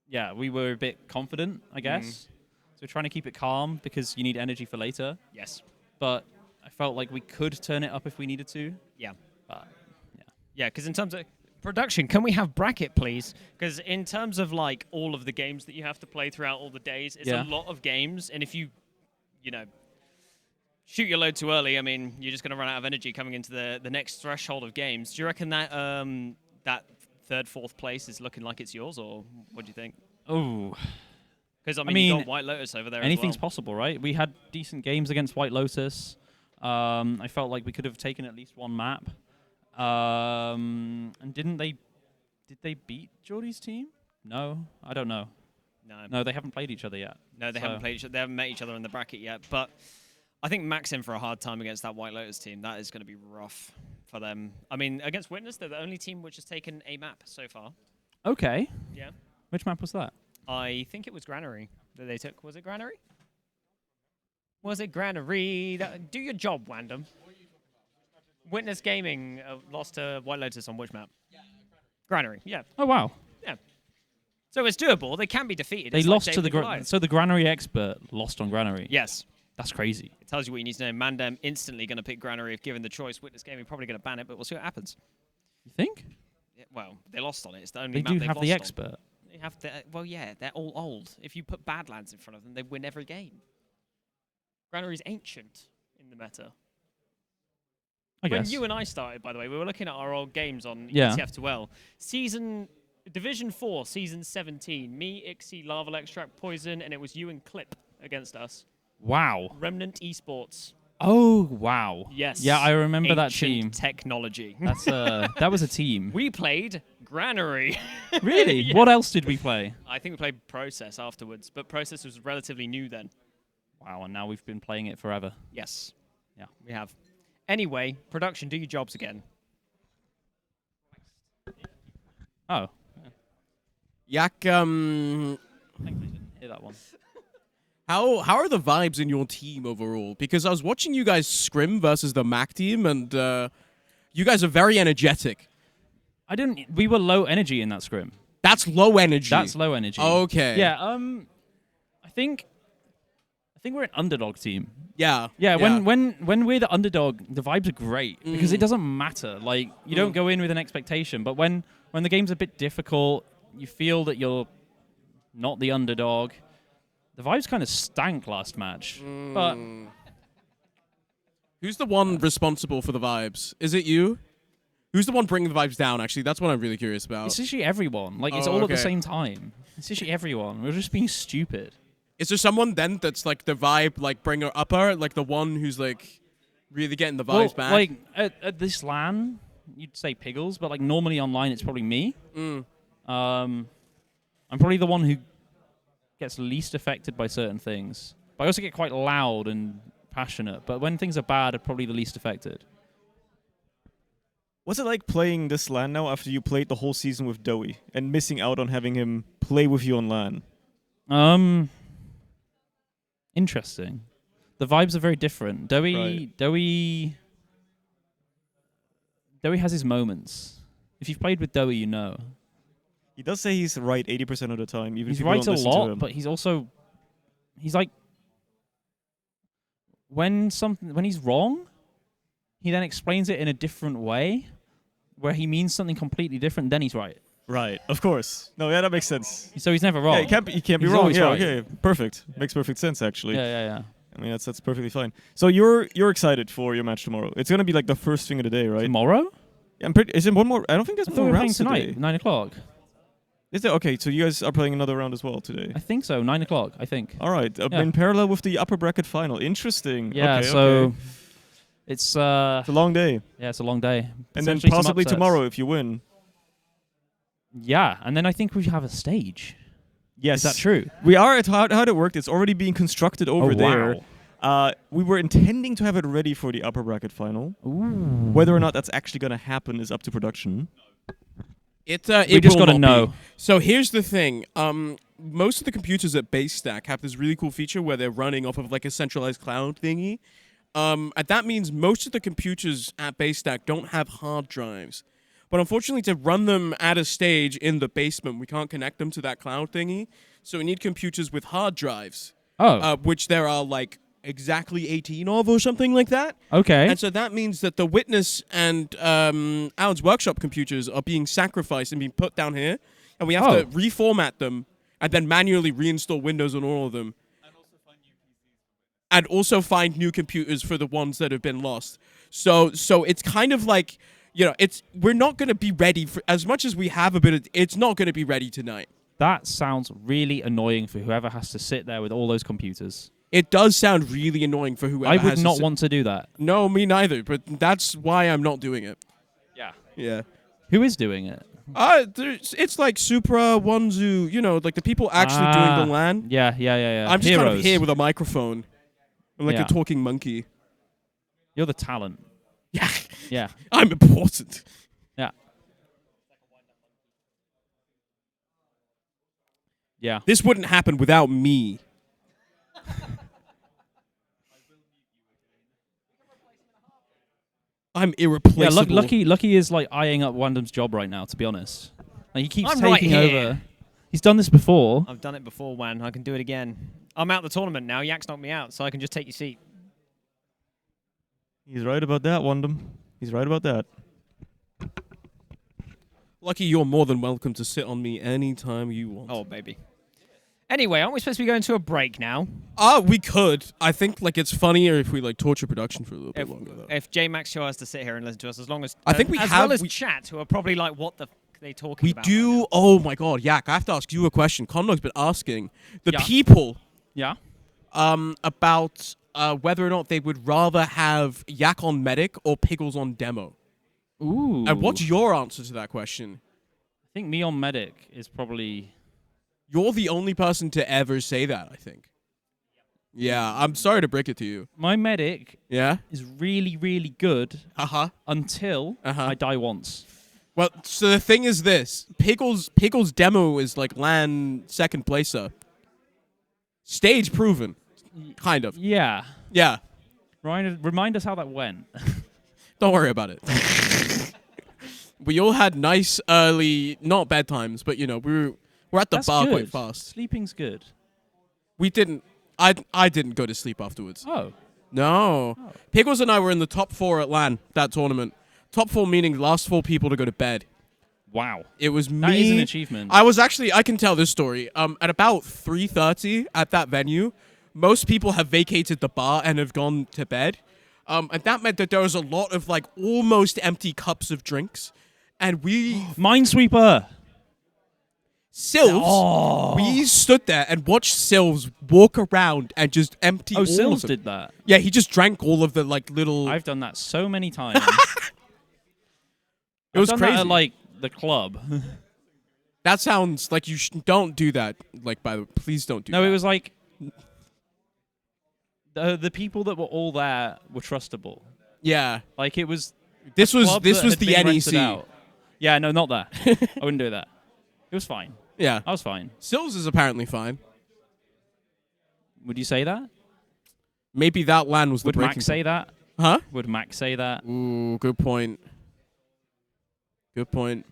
[SPEAKER 8] yeah, we were a bit confident, I guess. So we're trying to keep it calm because you need energy for later.
[SPEAKER 7] Yes.
[SPEAKER 8] But I felt like we could turn it up if we needed to.
[SPEAKER 7] Yeah.
[SPEAKER 8] But, yeah.
[SPEAKER 7] Yeah, because in terms of production, can we have bracket, please? Because in terms of like all of the games that you have to play throughout all the days, it's a lot of games. And if you know, shoot your load too early, I mean, you're just going to run out of energy coming into the next threshold of games. Do you reckon that that third, fourth place is looking like it's yours, or what do you think?
[SPEAKER 8] Oh.
[SPEAKER 7] Because, I mean, you got White Lotus over there
[SPEAKER 8] anything's
[SPEAKER 7] as well.
[SPEAKER 8] possible, right? We had decent games against White Lotus. I felt like we could have taken at least one map. And did they beat Geordie's team? No, I don't know. No, they haven't played each other yet.
[SPEAKER 7] No, they haven't played each other. They haven't met each other in the bracket yet. But I think Mac's in for a hard time against that White Lotus team. That is going to be rough for them. I mean, against Witness, they're the only team which has taken a map so far.
[SPEAKER 8] Okay.
[SPEAKER 7] Yeah.
[SPEAKER 8] Which map was that?
[SPEAKER 7] I think it was Granary that they took. Was it Granary? Was it Granary? Do your job, Wandom. Witness Gaming lost to White Lotus on which map? Granary, yeah.
[SPEAKER 8] Oh, wow.
[SPEAKER 7] Yeah. So it's doable. They can be defeated.
[SPEAKER 8] They
[SPEAKER 7] it's
[SPEAKER 8] lost
[SPEAKER 7] like
[SPEAKER 8] to the so the Granary expert lost on Granary.
[SPEAKER 7] Yes.
[SPEAKER 8] That's crazy.
[SPEAKER 7] It tells you what you need to know. Mandem instantly going to pick Granary if given the choice. Witness Gaming probably going to ban it, but we'll see what happens.
[SPEAKER 8] You think?
[SPEAKER 7] Yeah, well, they lost on it. It's the only
[SPEAKER 8] they
[SPEAKER 7] map
[SPEAKER 8] do have the expert.
[SPEAKER 7] On. They have the, well, yeah, they're all old. If you put Badlands in front of them, they win every game. Granary's ancient in the meta. When you and I started, by the way, we were looking at our old games on TF2. Division 4, Season 17. Me, Ixie, Lava Extract, Poison, and it was you and Clip against us.
[SPEAKER 8] Wow.
[SPEAKER 7] Remnant Esports.
[SPEAKER 8] Oh, wow.
[SPEAKER 7] Yes.
[SPEAKER 8] Yeah, I remember that team.
[SPEAKER 7] Technology.
[SPEAKER 8] That's that was a team.
[SPEAKER 7] We played Granary.
[SPEAKER 8] Really?
[SPEAKER 7] Yeah.
[SPEAKER 8] What else did we play?
[SPEAKER 7] I think we played Process afterwards, but Process was relatively new then.
[SPEAKER 8] Wow, and now we've been playing it forever.
[SPEAKER 7] Yes.
[SPEAKER 8] Yeah.
[SPEAKER 7] We have. Anyway, production, do your jobs again.
[SPEAKER 8] Oh.
[SPEAKER 1] Yak,
[SPEAKER 8] Thankfully didn't hear that one.
[SPEAKER 1] How are the vibes in your team overall? Because I was watching you guys scrim versus the Mac team, and you guys are very energetic.
[SPEAKER 8] We were low energy in that scrim.
[SPEAKER 1] That's low energy.
[SPEAKER 8] That's low energy.
[SPEAKER 1] Okay.
[SPEAKER 8] Yeah. I think we're an underdog team.
[SPEAKER 1] Yeah.
[SPEAKER 8] Yeah. When we're the underdog, the vibes are great because it doesn't matter. Like you don't go in with an expectation, but when the game's a bit difficult, you feel that you're not the underdog. The vibes kind of stank last match, but
[SPEAKER 1] who's the one responsible for the vibes? Is it you? Who's the one bringing the vibes down? Actually, that's what I'm really curious about.
[SPEAKER 8] It's usually everyone. Like it's all at the same time. It's usually everyone. We're just being stupid.
[SPEAKER 1] Is there someone then that's like the vibe, like bringer upper, like the one who's like really getting the vibes back?
[SPEAKER 8] Like at this LAN, you'd say Piggles, but like normally online it's probably me. I'm probably the one who gets least affected by certain things. But I also get quite loud and passionate. But when things are bad, I'm probably the least affected.
[SPEAKER 2] What's it like playing this LAN now after you played the whole season with Dejvi and missing out on having him play with you on LAN?
[SPEAKER 8] Interesting. The vibes are very different. Dejvi has his moments. If you've played with Dejvi, you know.
[SPEAKER 2] He does say he's right 80% of the time, even if
[SPEAKER 8] he's
[SPEAKER 2] you
[SPEAKER 8] right
[SPEAKER 2] don't
[SPEAKER 8] a
[SPEAKER 2] listen to
[SPEAKER 8] lot,
[SPEAKER 2] him.
[SPEAKER 8] but he's like when he's wrong, he then explains it in a different way, where he means something completely different. Then he's right.
[SPEAKER 2] Right, of course. No, yeah, that makes sense.
[SPEAKER 8] So he's never wrong.
[SPEAKER 2] Yeah, he can't be
[SPEAKER 8] He's
[SPEAKER 2] wrong.
[SPEAKER 8] always
[SPEAKER 2] Yeah,
[SPEAKER 8] right.
[SPEAKER 2] okay, perfect. Makes perfect sense, actually.
[SPEAKER 8] Yeah.
[SPEAKER 2] I mean, that's perfectly fine. So you're excited for your match tomorrow. It's gonna be like the first thing of the day, right?
[SPEAKER 8] Tomorrow?
[SPEAKER 2] Yeah, is it one more? I don't think there's
[SPEAKER 8] I thought
[SPEAKER 2] more
[SPEAKER 8] we were playing
[SPEAKER 2] rounds
[SPEAKER 8] tonight,
[SPEAKER 2] today.
[SPEAKER 8] 9 o'clock.
[SPEAKER 2] Is there? Okay, so you guys are playing another round as well today.
[SPEAKER 8] I think so, 9 o'clock, I think.
[SPEAKER 2] All right,
[SPEAKER 8] Yeah.
[SPEAKER 2] in parallel with the upper bracket final. Interesting.
[SPEAKER 8] Yeah,
[SPEAKER 2] okay,
[SPEAKER 8] so
[SPEAKER 2] okay.
[SPEAKER 8] it's
[SPEAKER 2] It's a long day.
[SPEAKER 8] yeah, it's a long day.
[SPEAKER 2] And then
[SPEAKER 8] Potentially some
[SPEAKER 2] possibly
[SPEAKER 8] upsets.
[SPEAKER 2] tomorrow if you win.
[SPEAKER 8] Yeah, and then I think we have a stage.
[SPEAKER 2] Yes.
[SPEAKER 8] Is that true?
[SPEAKER 2] We are at how it worked. It's already being constructed over
[SPEAKER 8] Oh,
[SPEAKER 2] there.
[SPEAKER 8] wow.
[SPEAKER 2] We were intending to have it ready for the upper bracket final.
[SPEAKER 8] Ooh.
[SPEAKER 2] Whether or not that's actually going to happen is up to production.
[SPEAKER 8] We just got to know.
[SPEAKER 1] So here's the thing. Most of the computers at Base Stack have this really cool feature where they're running off of like a centralized cloud thingy. And that means most of the computers at Base Stack don't have hard drives. But unfortunately, to run them at a stage in the basement, we can't connect them to that cloud thingy. So we need computers with hard drives.
[SPEAKER 8] Oh.
[SPEAKER 1] Which there are like exactly 18 of or something like that.
[SPEAKER 8] Okay.
[SPEAKER 1] And so that means that the Witness and Alan's Workshop computers are being sacrificed and being put down here. And we have to reformat them and then manually reinstall Windows on all of them. And also find new computers for the ones that have been lost. So it's kind of like, we're not going to be ready for, as much as we have a bit of, it's not going to be ready tonight.
[SPEAKER 8] That sounds really annoying for whoever has to sit there with all those computers.
[SPEAKER 1] It does sound really annoying for whoever
[SPEAKER 8] I
[SPEAKER 1] has
[SPEAKER 8] would
[SPEAKER 1] to
[SPEAKER 8] not
[SPEAKER 1] sit.
[SPEAKER 8] want to do that.
[SPEAKER 1] No, me neither, but that's why I'm not doing it.
[SPEAKER 8] Yeah.
[SPEAKER 1] Yeah.
[SPEAKER 8] Who is doing it?
[SPEAKER 1] It's like Supra, Wanzu, like the people actually doing the LAN.
[SPEAKER 8] Yeah.
[SPEAKER 1] I'm just kind of
[SPEAKER 8] Heroes.
[SPEAKER 1] here with a microphone. I'm like
[SPEAKER 8] Yeah.
[SPEAKER 1] a talking monkey.
[SPEAKER 8] You're the talent.
[SPEAKER 1] Yeah.
[SPEAKER 8] Yeah.
[SPEAKER 1] I'm important.
[SPEAKER 8] Yeah. Yeah.
[SPEAKER 1] This wouldn't happen without me. I'm irreplaceable.
[SPEAKER 8] Lucky is like eyeing up Wandam's job right now, to be honest. Like, he keeps
[SPEAKER 7] I'm right
[SPEAKER 8] taking
[SPEAKER 7] here.
[SPEAKER 8] over. He's done this before.
[SPEAKER 7] I've done it before, Wan. I can do it again. I'm out the tournament now. Yak's knocked me out, so I can just take your seat.
[SPEAKER 2] He's right about that, Wandam. He's right about that.
[SPEAKER 1] Lucky, you're more than welcome to sit on me anytime you want.
[SPEAKER 7] Oh, baby. Anyway, aren't we supposed to be going to a break now?
[SPEAKER 1] We could. I think it's funnier if we torture production for a little bit longer though.
[SPEAKER 7] If J Max show has to sit here and listen to us, as long as
[SPEAKER 1] I think we
[SPEAKER 7] as
[SPEAKER 1] have-
[SPEAKER 7] well as
[SPEAKER 1] we-
[SPEAKER 7] chat, who are probably like, what the f they talking
[SPEAKER 1] We
[SPEAKER 7] about?
[SPEAKER 1] do.
[SPEAKER 7] right now?
[SPEAKER 1] Oh my God, Yak! I have to ask you a question. Conlog's been asking the
[SPEAKER 8] Yeah.
[SPEAKER 1] people
[SPEAKER 8] Yeah.
[SPEAKER 1] about whether or not they would rather have Yak on medic or Piggles on demo.
[SPEAKER 8] Ooh.
[SPEAKER 1] And what's your answer to that question?
[SPEAKER 8] I think me on medic is probably...
[SPEAKER 1] You're the only person to ever say that, I think. Yeah, I'm sorry to break it to you.
[SPEAKER 8] My medic
[SPEAKER 1] Yeah?
[SPEAKER 8] is really, really good
[SPEAKER 1] Uh-huh.
[SPEAKER 8] until I die once.
[SPEAKER 1] Well, so the thing is this. Piggles demo is like LAN second placer. Stage proven. Kind of.
[SPEAKER 8] Yeah.
[SPEAKER 1] Yeah.
[SPEAKER 8] Remind us how that went.
[SPEAKER 1] Don't worry about it. We all had nice early, not bedtimes, but we're at the
[SPEAKER 8] That's
[SPEAKER 1] bar
[SPEAKER 8] good.
[SPEAKER 1] quite fast.
[SPEAKER 8] Sleeping's good.
[SPEAKER 1] We didn't. I didn't go to sleep afterwards.
[SPEAKER 8] Oh.
[SPEAKER 1] No.
[SPEAKER 8] Oh.
[SPEAKER 1] Piggles and I were in the top 4 at LAN that tournament. Top 4 meaning last 4 people to go to bed.
[SPEAKER 8] Wow.
[SPEAKER 1] It was me.
[SPEAKER 8] That is an achievement.
[SPEAKER 1] I can tell this story. At about 3:30 at that venue, most people have vacated the bar and have gone to bed. And that meant that there was a lot of almost empty cups of drinks. And we
[SPEAKER 8] Minesweeper.
[SPEAKER 1] Sylves, we stood there and watched Sylves walk around and just empty all
[SPEAKER 8] Sylves
[SPEAKER 1] of them.
[SPEAKER 8] did that.
[SPEAKER 1] Yeah, he just drank all of the little...
[SPEAKER 8] I've done that so many times.
[SPEAKER 1] It was
[SPEAKER 8] I've done
[SPEAKER 1] crazy.
[SPEAKER 8] that at, the club.
[SPEAKER 1] That sounds like you don't do that. By the way, please don't do that.
[SPEAKER 8] No, it was like the people that were all there were trustable.
[SPEAKER 1] Yeah.
[SPEAKER 8] Like it was.
[SPEAKER 1] This
[SPEAKER 8] a
[SPEAKER 1] was
[SPEAKER 8] club
[SPEAKER 1] this
[SPEAKER 8] that
[SPEAKER 1] was
[SPEAKER 8] had
[SPEAKER 1] the
[SPEAKER 8] been rented
[SPEAKER 1] NEC.
[SPEAKER 8] out. Yeah, no, not that. I wouldn't do that. It was fine.
[SPEAKER 1] Yeah.
[SPEAKER 8] I was fine.
[SPEAKER 1] Sylves is apparently fine.
[SPEAKER 8] Would you say that?
[SPEAKER 1] Maybe that LAN was the
[SPEAKER 8] Would
[SPEAKER 1] breaking
[SPEAKER 8] Max say that?
[SPEAKER 1] Huh?
[SPEAKER 8] Would Max say that?
[SPEAKER 1] Ooh, good point. Good point.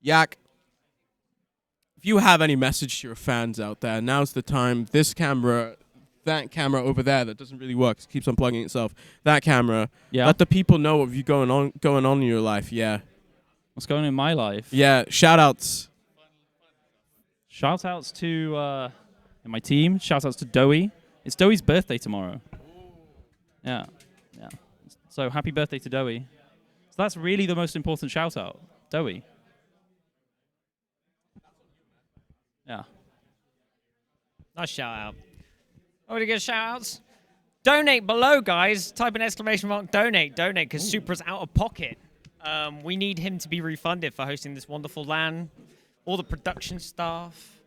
[SPEAKER 1] Yak, if you have any message to your fans out there, now's the time. This camera, that camera over there that doesn't really work, keeps on plugging itself. That camera.
[SPEAKER 8] Yeah.
[SPEAKER 1] Let the people know what you going on in your life. Yeah.
[SPEAKER 8] What's going on in my life?
[SPEAKER 1] Yeah. Shout outs.
[SPEAKER 8] Shout outs to in my team. Shout outs to Dejvi. It's Dejvi's birthday tomorrow. Yeah. So happy birthday to Dejvi. So that's really the most important shout out. Dejvi. Yeah.
[SPEAKER 7] Nice shout out. Oh, we get shout outs? Donate below, guys. Type an exclamation mark donate, because Supra's out of pocket. We need him to be refunded for hosting this wonderful LAN. All the production staff,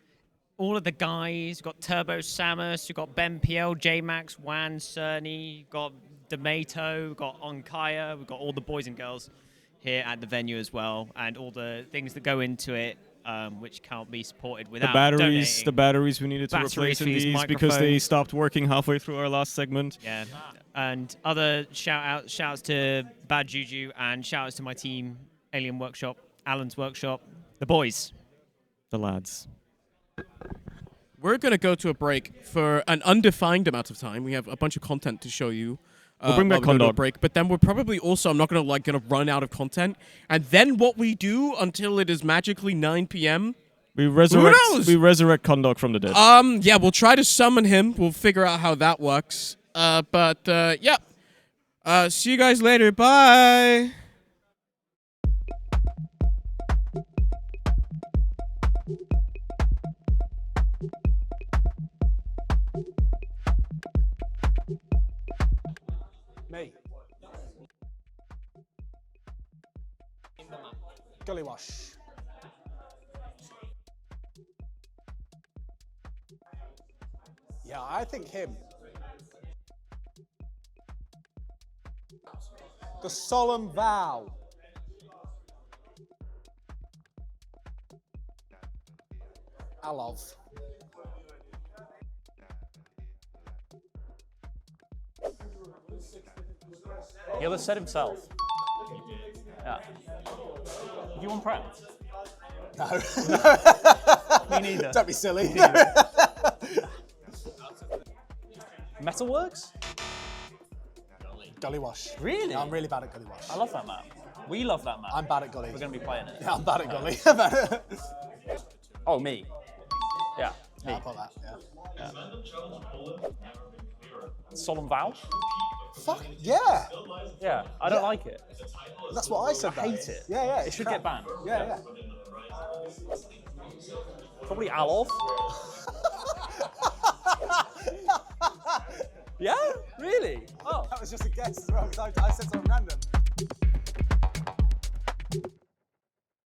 [SPEAKER 7] all of the guys. We've got Turbo Samus, we've got Ben PL, J-Max, Wan, Cerny, we've got Demato, we've got ondkaja, we've got all the boys and girls here at the venue as well, and all the things that go into it, which can't be supported without donating.
[SPEAKER 2] The batteries we needed to replace in these because they stopped working halfway through our last segment.
[SPEAKER 7] Yeah, and other shout-outs to Bad Juju, and shout-outs to my team, Alien Workshop, Alan's Workshop, the boys.
[SPEAKER 2] The lads.
[SPEAKER 1] We're going to go to a break for an undefined amount of time. We have a bunch of content to show you.
[SPEAKER 2] We'll bring back
[SPEAKER 1] while we go to a
[SPEAKER 2] Condog.
[SPEAKER 1] break, but then we're probably also, I'm not gonna run out of content. And then what we do until it is magically 9 p.m.
[SPEAKER 2] We resurrect Condog from the dead.
[SPEAKER 1] Yeah, we'll try to summon him. We'll figure out how that works. Yeah. See you guys later. Bye.
[SPEAKER 9] Me. Gullywash. Yeah, I think him. The solemn vow. Alov.
[SPEAKER 8] He'll have said himself. Yeah. You want proud?
[SPEAKER 9] No.
[SPEAKER 8] Me neither.
[SPEAKER 9] Don't be silly.
[SPEAKER 8] Metalworks?
[SPEAKER 9] Gullywash.
[SPEAKER 8] Really?
[SPEAKER 9] I'm really bad at Gullywash.
[SPEAKER 8] I love that map. We love that map.
[SPEAKER 9] I'm bad at Gully.
[SPEAKER 8] We're going to be playing it.
[SPEAKER 9] Yeah, I'm bad at Gully.
[SPEAKER 8] Oh, me. Yeah. Me.
[SPEAKER 9] I'll put that, yeah.
[SPEAKER 8] Solemn vow?
[SPEAKER 9] Fuck, yeah.
[SPEAKER 8] Yeah, I don't like it.
[SPEAKER 9] That's what I said.
[SPEAKER 8] I hate it.
[SPEAKER 9] Yeah, yeah.
[SPEAKER 8] It should get banned.
[SPEAKER 9] Yeah.
[SPEAKER 8] Probably Alov. Yeah? Really? Oh.
[SPEAKER 9] That was just a guess as well, because I said something random.